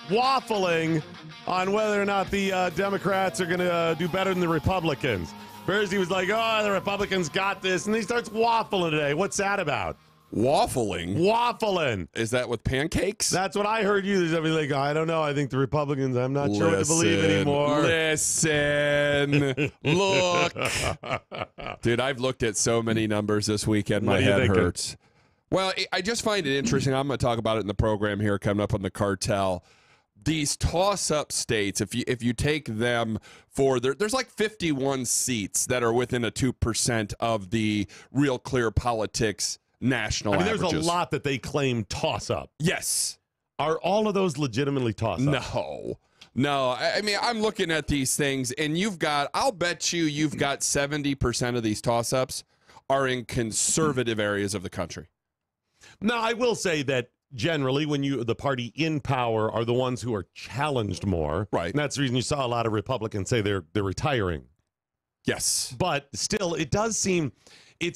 waffling on whether or not the Democrats are going to do better than the Republicans. First he was like, oh, the Republicans got this, and he starts waffling today. What's that about? Waffling. Is that with pancakes? That's what I heard you. I mean, like, I don't know. I think the Republicans, I'm not sure what to believe anymore. Listen. Look. Dude, I've looked at so many numbers this weekend. My head hurts. Well, I just find it interesting. I'm going to talk about it in the program here coming up on the cartel. These toss-up states, if you take them for there's like 51 seats that are within a 2% of the Real Clear Politics national averages. There's a lot that they claim toss-up. Yes. Are all of those legitimately toss-up? No. I mean, I'm looking at these things, and I'll bet you've got 70% of these toss-ups are in conservative areas of the country. Now, I will say that generally, when the party in power are the ones who are challenged more, right? And that's the reason you saw a lot of Republicans say they're retiring. Yes, but still, it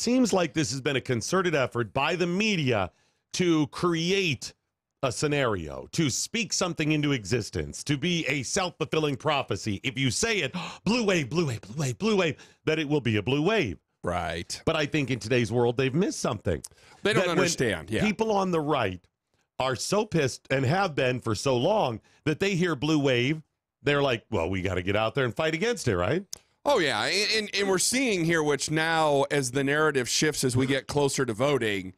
seems like this has been a concerted effort by the media to create a scenario, to speak something into existence, to be a self-fulfilling prophecy. If you say it, blue wave, blue wave, blue wave, blue wave, that it will be a blue wave. Right. But I think in today's world, they've missed something. They don't That understand. when Yeah. people on the right are so pissed and have been for so long that they hear blue wave, they're like, well, we got to get out there and fight against it, right? Oh, yeah. And we're seeing here, which now, as the narrative shifts as we get closer to voting,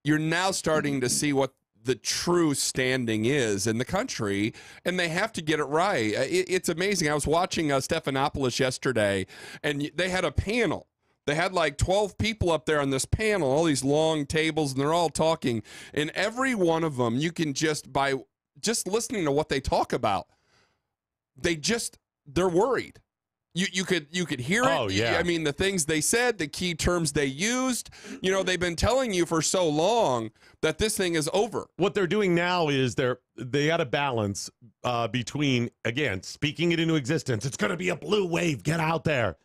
you're now starting to see what the true standing is in the country, and they have to get it right. It's amazing. I was watching Stephanopoulos yesterday, and they had a panel. They had like 12 people up there on this panel, all these long tables, and they're all talking. And every one of them, you can by just listening to what they talk about, they're worried. You could hear it. Oh, yeah. I mean, the things they said, the key terms they used, they've been telling you for so long that this thing is over. What they're doing now is they got a balance between, again, speaking it into existence. It's going to be a blue wave. Get out there.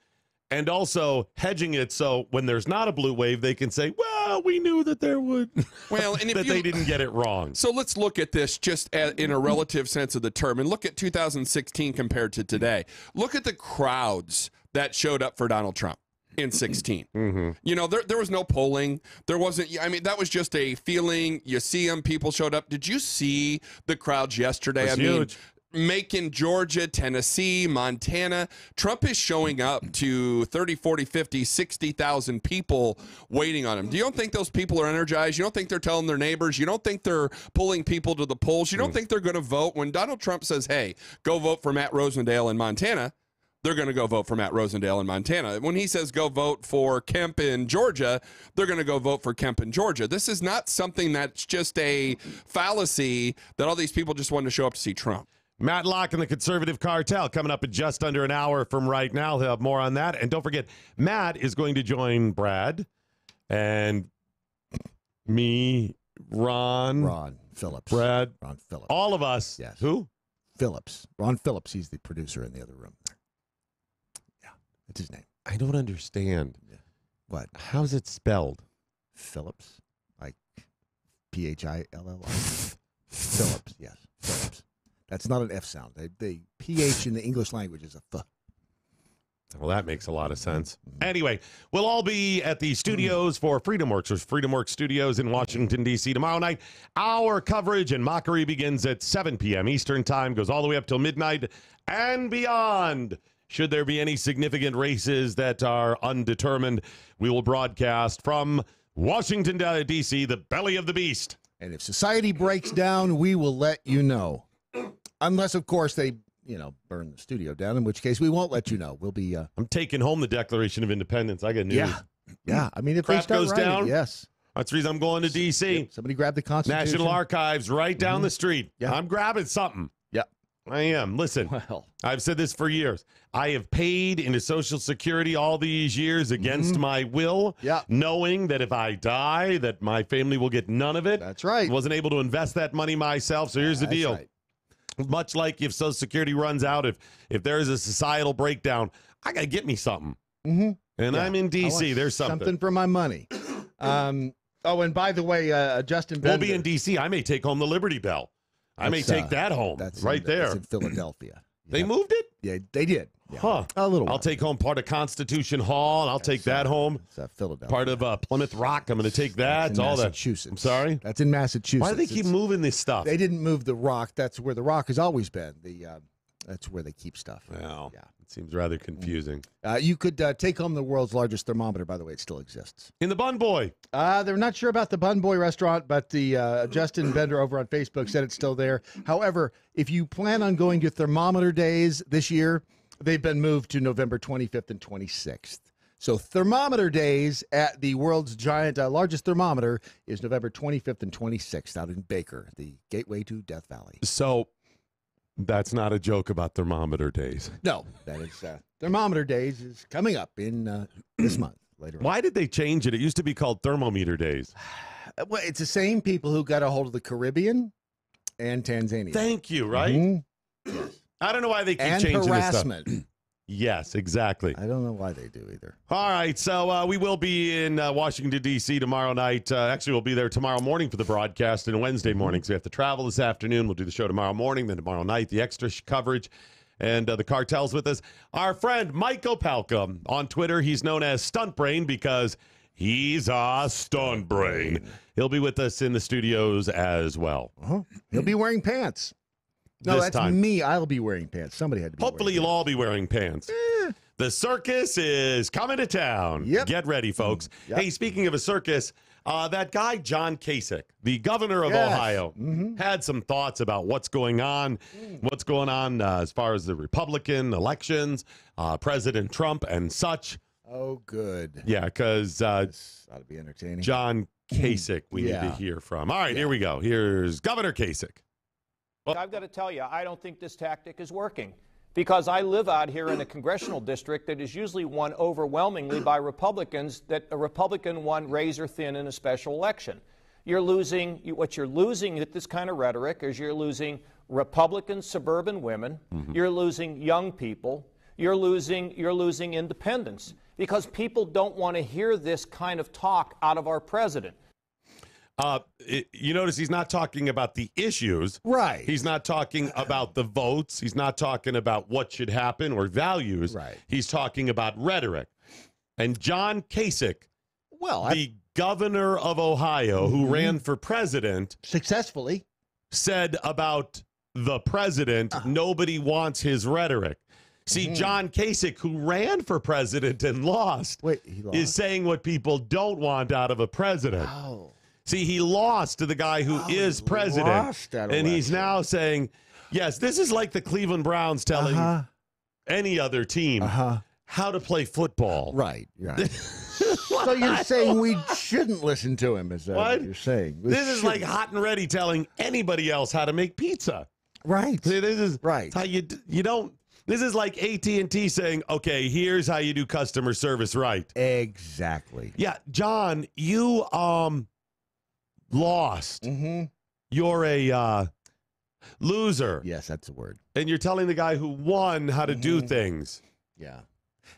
And also hedging it so when there's not a blue wave, they can say, well, we knew that there would. Well, and if that they didn't get it wrong. So let's look at this just in a relative sense of the term, and look at 2016 compared to today. Look at the crowds that showed up for Donald Trump in 16. There was no polling. There wasn't. I mean, that was just a feeling. You see them. People showed up. Did you see the crowds yesterday? It was huge. Macon, Georgia, Tennessee, Montana. Trump is showing up to 30, 40, 50, 60,000 people waiting on him. Do you don't think those people are energized? You don't think they're telling their neighbors? You don't think they're pulling people to the polls? You don't think they're going to vote? When Donald Trump says, hey, go vote for Matt Rosendale in Montana, they're going to go vote for Matt Rosendale in Montana. When he says go vote for Kemp in Georgia, they're going to go vote for Kemp in Georgia. This is not something that's just a fallacy that all these people just wanted to show up to see Trump. Matt Locke and the Conservative Cartel coming up in just under an hour from right now. He'll have more on that. And don't forget, Matt is going to join Brad and me, Ron Phillips. Brad. Ron Phillips. All of us. Yes. Who? Phillips. Ron Phillips. He's the producer in the other room there. Yeah, that's his name. I don't understand. Yeah. What? How's it spelled? Phillips. Like Phillips. Phillips, yes. Phillips. That's not an F sound. The PH in the English language is a F. Well, that makes a lot of sense. Anyway, we'll all be at the studios for FreedomWorks, or FreedomWorks Studios in Washington, D.C. tomorrow night. Our coverage and mockery begins at 7 p.m. Eastern Time, goes all the way up till midnight and beyond. Should there be any significant races that are undetermined, we will broadcast from Washington, D.C., the belly of the beast. And if society breaks down, we will let you know. Unless, of course, they, burn the studio down, in which case we won't let you know. We'll be... I'm taking home the Declaration of Independence. I got news. Yeah. I mean, if crap they start goes writing, down, yes. That's the reason I'm going to D.C. Yep. Somebody grab the Constitution. National Archives right down the street. Yeah. I'm grabbing something. Yeah. I am. Listen, I've said this for years. I have paid into Social Security all these years against my will, knowing that if I die, that my family will get none of it. That's right. Wasn't able to invest that money myself, so here's the deal. Right. Much like if Social Security runs out, if there is a societal breakdown, I got to get me something. And I'm in D.C. There's something. Something for my money. And by the way, Justin Bender. We'll be in D.C. I may take home the Liberty Bell. I may take that home. That's right there. That's in Philadelphia. They moved it? Yeah, they did. Yeah. Huh. A little while. I'll take home part of Constitution Hall, and I'll take that home. It's Philadelphia. Part of Plymouth Rock. I'm going to take that. That's in all Massachusetts. That. I'm sorry? That's in Massachusetts. Why do they keep moving this stuff? They didn't move the Rock. That's where the Rock has always been. That's where they keep stuff. Well, it seems rather confusing. You could take home the world's largest thermometer. By the way, it still exists. In the Bun Boy. They're not sure about the Bun Boy restaurant, but the Justin Bender over on Facebook said it's still there. However, if you plan on going to thermometer days this year, they've been moved to November 25th and 26th. So thermometer days at the world's largest thermometer is November 25th and 26th out in Baker, the gateway to Death Valley. So that's not a joke about thermometer days. No, that is thermometer days is coming up in this month later on. Why did they change it? It used to be called thermometer days. Well, it's the same people who got a hold of the Caribbean and Tanzania. Thank you, right? Yes. I don't know why they keep and changing harassment. this stuff. Yes, exactly. I don't know why they do either. All right, so we will be in Washington, D.C. tomorrow night. Actually, we'll be there tomorrow morning for the broadcast and Wednesday morning. So we have to travel this afternoon. We'll do the show tomorrow morning, then tomorrow night, the extra coverage. And the cartel's with us. Our friend Mike Opelka on Twitter. He's known as Stunt Brain because he's a stunt brain. He'll be with us in the studios as well. He'll be wearing pants. No, This that's time. me. I'll be wearing pants. Somebody had to be Hopefully you'll all be wearing pants. The circus is coming to town. Yep. Get ready, folks. Yep. Hey, speaking of a circus, that guy, John Kasich, the governor of Ohio, had some thoughts about what's going on as far as the Republican elections, President Trump and such. Oh, good. Yeah, because this ought to be entertaining. John Kasich we need to hear from. All right, here we go. Here's Governor Kasich. I've got to tell you, I don't think this tactic is working because I live out here in a congressional district that is usually won overwhelmingly by Republicans that a Republican won razor thin in a special election. What you're losing with this kind of rhetoric is you're losing Republican suburban women, you're losing young people, you're losing independents because people don't want to hear this kind of talk out of our president. You notice he's not talking about the issues. Right. He's not talking about the votes. He's not talking about what should happen or values. Right. He's talking about rhetoric. And John Kasich, the governor of Ohio who ran for president successfully, said about the president, nobody wants his rhetoric. See, John Kasich, who ran for president and lost, is saying what people don't want out of a president. Oh. See, he lost to the guy who is president. Lost that and he's election. now saying, yes, this is like the Cleveland Browns telling any other team how to play football. Right. So you're saying we shouldn't listen to him, is that what you're saying? This is like Hot and Ready telling anybody else how to make pizza. Right. See, this is how you don't. This is like AT&T saying, okay, here's how you do customer service right. Exactly. Yeah, John, you lost. You're a loser. Yes, that's a word. And you're telling the guy who won how to do things. Yeah.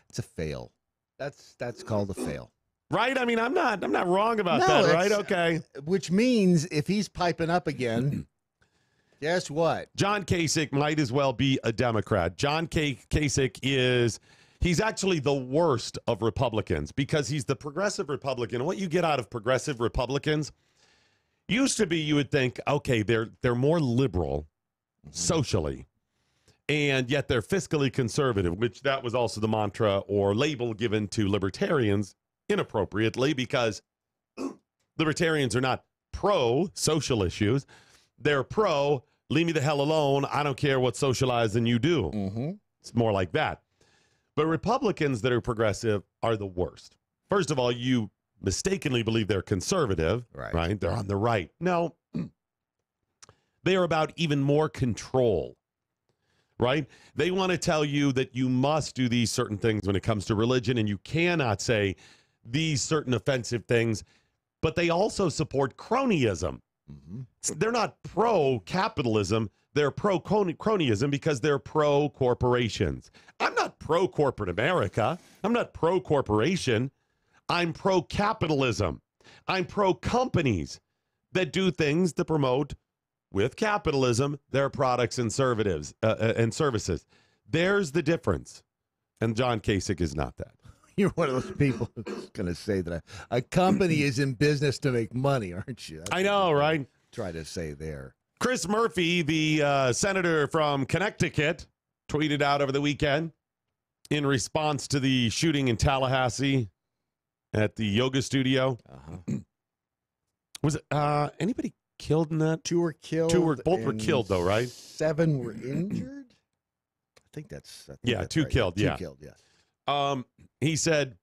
It's a fail. That's called a fail. Right? I mean, I'm not wrong about that, right? Okay. Which means if he's piping up again, guess what? John Kasich might as well be a Democrat. John Kasich he's actually the worst of Republicans because he's the progressive Republican. What you get out of progressive Republicans used to be you would think, okay, they're more liberal socially, and yet they're fiscally conservative, which that was also the mantra or label given to libertarians inappropriately because libertarians are not pro-social issues. They're pro, leave me the hell alone. I don't care what socializing you do. It's more like that. But Republicans that are progressive are the worst. First of all, you mistakenly believe they're conservative, right? They're on the right. No, they are about even more control, right? They want to tell you that you must do these certain things when it comes to religion, and you cannot say these certain offensive things, but they also support cronyism. They're not pro-capitalism. They're pro-cronyism because they're pro-corporations. I'm not pro-corporate America. I'm not pro-corporation. I'm pro-capitalism. I'm pro-companies that do things to promote, with capitalism, their products and services. There's the difference. And John Kasich is not that. You're one of those people who's going to say that a company is in business to make money, aren't you? That's I know, right? Try to say there. Chris Murphy, the senator from Connecticut, tweeted out over the weekend in response to the shooting in Tallahassee at the yoga studio. Was it anybody killed in that? Two were killed. Both were killed, though, right? 7 were injured. I think that's two right. killed. Two killed. Yes. He said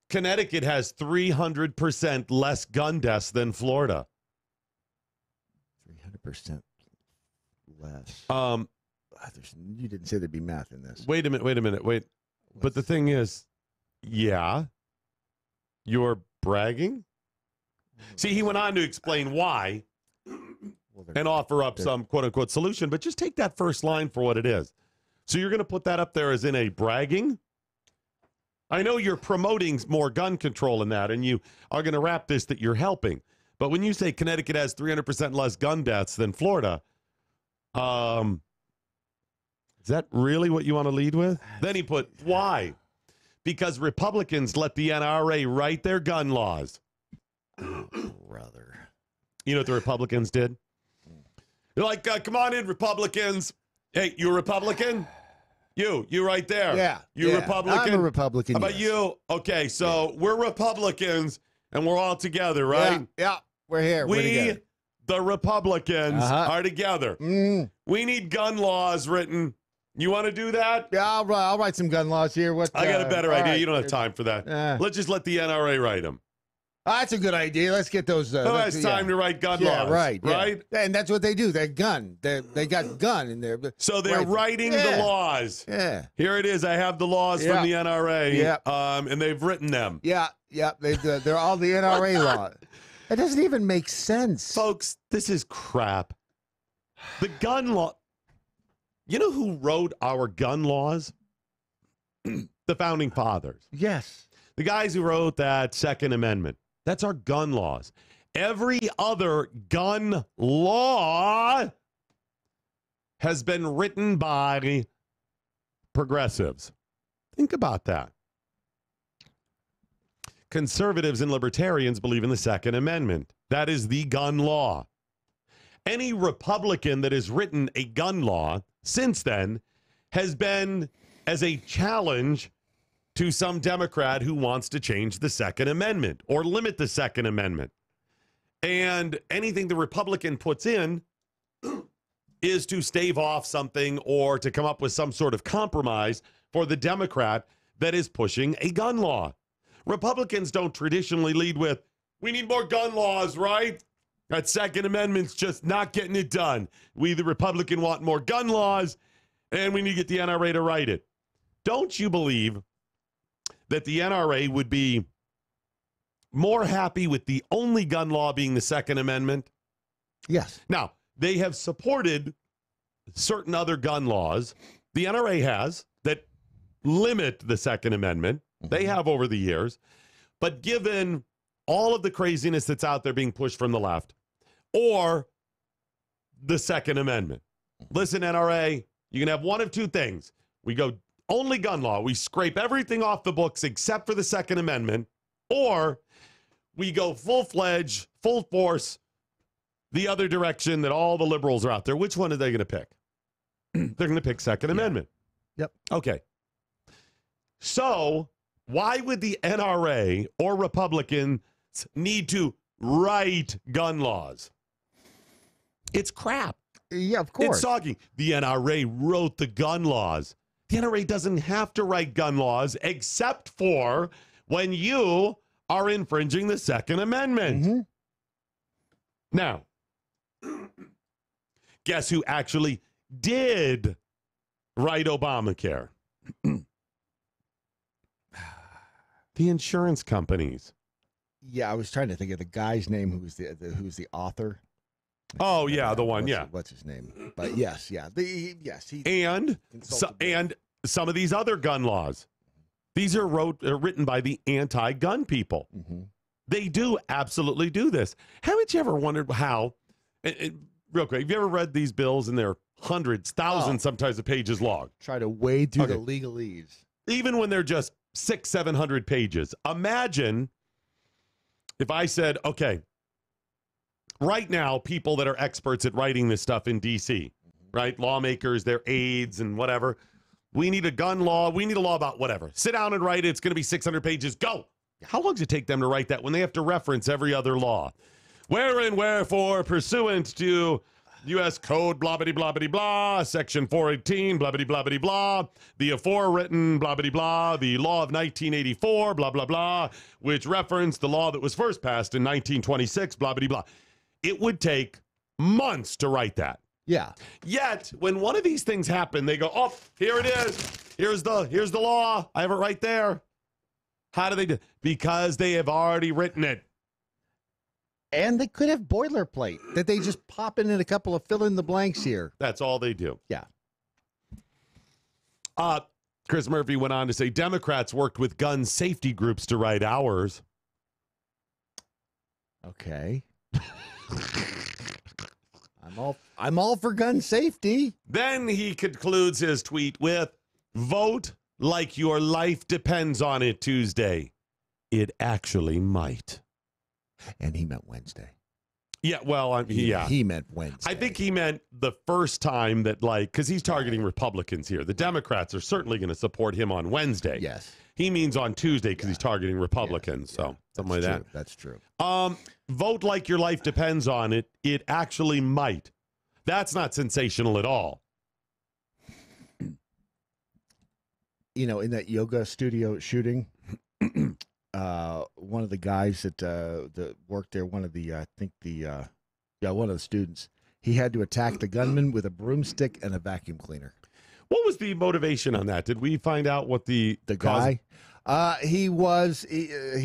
Connecticut has 300% less gun deaths than Florida. 300% less. You didn't say there'd be math in this. Wait a minute. But the thing is, yeah, you're bragging? See, he went on to explain why and offer up some quote-unquote solution, but just take that first line for what it is. So you're going to put that up there as in a bragging? I know you're promoting more gun control in that, and you are going to wrap this that you're helping. But when you say Connecticut has 300% less gun deaths than Florida, is that really what you want to lead with? Then he put, why? Because Republicans let the NRA write their gun laws. Oh, brother. You know what the Republicans did? They're like, come on in, Republicans. Hey, you a Republican? You right there. Yeah. You Republican? I'm a Republican. How about you? Okay, so we're Republicans, and we're all together, right? Yeah, we're here. We're together. The Republicans, are together. We need gun laws written. You want to do that? Yeah, I'll write some gun laws here. I got a better idea. Right. You don't have time for that. Let's just let the NRA write them. That's a good idea. Let's get those. Who has time to write gun laws? Right. Right? And that's what they do. They're gun. They got gun in there. So they're writing the laws. Yeah. Here it is. I have the laws from the NRA. Yeah. And they've written them. Yeah. They're all the NRA laws. It doesn't even make sense. Folks, this is crap. The gun law. You know who wrote our gun laws? The Founding Fathers. Yes. The guys who wrote that Second Amendment. That's our gun laws. Every other gun law has been written by progressives. Think about that. Conservatives and libertarians believe in the Second Amendment. That is the gun law. Any Republican that has written a gun law since then has been as a challenge to some Democrat who wants to change the Second Amendment or limit the Second Amendment. And anything the Republican puts in is to stave off something or to come up with some sort of compromise for the Democrat that is pushing a gun law. Republicans don't traditionally lead with, we need more gun laws, right? That Second Amendment's just not getting it done. We, the Republican, want more gun laws, and we need to get the NRA to write it. Don't you believe that the NRA would be more happy with the only gun law being the Second Amendment? Yes. Now, they have supported certain other gun laws. The NRA has that limit the Second Amendment. They have over the years. But given all of the craziness that's out there being pushed from the left or the Second Amendment, listen, NRA, you can have one of two things. We go only gun law. We scrape everything off the books except for the Second Amendment, or we go full-fledged, full force, the other direction that all the liberals are out there. Which one are they going to pick? They're going to pick Second Amendment. Yep. Okay. So why would the NRA or Republicans need to write gun laws? It's crap. Yeah, of course. It's soggy. The NRA wrote the gun laws. The NRA doesn't have to write gun laws except for when you are infringing the Second Amendment. Now, guess who actually did write Obamacare? The insurance companies. Yeah, I was trying to think of the guy's name who's the author. Oh yeah, the one. What's his name? But yes, yeah, he and some of these other gun laws. These are written by the anti-gun people. They do absolutely do this. Haven't you ever wondered how? Real quick, have you ever read these bills and they're hundreds, thousands, sometimes of pages long? Try to wade through the legalese. Even when they're just 600-700 pages. Imagine if I said, okay, right now, people that are experts at writing this stuff in D.C., right? Lawmakers, their aides and whatever. We need a gun law. We need a law about whatever. Sit down and write it. It's going to be 600 pages. Go. How long does it take them to write that when they have to reference every other law? Where and wherefore, pursuant to U.S. Code, blah-bitty-blah-bitty-blah, Section 418, blah-bitty-blah-bitty-blah, the aforewritten, blah-bitty-blah, the law of 1984, blah-blah-blah, which referenced the law that was first passed in 1926, blah-bitty-blah. It would take months to write that. Yeah. Yet, when one of these things happen, they go, oh, here it is. Here's the law. I have it right there. How do they do it? Because they have already written it. And they could have boilerplate that they just pop in a couple of fill in the blanks here. That's all they do. Yeah. Chris Murphy went on to say Democrats worked with gun safety groups to write ours. Okay. I'm all for gun safety. Then he concludes his tweet with, vote like your life depends on it Tuesday. It actually might. And he meant Wednesday. Yeah, well, He meant Wednesday. I think he meant the first time that, because he's targeting Republicans here. The Democrats are certainly going to support him on Wednesday. Yes. He means on Tuesday because he's targeting Republicans. So something like that. That's true. Vote like your life depends on it. It actually might. That's not sensational at all. You know, in that yoga studio shooting, one of the guys that worked there, one of the students, he had to attack the gunman with a broomstick and a vacuum cleaner. What was the motivation on that? Did we find out what the guy? He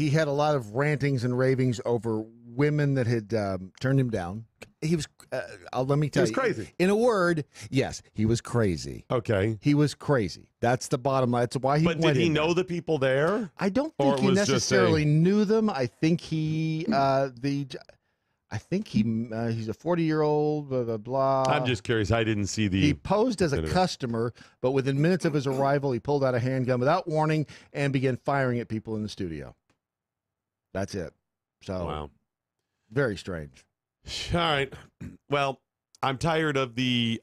had a lot of rantings and ravings over women that had turned him down. He was, let me tell you. He was crazy. In a word, yes, he was crazy. Okay. He was crazy. That's the bottom line. That's why he went in. But did he know the people there? I don't think he necessarily knew them. I think he's a 40-year-old, blah, blah, blah. I'm just curious. I didn't see the... He posed as a customer, but within minutes of his arrival, he pulled out a handgun without warning and began firing at people in the studio. That's it. So, wow. Very strange. All right. Well, I'm tired of the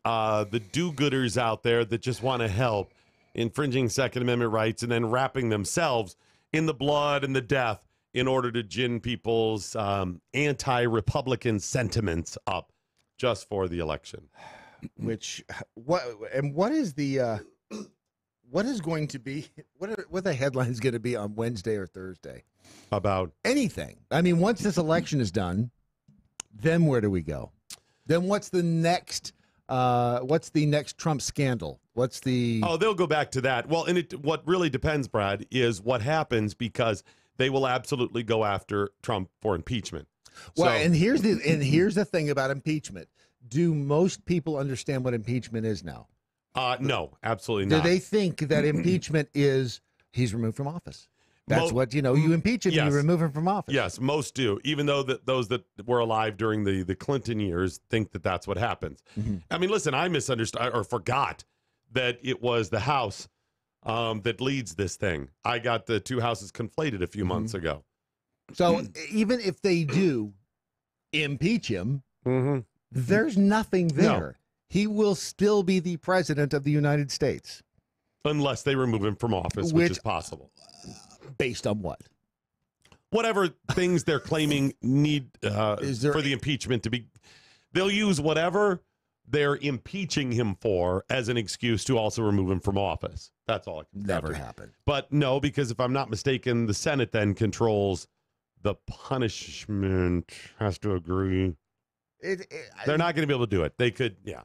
do-gooders out there that just want to help infringing Second Amendment rights and then wrapping themselves in the blood and the death in order to gin people's anti-Republican sentiments up just for the election. What is the what is going to be what the headline is going to be on Wednesday or Thursday about anything? I mean, once this election is done, then where do we go? Then what's the next Trump scandal? They'll go back to that. Well, and what really depends, Brad, is what happens, because they will absolutely go after Trump for impeachment. Well, and here's the thing about impeachment. Do most people understand what impeachment is now? No, absolutely not. Do they think that impeachment is he's removed from office? That's what, you impeach him and you remove him from office. Yes, most do, even though those that were alive during the Clinton years think that that's what happens. Mm-hmm. I mean, listen, I misunderstood or forgot that it was the House that leads this thing. I got the two houses conflated a few months ago. So even if they do impeach him, mm-hmm. there's nothing there. No. He will still be the president of the United States. Unless they remove him from office, which is possible. Based on what? Whatever things they're claiming need for the impeachment to be. They'll use whatever they're impeaching him for as an excuse to also remove him from office. That's all. Never happened. But no, because if I'm not mistaken, the Senate then controls the punishment, has to agree. They're not going to be able to do it. They could, yeah.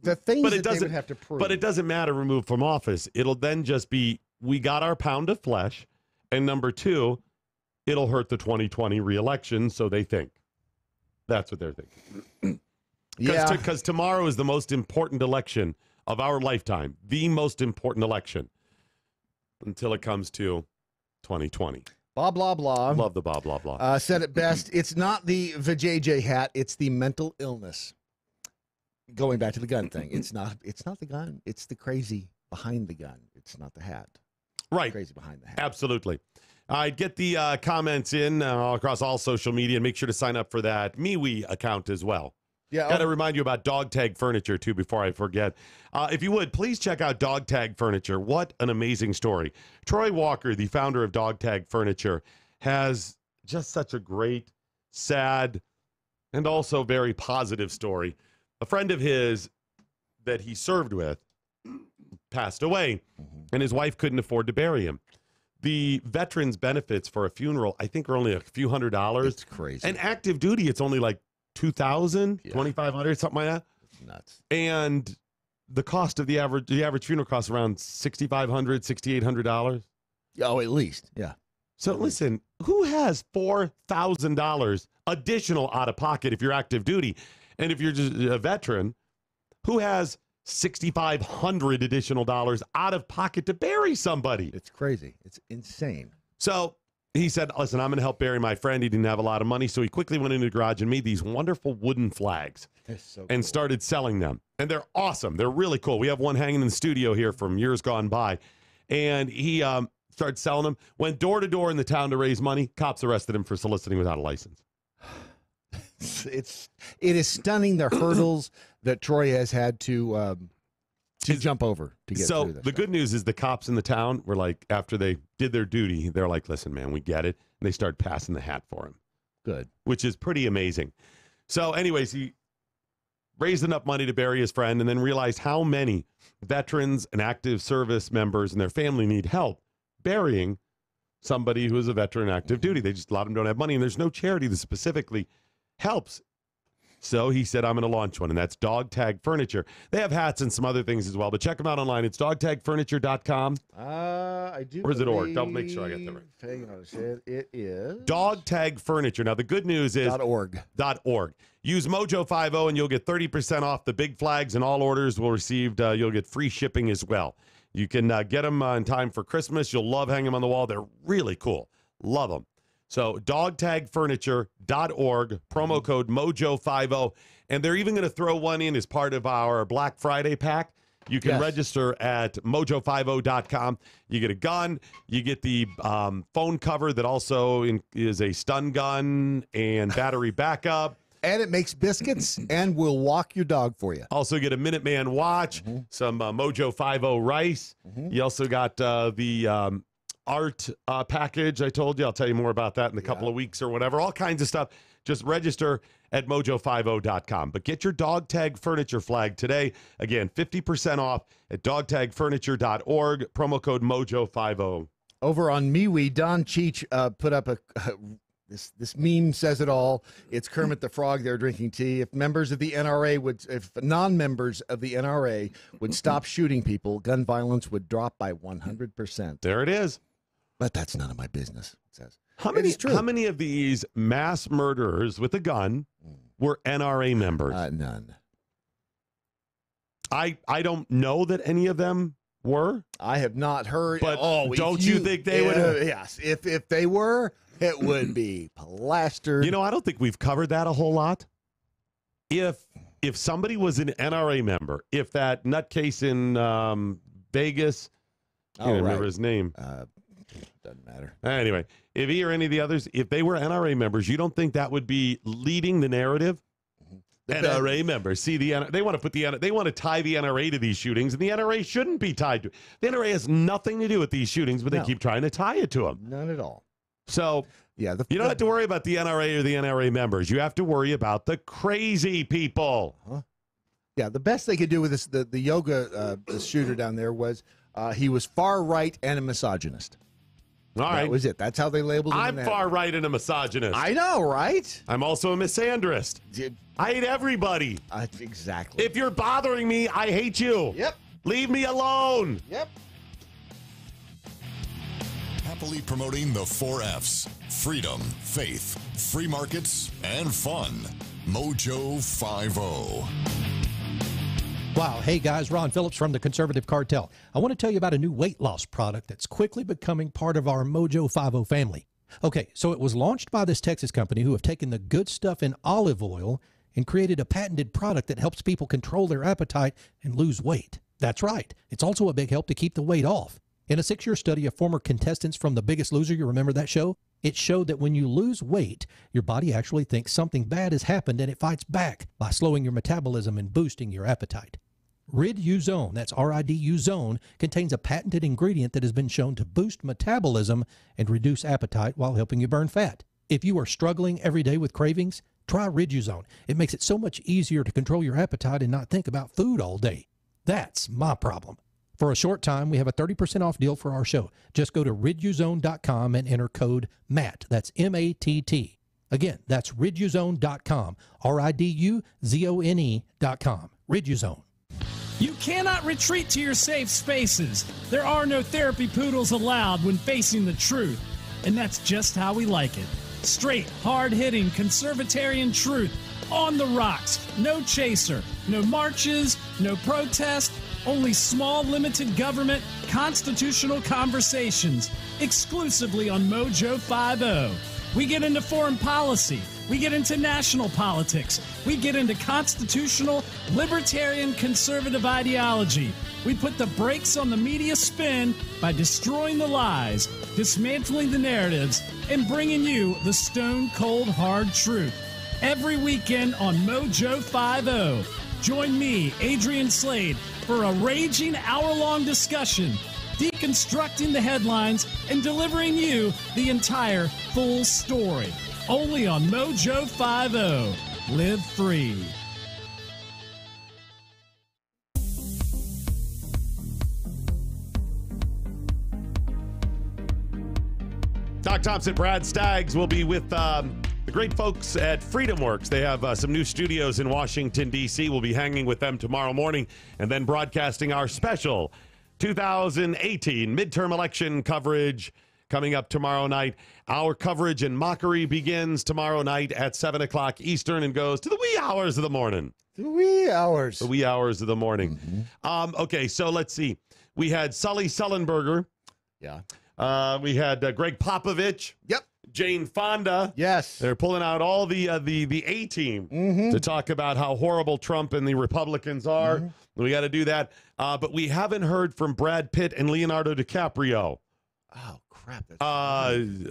The things that they would have to prove. But it doesn't matter removed from office. It'll then just be, we got our pound of flesh, and number two, it'll hurt the 2020 reelection, so they think. That's what they're thinking. Because tomorrow is the most important election of our lifetime, the most important election until it comes to 2020. Blah, blah, blah. Love the blah, blah, blah. Said it best. It's not the vajayjay hat. It's the mental illness. Going back to the gun thing. It's not the gun. It's the crazy behind the gun. It's not the hat. Right. Crazy behind the hat. Absolutely. Get the comments in across all social media, and make sure to sign up for that MeWe account as well. Yeah. Got to remind you about Dog Tag Furniture, too, before I forget. If you would, please check out Dog Tag Furniture. What an amazing story. Troy Walker, the founder of Dog Tag Furniture, has just such a great, sad, and also very positive story. A friend of his that he served with passed away, and his wife couldn't afford to bury him. The veterans benefits for a funeral, I think, are only a few $100s. It's crazy. And active duty, it's only like $2,000, $2,500, something like that. It's nuts. And the cost of the average funeral costs around $6,500, $6,800. Oh, at least, yeah. So listen, who has $4,000 additional out of pocket if you're active duty? And if you're just a veteran, who has $6,500 additional dollars out of pocket to bury somebody. It's crazy. It's insane. So he said, listen, I'm going to help bury my friend. He didn't have a lot of money, so he quickly went into the garage and made these wonderful wooden flags and started selling them. And they're awesome. They're really cool. We have one hanging in the studio here from years gone by. And he started selling them, went door to door in the town to raise money. Cops arrested him for soliciting without a license. It is stunning the hurdles that Troy has had to jump over to get through this. The good news is the cops in the town were like, after they did their duty, they're like, listen, man, we get it. And they started passing the hat for him. Good. Which is pretty amazing. So anyways, he raised enough money to bury his friend and then realized how many veterans and active service members and their family need help burying somebody who is a veteran active duty. They just, a lot of them don't have money, and there's no charity that specifically helps. So he said, I'm going to launch one, and that's Dog Tag Furniture. They have hats and some other things as well, but check them out online. It's dogtagfurniture.com. I do. Or is it org? Don't make sure I get that right. Hang on a second. It is Dog Tag Furniture. Now, the good news is .org. Use Mojo50 and you'll get 30% off the big flags, and all orders will receive, you'll get free shipping as well. You can get them in time for Christmas. You'll love hanging them on the wall. They're really cool. Love them. So dogtagfurniture.org, promo code Mojo50. And they're even going to throw one in as part of our Black Friday pack. You can register at mojo50.com. You get a gun. You get the phone cover that also is a stun gun and battery backup. And it makes biscuits and will walk your dog for you. Also get a Minuteman watch, some Mojo 50 rice. You also got the art package I told you. I'll tell you more about that in a couple of weeks or whatever. All kinds of stuff. Just register at mojo50.com. But get your Dog Tag Furniture flag today. Again, 50% off at dogtagfurniture.org. Promo code Mojo50. Over on MeWe, Don Cheech put up this meme says it all. It's Kermit the Frog there drinking tea. If non-members of the NRA would stop shooting people, gun violence would drop by 100%. There it is. But that's none of my business, it says. How many of these mass murderers with a gun were NRA members? None. I don't know that any of them were. I have not heard. But don't you think they would? Yes. If they were, it would be plastered. You know, I don't think we've covered that a whole lot. If somebody was an NRA member, if that nutcase in Vegas, I can't remember his name. Doesn't matter. Anyway, if he or any of the others, if they were NRA members, you don't think that would be leading the narrative? NRA members. See, they want to put they want to tie the NRA to these shootings, and the NRA shouldn't be tied to it. The NRA has nothing to do with these shootings, but they keep trying to tie it to them. None at all. So you don't have to worry about the NRA or the NRA members. You have to worry about the crazy people. Yeah, the best they could do with this, the yoga the shooter down there was he was far right and a misogynist. All right. That was it. That's how they labeled him. I'm far right and a misogynist. I know, right? I'm also a misandrist. I hate everybody. Exactly. If you're bothering me, I hate you. Yep. Leave me alone. Yep. Happily promoting the 4 F's: freedom, faith, free markets, and fun. Mojo 50. Wow. Hey, guys, Ron Phillips from the Conservative Cartel. I want to tell you about a new weight loss product that's quickly becoming part of our Mojo 50 family. Okay, so it was launched by this Texas company who have taken the good stuff in olive oil and created a patented product that helps people control their appetite and lose weight. That's right. It's also a big help to keep the weight off. In a 6-year study of former contestants from The Biggest Loser, you remember that show? It showed that when you lose weight, your body actually thinks something bad has happened and it fights back by slowing your metabolism and boosting your appetite. Rid-U-Zone, that's R-I-D-U Zone, contains a patented ingredient that has been shown to boost metabolism and reduce appetite while helping you burn fat. If you are struggling every day with cravings, try Rid-U-Zone. It makes it so much easier to control your appetite and not think about food all day. That's my problem. For a short time, we have a 30% off deal for our show. Just go to riduzone.com and enter code MATT. That's M-A-T-T. Again, that's riduzone.com, R-I-D-U-Z-O-N-E.com. Rid-U-Zone. You cannot retreat to your safe spaces. There are no therapy poodles allowed when facing the truth. And that's just how we like it. Straight, hard-hitting, conservatarian truth. On the rocks. No chaser. No marches, no protest, only small limited government constitutional conversations exclusively on Mojo 50. We get into foreign policy. We get into national politics. We get into constitutional, libertarian, conservative ideology. We put the brakes on the media spin by destroying the lies, dismantling the narratives, and bringing you the stone-cold hard truth. Every weekend on Mojo 50. Join me, Adrian Slade, for a raging hour-long discussion, deconstructing the headlines and delivering you the entire full story. Only on Mojo 50. Live free. Doc Thompson, Brad Staggs will be with the great folks at FreedomWorks. They have some new studios in Washington, D.C. We'll be hanging with them tomorrow morning and then broadcasting our special 2018 midterm election coverage coming up tomorrow night. Our coverage and mockery begins tomorrow night at 7 o'clock Eastern and goes to the wee hours of the morning. The wee hours. The wee hours of the morning. Okay, so let's see. We had Sully Sullenberger. Yeah. We had Greg Popovich. Yep. Jane Fonda. Yes. They're pulling out all the A-team to talk about how horrible Trump and the Republicans are. We got to do that. But we haven't heard from Brad Pitt and Leonardo DiCaprio. Oh, crap.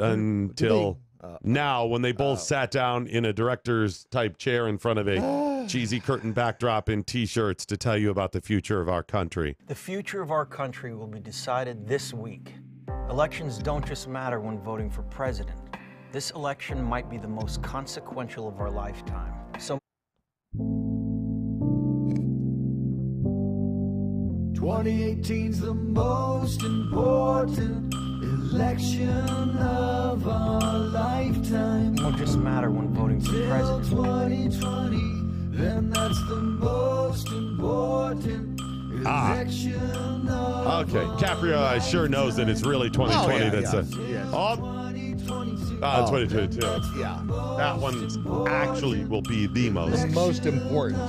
Until now, when they both sat down in a director's type chair in front of a cheesy curtain backdrop in T-shirts to tell you about the future of our country. The future of our country will be decided this week. Elections don't just matter when voting for president. This election might be the most consequential of our lifetime. So 2018's the most important election of our lifetime. It won't just matter when voting for president. 2020, then that's the most important election of Okay, Caprio sure knows that it's really 2020. That's 2022. Yeah. That one actually will be the most important.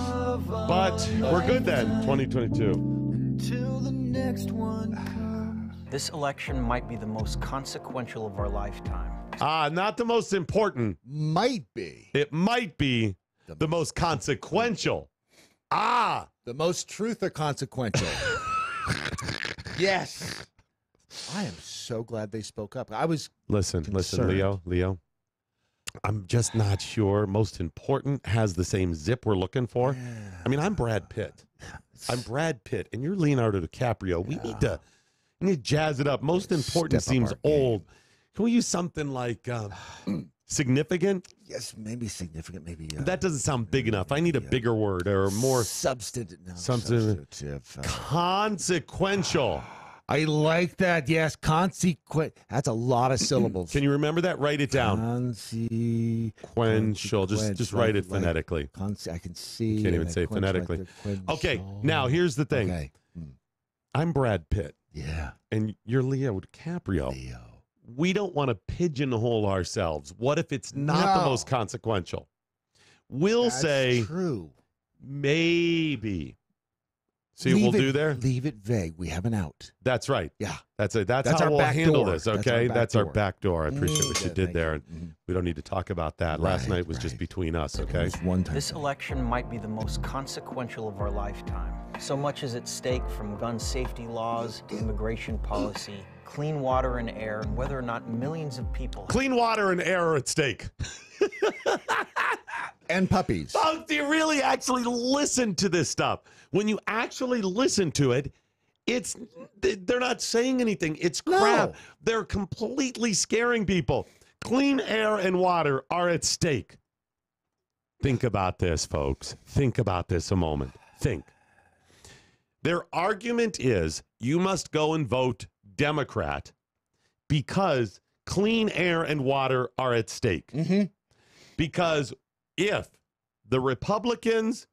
But we're good then, 2022. Until the next one comes. This election might be the most consequential of our lifetime. Not the most important. Might be. It might be the most consequential. The most truth or consequential? Yes. I am so glad they spoke up. I was Listen, Leo. I'm just not sure Most Important has the same zip we're looking for. I mean, I'm Brad Pitt. And you're Leonardo DiCaprio. We need to jazz it up. Most Important seems old. Can we use something like significant? Yes, maybe significant. Maybe that doesn't sound big enough. I need a bigger word or more substantive. Consequential. I like that. Yes, consequent. That's a lot of syllables. Can you remember that? Write it down. Consequential. Just write it phonetically. I can see. You can't even say it phonetically. Okay, now here's the thing. Okay. I'm Brad Pitt. Yeah. And you're Leo DiCaprio. We don't want to pigeonhole ourselves. What if it's not the most consequential? We'll say true. Maybe. See what we'll do there? Leave it vague. We have an out. That's right. Yeah. That's how our we'll back handle door. this, okay? That's our door. back door. I appreciate what you did there. And we don't need to talk about that. Last night was just between us, okay? One time. This election might be the most consequential of our lifetime. So much is at stake, from gun safety laws to immigration policy, clean water and air, and whether or not millions of people... Clean water and air are at stake. And puppies. Oh, do you really actually listen to this stuff? When you actually listen to it, they're not saying anything. It's crap. No. They're completely scaring people. Clean air and water are at stake. Think about this, folks. Think about this a moment. Think. Their argument is you must go and vote Democrat because clean air and water are at stake. Because if the Republicans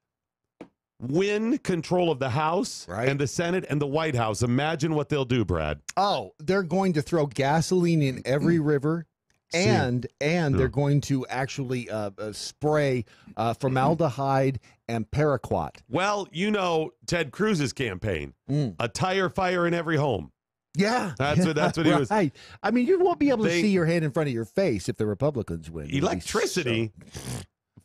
win control of the House and the Senate and the White House, imagine what they'll do, Brad. Oh, they're going to throw gasoline in every river And they're going to actually spray formaldehyde and paraquat. Well, you know Ted Cruz's campaign, a tire fire in every home. Yeah, that's what he was. Right. I mean, you won't be able to see your hand in front of your face if the Republicans win. Electricity,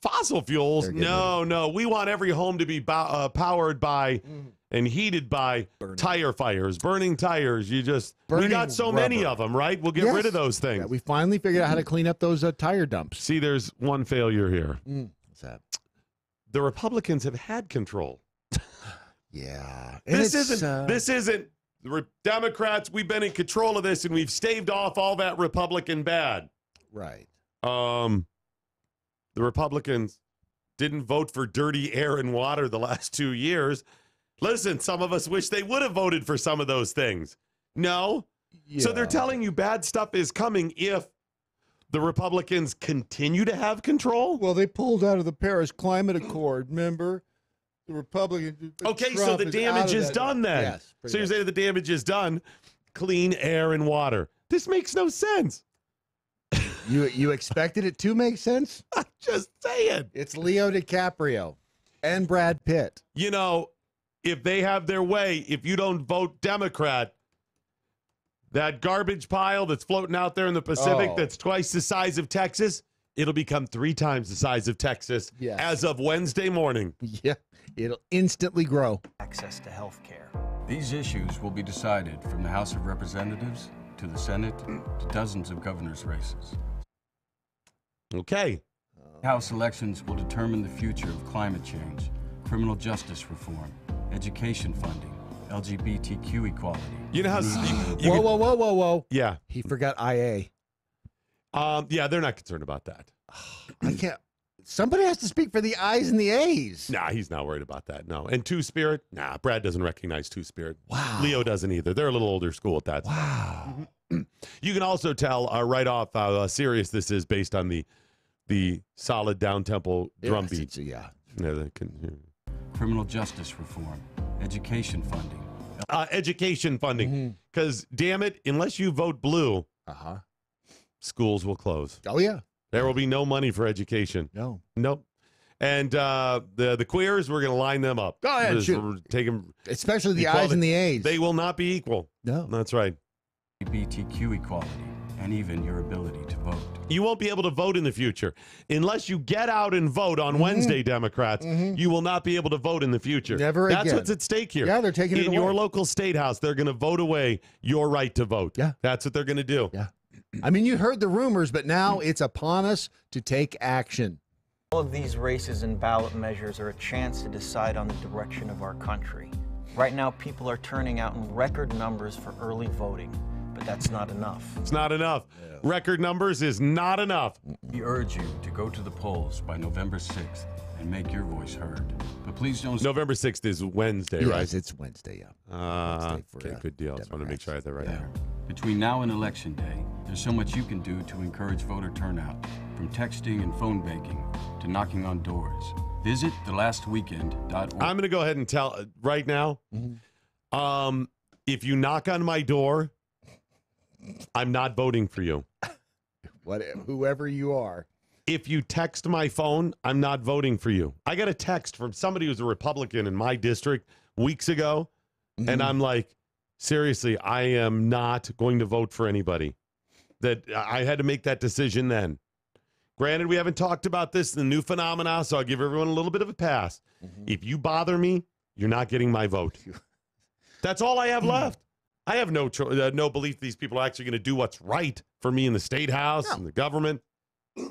fossil fuels. No. We want every home to be powered by and heated by tire fires, burning tires. We got so many of them, right? We'll get rid of those things. Yeah, we finally figured out how to clean up those tire dumps. See, there's one failure here. What's that? The Republicans have had control. Yeah. This isn't the Democrats. We've been in control of this, and we've staved off all that Republican bad. Right. The Republicans didn't vote for dirty air and water the last 2 years. Listen, some of us wish they would have voted for some of those things. No. Yeah. So they're telling you bad stuff is coming if the Republicans continue to have control? Well, they pulled out of the Paris Climate Accord, remember? The Republicans. Okay, so the damage is done then. Yes. So you're saying the damage is done. Clean air and water. This makes no sense. You expected it to make sense? I'm just saying. It's Leo DiCaprio and Brad Pitt. You know, if they have their way, if you don't vote Democrat, that garbage pile that's floating out there in the Pacific that's twice the size of Texas, it'll become 3 times the size of Texas as of Wednesday morning. Yeah, it'll instantly grow. Access to health care. These issues will be decided from the House of Representatives to the Senate to dozens of governor's races. Okay. House elections will determine the future of climate change, criminal justice reform, education funding, LGBTQ equality. You know how... Whoa. Yeah. He forgot IA. Yeah, they're not concerned about that. I can't... Somebody has to speak for the I's and the A's. Nah, he's not worried about that, no. And Two-Spirit? Nah, Brad doesn't recognize Two-Spirit. Wow. Leo doesn't either. They're a little older school at that. Wow. You can also tell right off how serious this is based on the solid down-tempo drum beat. Yeah. Criminal justice reform, education funding. Education funding. Because, damn it, unless you vote blue, schools will close. Oh, yeah. There will be no money for education. No. Nope. And the queers, we're going to line them up. Go ahead, take them. Especially the I's and the A's. They will not be equal. No. That's right. LGBTQ equality, and even your ability to vote. You won't be able to vote in the future. Unless you get out and vote on Wednesday, Democrats, you will not be able to vote in the future. Never again. That's what's at stake here. Yeah, they're taking it away. In your local state house, they're going to vote away your right to vote. Yeah. That's what they're going to do. Yeah. I mean, you heard the rumors, but now it's upon us to take action. All of these races and ballot measures are a chance to decide on the direction of our country. Right now, people are turning out in record numbers for early voting, but that's not enough. It's not enough. Yeah. Record numbers is not enough. We urge you to go to the polls by November 6th and make your voice heard. But please don't... November 6th is Wednesday, right? Yes, it's Wednesday, yeah. Wednesday for, okay, good deal. I just want to make sure I have that right. Yeah. Between now and Election Day, there's so much you can do to encourage voter turnout, from texting and phone banking to knocking on doors. Visit thelastweekend.org. I'm going to go ahead and tell right now, if you knock on my door, I'm not voting for you. Whoever you are. If you text my phone, I'm not voting for you. I got a text from somebody who's a Republican in my district weeks ago, and I'm like, seriously, I am not going to vote for anybody. That I had to make that decision then. Granted, we haven't talked about this, the new phenomena, so I'll give everyone a little bit of a pass. If you bother me, you're not getting my vote. That's all I have left. I have no belief these people are actually going to do what's right for me in the state house and the government.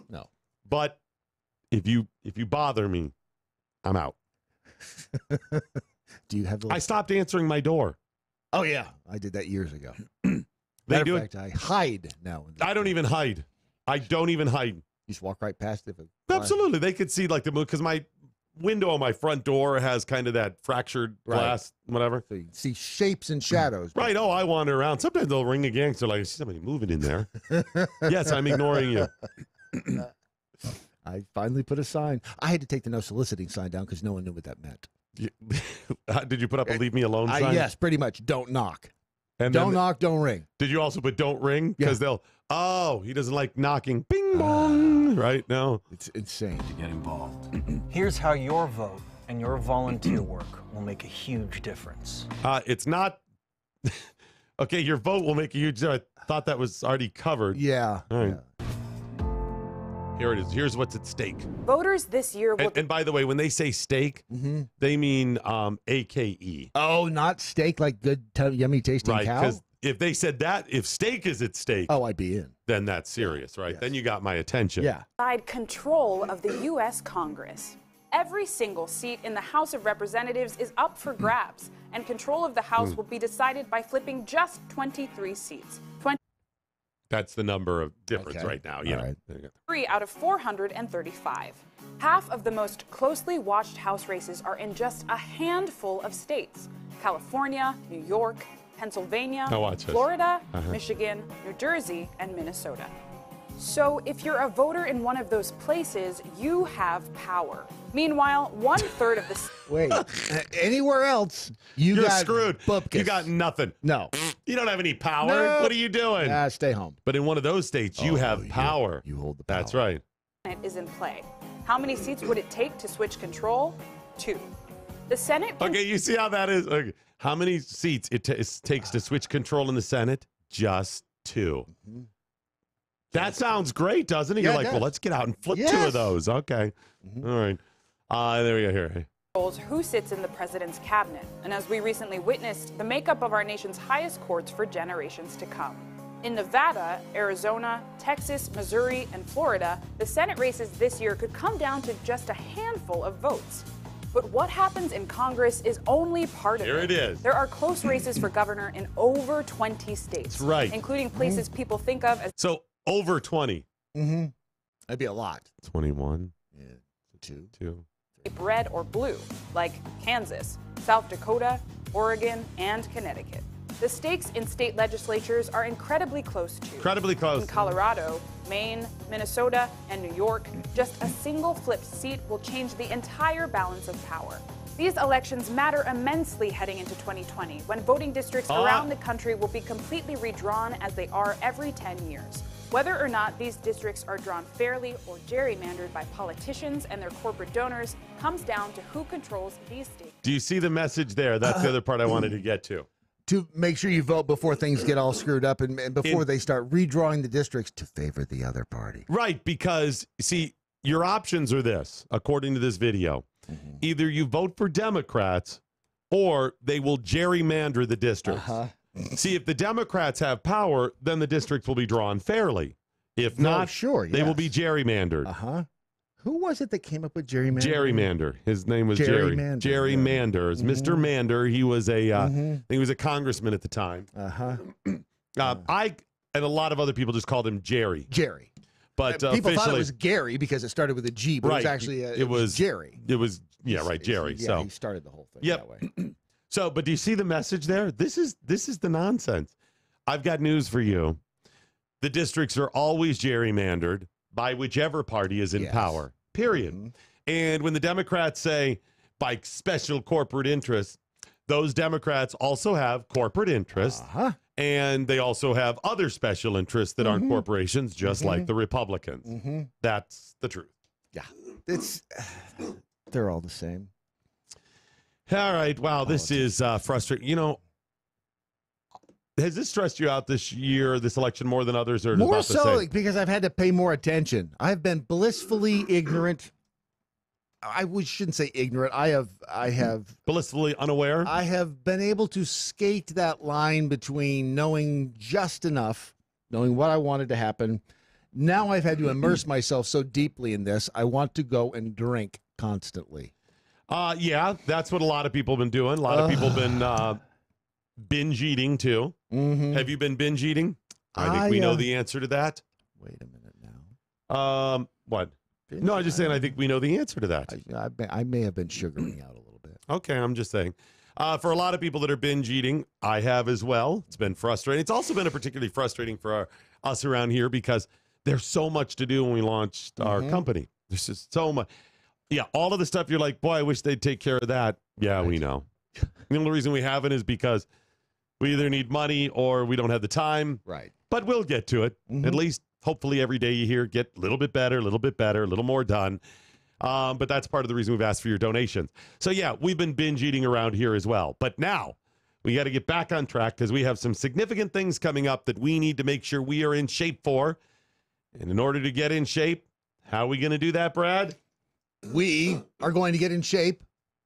No. But if you bother me, I'm out. Do you have the... I stopped answering my door. Oh, yeah. I did that years ago. They do fact, I hide now. I don't even hide. I don't even hide. You just walk right past it. Absolutely. They could see like the move because my window on my front door has kind of that fractured glass, whatever. So you can see shapes and shadows. Right. Oh, I wander around. Sometimes they'll ring again. So like, I see somebody moving in there. Yes, I'm ignoring you. I finally put a sign. I had to take the no soliciting sign down because no one knew what that meant. Did you put up a leave me alone sign? Yes, pretty much. Don't knock. And don't knock, don't ring. Did you also put don't ring? Because he doesn't like knocking. Bing bong. Right? No. It's insane to get involved. Here's how your vote and your volunteer work will make a huge difference. It's not. Okay, your vote will make a huge difference. I thought that was already covered. Yeah. All right. Here it is. Here's what's at stake. Voters this year will. And by the way, when they say steak, they mean AKE. Oh, not steak like good, yummy tasting Right, cow? because if they said that, if steak is at stake, I'd be in. Then that's serious, right? Then you got my attention. Yeah. Decide control of the U.S. Congress. Every single seat in the House of Representatives is up for grabs, and control of the House will be decided by flipping just 23 seats. That's the number of difference right now. Yeah. Right. 3 out of 435. Half of the most closely watched House races are in just a handful of states: California, New York, Pennsylvania, Now watch this. Florida, Michigan, New Jersey, and Minnesota. So if you're a voter in one of those places, you have power. Meanwhile, 1/3 of the... Wait, anywhere else, you're got screwed. bupkis. You got nothing. No. You don't have any power. No. What are you doing? Stay home. But in one of those states, you have power. You hold the power. That's right. Senate is in play. How many seats would it take to switch control? 2. The Senate... Okay, you see how that is? Okay. How many seats it takes to switch control in the Senate? Just 2. That sounds great, doesn't it? Yeah, You're it like, well, does. let's get out and flip 2 Yes. of those. Okay. All right. There we go here. controls who sits in the president's cabinet, and as we recently witnessed, the makeup of our nation's highest courts for generations to come. In Nevada, Arizona, Texas, Missouri, and Florida, the Senate races this year could come down to just a handful of votes. But what happens in Congress is only part of it. Here it is. There are close races for governor in over 20 states. That's right. Including places people think of as So over 20. Mm-hmm. That'd be a lot. 21. Yeah. 2. red or blue, like Kansas, South Dakota, Oregon, and Connecticut. The stakes in state legislatures are incredibly close too. Incredibly close. In Colorado, Maine, Minnesota, and New York, just a single flipped seat will change the entire balance of power. These elections matter immensely heading into 2020, when voting districts around the country will be completely redrawn as they are every 10 years. Whether or not these districts are drawn fairly or gerrymandered by politicians and their corporate donors comes down to who controls these states. Do you see the message there? That's the other part I wanted to get to. To make sure you vote before things get all screwed up and before they start redrawing the districts to favor the other party. Right, because, see, your options are this, according to this video. Either you vote for Democrats or they will gerrymander the districts. See, if the Democrats have power, then the districts will be drawn fairly. If not, they will be gerrymandered. Who was it that came up with gerrymander? Gerrymander. His name was Jerry. Gerrymander, Jerry Manders. Mr. Mander. He was a I think he was a congressman at the time. I and a lot of other people just called him Jerry. Jerry. But people thought it officially- was Gary because it started with a G, but it was actually it was Jerry. It was Jerry. Yeah, So he started the whole thing Yep. that way. So, but do you see the message there? This is the nonsense. I've got news for you. The districts are always gerrymandered by whichever party is in power. Period. And when the Democrats say by special corporate interests, those Democrats also have corporate interests. And they also have other special interests that aren't corporations, just like the Republicans. That's the truth. Yeah. They're all the same. All right. Wow, this is frustrating. You know, has this stressed you out this year, this election, more than others, or is it More about the so same? like, because I've had to pay more attention. I've been blissfully ignorant. Shouldn't say ignorant. I have blissfully unaware. I have been able to skate that line between knowing just enough, knowing what I wanted to happen. Now I've had to immerse myself so deeply in this. I want to go and drink constantly. Yeah, that's what a lot of people have been doing. A lot of people have been binge eating too. Have you been binge eating? I think we know the answer to that. Wait a minute now. What? No, I'm just saying I think we know the answer to that. I may have been sugaring out a little bit. Okay, I'm just saying. For a lot of people that are binge eating, I have as well. It's been frustrating. It's also been particularly frustrating for us around here because there's so much to do when we launched our company. There's just so much. Yeah, all of the stuff you're like, boy, I wish they'd take care of that. Yeah, we know. The only reason we haven't is because We either need money or we don't have the time. Right. But we'll get to it. At least, hopefully, every day you hear, get a little bit better, a little bit better, a little more done. But that's part of the reason we've asked for your donations. So, yeah, we've been binge eating around here as well. But now we got to get back on track because we have some significant things coming up that we need to make sure we are in shape for. And in order to get in shape, how are we going to do that, Brad? We are going to get in shape.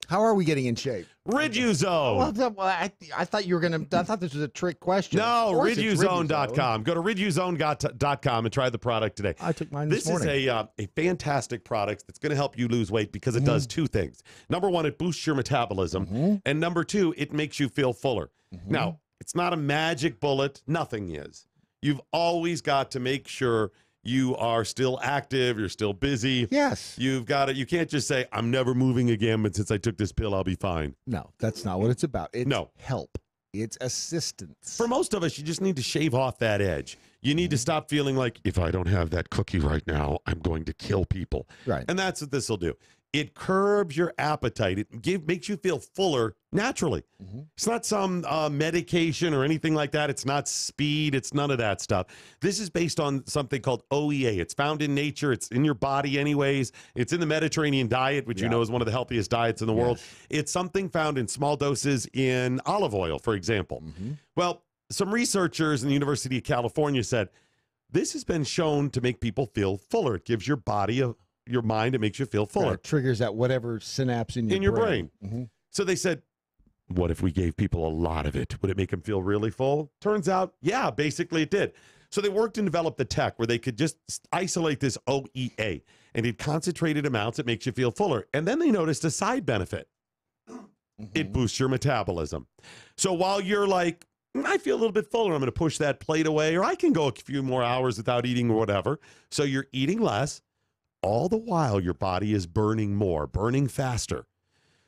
How are we getting in shape? Riduzone. Well, I thought you were going to, I thought this was a trick question. No, Riduzone.com. Go to Riduzone.com and try the product today. I took mine this morning. This is a fantastic product that's going to help you lose weight because it does two things. Number one, it boosts your metabolism. And number two, it makes you feel fuller. Now, it's not a magic bullet. Nothing is. You've always got to make sure you are still active, you're still busy. Yes. You've got to, you can't just say, I'm never moving again, but since I took this pill, I'll be fine. No, that's not what it's about. It's help. It's assistance. For most of us, you just need to shave off that edge. You need to stop feeling like, if I don't have that cookie right now, I'm going to kill people. Right. And that's what this will do. It curbs your appetite. It makes you feel fuller naturally. It's not some medication or anything like that. It's not speed. It's none of that stuff. This is based on something called OEA. It's found in nature. It's in your body anyways. It's in the Mediterranean diet, which you know is one of the healthiest diets in the world. It's something found in small doses in olive oil, for example. Well, some researchers in the University of California said this has been shown to make people feel fuller. It gives your body your mind, it makes you feel fuller. It triggers that whatever synapse in your brain. So they said, what if we gave people a lot of it? Would it make them feel really full? Turns out, yeah, basically it did. So they worked and developed the tech where they could just isolate this OEA, and in concentrated amounts, it makes you feel fuller. And then they noticed a side benefit. It boosts your metabolism. So while you're like, I feel a little bit fuller, I'm going to push that plate away, or I can go a few more hours without eating or whatever. So you're eating less. All the while, your body is burning more, burning faster.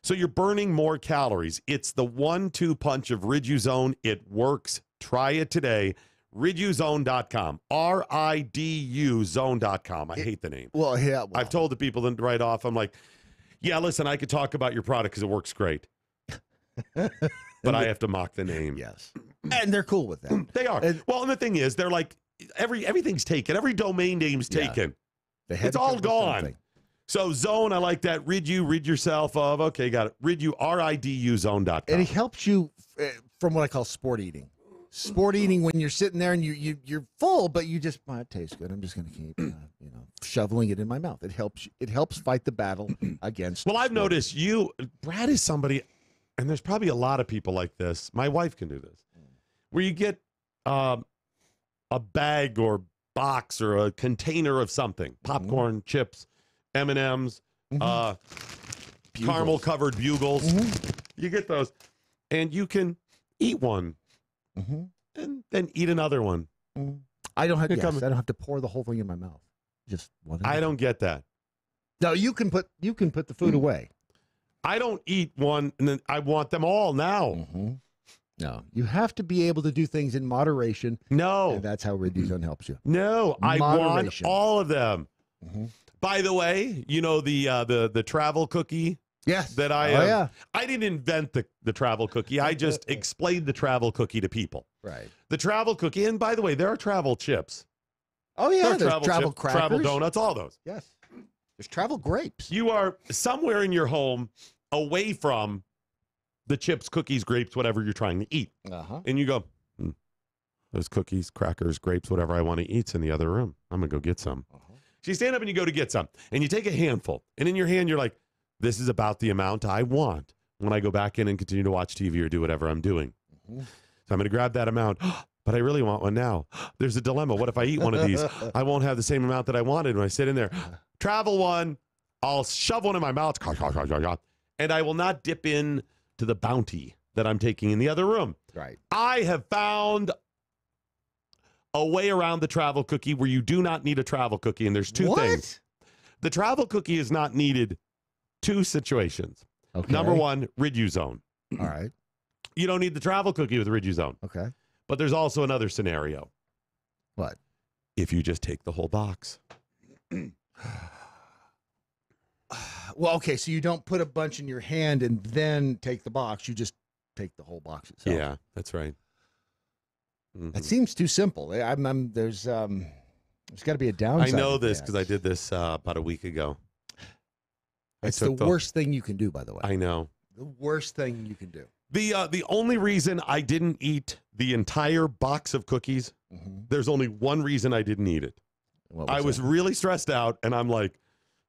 So you're burning more calories. It's the 1-2 punch of Riduzone. It works. Try it today. Riduzone.com. R-I-D-U zone.com. I hate the name. Well, yeah. I've told the people then right off, I'm like, yeah, listen, I could talk about your product because it works great. But I have to mock the name. Yes. And they're cool with that. They are. Well, and the thing is, they're like, everything's taken. Every domain name's taken. It's all gone. Something. So zone, I like that. Rid yourself of. Okay, got it. Ridu, R-I-D-U zone.com. And it helps you from what I call sport eating. Sport eating when you're sitting there and you're full, but you just, it tastes good. I'm just going to keep, shoveling it in my mouth. It helps. It helps fight the battle against. Well, I've noticed Brad is somebody, and there's probably a lot of people like this. My wife can do this, where you get a bag or box or a container of something, popcorn, chips, M&Ms, caramel covered bugles. You get those and you can eat one and then eat another one. I don't have I don't have to pour the whole thing in my mouth. Just one. I don't get that. No, you can put the food away. I don't eat one and then I want them all now. No, you have to be able to do things in moderation. No. And that's how Riduzone helps you. No, I want all of them. By the way, you know the travel cookie? Yes. That I didn't invent the travel cookie. I just explained the travel cookie to people. Right. The travel cookie, and by the way, there are travel chips. Oh yeah, there's travel chips, crackers, travel donuts, all those. Yes. There's travel grapes. You are somewhere in your home away from the chips, cookies, grapes, whatever you're trying to eat. And you go, those cookies, crackers, grapes, whatever I want to eat's in the other room. I'm going to go get some. So you stand up and you go to get some. And you take a handful. And in your hand, you're like, this is about the amount I want when I go back in and continue to watch TV or do whatever I'm doing. So I'm going to grab that amount. But I really want one now. There's a dilemma. What if I eat one of these? I won't have the same amount that I wanted when I sit in there. Travel one. I'll shove one in my mouth. And I will not dip in to the bounty that I'm taking in the other room. Right. I have found a way around the travel cookie where you do not need a travel cookie, and there's two things. The travel cookie is not needed. Two situations. Okay. Number one, Riduzone. All right. You don't need the travel cookie with Riduzone. Okay. But there's also another scenario. What? If you just take the whole box. Well, okay, so you don't put a bunch in your hand and then take the box. You just take the whole box itself. Yeah, that's right. That seems too simple. There's got to be a downside. I know to this that. because I did this about a week ago. It's the worst thing you can do, by the way. I know. The worst thing you can do. The only reason I didn't eat the entire box of cookies, there's only one reason I didn't eat it. I was really stressed out, and I'm like,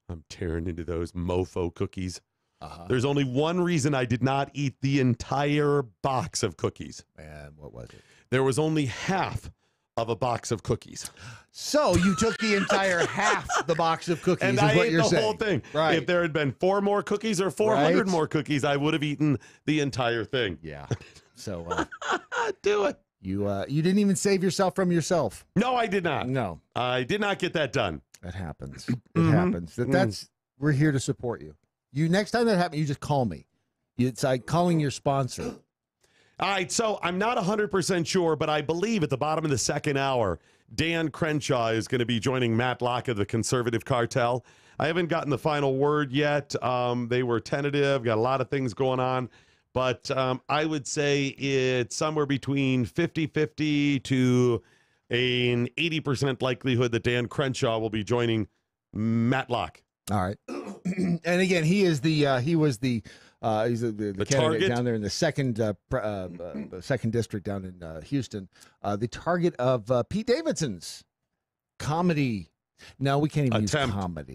I'm tearing into those mofo cookies. There's only one reason I did not eat the entire box of cookies. And what was it? There was only half of a box of cookies. So you took the entire half the box of cookies, and is I what ate you're the saying. whole thing. Right. If there had been 4 more cookies or 400 Right. more cookies, I would have eaten the entire thing. Yeah. So do it. You didn't even save yourself from yourself. No, I did not. No. I did not get that done. That happens. It happens. We're here to support you. Next time that happens, you just call me. It's like calling your sponsor. All right, so I'm not 100% sure, but I believe at the bottom of the second hour, Dan Crenshaw is going to be joining Matt Locke of the Conservative Cartel. I haven't gotten the final word yet. They were tentative, got a lot of things going on, but I would say it's somewhere between 50-50 to an 80% likelihood that Dan Crenshaw will be joining Matt Locke. All right. And again, he's the candidate target down there in the second district down in Houston, the target of Pete Davidson's comedy. No, we can't even use comedy.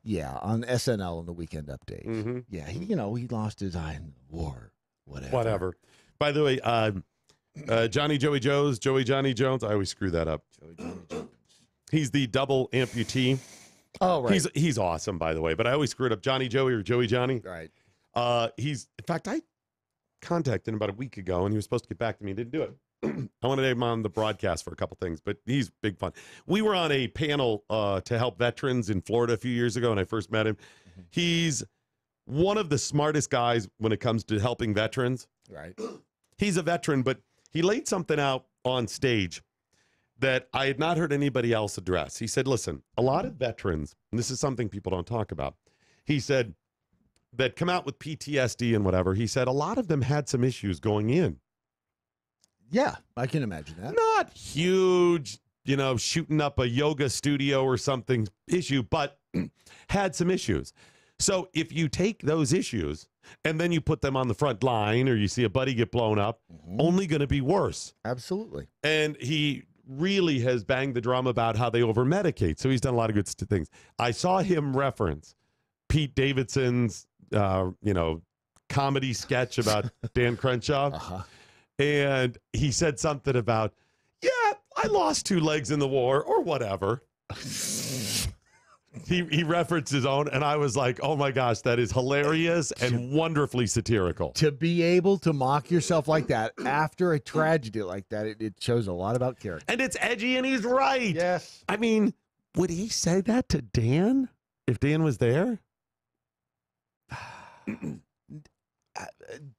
Yeah, on SNL on the Weekend Update. Yeah, he lost his eye in the war. Whatever. By the way, Johnny Johnny Jones. I always screw that up. He's the double amputee. Oh, right. He's awesome, by the way, but I always screw it up. Johnny Joey or Joey Johnny. Right. In fact, I contacted him about a week ago, and he was supposed to get back to me. He didn't do it. I wanted him on the broadcast for a couple things, but he's big fun. We were on a panel to help veterans in Florida a few years ago, and I first met him. He's one of the smartest guys when it comes to helping veterans. Right. He's a veteran, but he laid something out on stage that I had not heard anybody else address. He said, listen, a lot of veterans, and this is something people don't talk about, he said, that come out with PTSD and whatever, he said a lot of them had some issues going in. Yeah, I can imagine that. Not huge, shooting up a yoga studio or something issue, but had some issues. So if you take those issues and then you put them on the front line or you see a buddy get blown up, only going to be worse. Absolutely. And he really has banged the drum about how they over-medicate. So he's done a lot of good things. I saw him reference Pete Davidson's, comedy sketch about Dan Crenshaw. And he said something about, yeah, I lost 2 legs in the war or whatever. He referenced his own, and I was like, oh my gosh, that is hilarious and wonderfully satirical. To be able to mock yourself like that after a tragedy like that, it shows a lot about character. And it's edgy, and he's right. Yes. I mean, would he say that to Dan if Dan was there?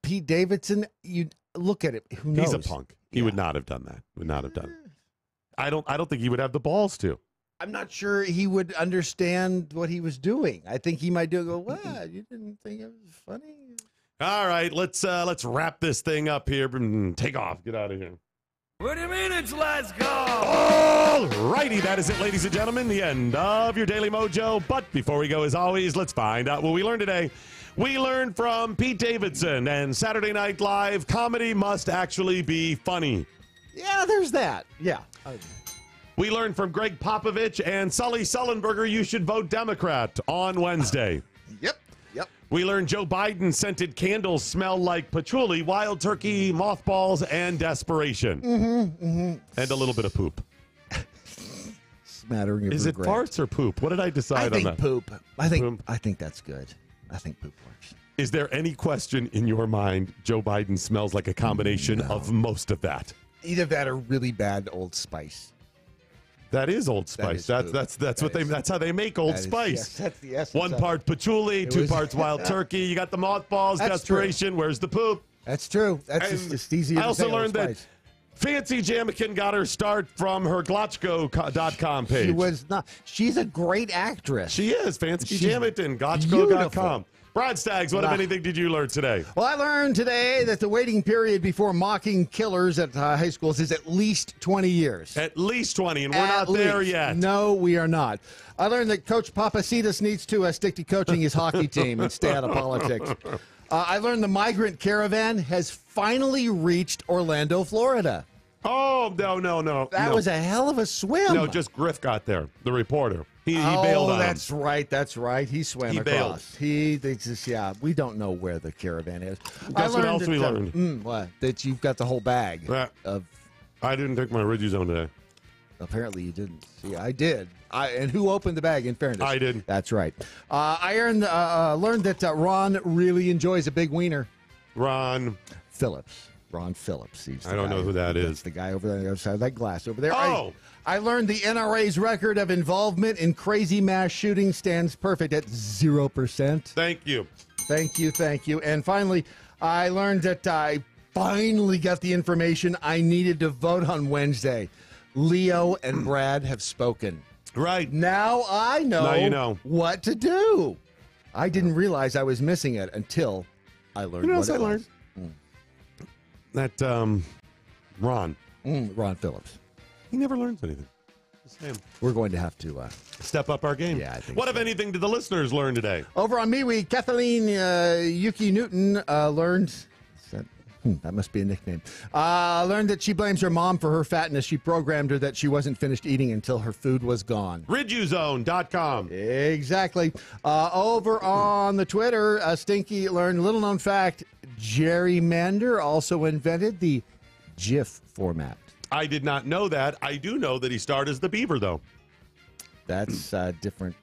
Pete Davidson, you look at it. Who knows? He's a punk. He would not have done that. Would not have done it. I don't think he would have the balls to. I'm not sure he would understand what he was doing. I think he might go, what? You didn't think it was funny? All right, let's wrap this thing up here and take off. Get out of here. What do you mean it's let's go? All righty, that is it, ladies and gentlemen, the end of your Daily Mojo. But before we go, as always, let's find out what we learned today. We learned from Pete Davidson and Saturday Night Live, comedy must actually be funny. Yeah, there's that. Yeah. We learned from Greg Popovich and Sully Sullenberger, you should vote Democrat on Wednesday. Yep. We learned Joe Biden scented candles smell like patchouli, wild turkey, mothballs, and desperation. And a little bit of poop. Smattering of Is regret. it farts or poop? What did I decide on that? Poop. I think that's good. I think poop works. Is there any question in your mind Joe Biden smells like a combination of most of that? Either that or really bad Old Spice. That is Old Spice. That's how they make Old Spice. Yes, that's the essence. 1 part patchouli, 2 parts wild turkey. You got the mothballs, desperation. Where's the poop? That's true. That's just easy. I also learned that Fancy Jamikin got her start from her Glotchko.com page. She was not. She's a great actress. She is. Fancy Jamikin, Glotchko.com. Brad Staggs, what, if anything, did you learn today? Well, I learned today that the waiting period before mocking killers at high schools is at least 20 years. At least 20, and we're not there yet. No, we are not. I learned that Coach Papacitas needs to stick to coaching his hockey team and stay out of politics. I learned the migrant caravan has finally reached Orlando, Florida. Oh, no. That was a hell of a swim. No, just Griff got there, the reporter. He bailed on that's right. That's right. He swam across. Bailed. We don't know where the caravan is. Guess what else we learned? What? That you've got the whole bag of. I didn't take my Riduzone today. Apparently you didn't. See, I did. And who opened the bag, in fairness? I did. That's right. I learned that Ron really enjoys a big wiener. Ron Phillips. I don't know who that is. That's the guy over there on the other side of that glass over there. Oh! I learned the NRA's record of involvement in crazy mass shootings stands perfect at 0%. Thank you. Thank you. And finally, I learned that I finally got the information I needed to vote on Wednesday. Leo and Brad have spoken. Right. Now I know, now you know what to do. I didn't realize I was missing it until I learned what it was. That Ron Phillips. He never learns anything. We're going to have to step up our game. Yeah, I think what, if anything, did the listeners learn today? Over on MeWe, Kathleen Yuki Newton learned. That must be a nickname. Learned that she blames her mom for her fatness. She programmed her that she wasn't finished eating until her food was gone. Riduzone.com. Exactly. Over on the Twitter, Stinky learned, little known fact, gerrymander also invented the GIF format. I did not know that. I do know that he starred as the Beaver, though. That's a different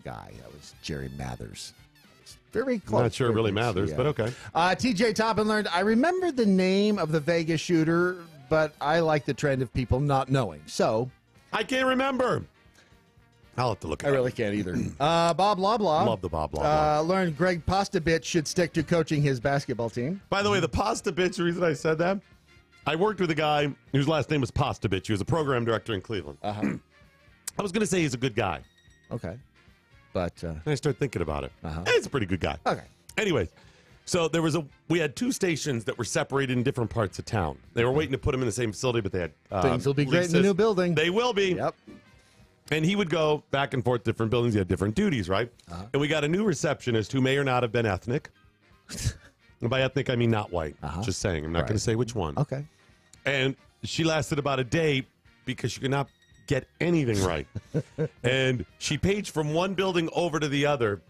guy. That was Jerry Mathers. Very close. Not sure it really matters, but okay. TJ Toppin learned, I remember the name of the Vegas shooter, but I like the trend of people not knowing. So I can't remember. I'll have to look at it. I really can't either. Bob Loblaw. Love the Bob Loblaw. Learned Greg Pastabitch should stick to coaching his basketball team. By the way, the Pastabitch, the reason I said that, I worked with a guy whose last name was Pastabitch. He was a program director in Cleveland. I was going to say he's a good guy. Okay. But I started thinking about it. He's a pretty good guy. Okay. Anyways, so we had two stations that were separated in different parts of town. They were waiting to put them in the same facility, but they had things will be great in the new building. They will be. Yep. And he would go back and forth to different buildings. He had different duties, right? And we got a new receptionist who may or not have been ethnic. And by ethnic, I mean not white. Just saying. I'm not going to say which one. Okay. And she lasted about a day because she could not get anything right. And she paged from one building over to the other.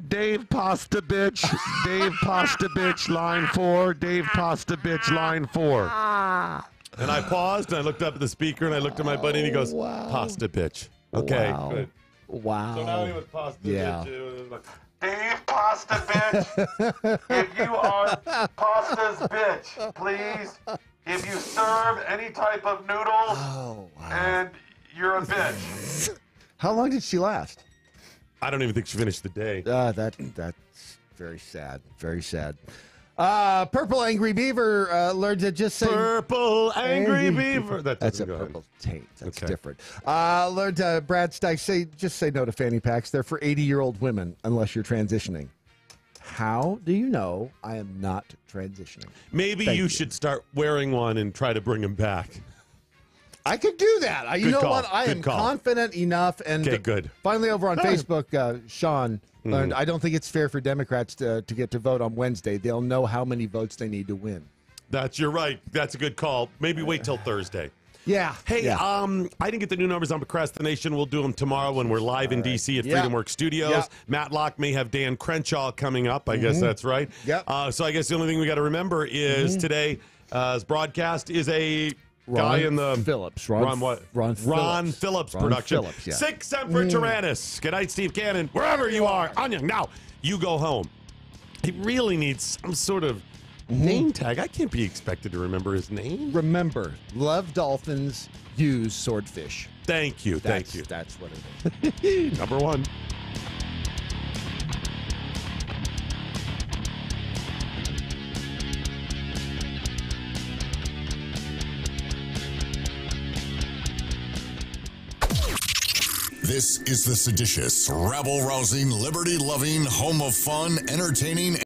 Dave Pasta Bitch, Dave Pasta Bitch, line 4, Dave Pasta Bitch, line 4. And I paused, and I looked up at the speaker, and I looked at my buddy, and he goes, Pasta Bitch. Okay, good. Wow. So now he was Pasta Bitch. It was like, Dave Pasta Bitch, if you are Pasta's bitch, please, if you serve any type of noodles and you're a bitch. How long did she last? I don't even think she finished the day. That's very sad. Very sad. Purple Angry Beaver learned to just say... Purple Angry Beaver. That's a purple taint. That's different. Learned Brad Staggs, just say no to fanny packs. They're for 80-year-old women unless you're transitioning. How do you know I am not transitioning? Maybe you should start wearing one and try to bring them back. I could do that. You know what? I am confident enough. And okay, good. Finally, over on Facebook, Sean learned, I don't think it's fair for Democrats to get to vote on Wednesday. They'll know how many votes they need to win. You're right. That's a good call. Maybe wait till Thursday. Yeah. Hey, I didn't get the new numbers on procrastination. We'll do them tomorrow when we're live in D.C. at Freedom Works Studios. Yeah. Matlock may have Dan Crenshaw coming up. I guess that's right. Yep. So I guess the only thing we got to remember is today's broadcast is a guy in the Phillips. Ron Phillips production. Sic Semper Tyrannis. Good night, Steve Cannon. Wherever you are, Anya. Now you go home. He really needs some sort of name tag. I can't be expected to remember his name. Remember, love dolphins, use swordfish. Thank you. Thank you. That's what it is. Number one. This is the seditious, rabble-rousing, liberty-loving, home of fun, entertaining,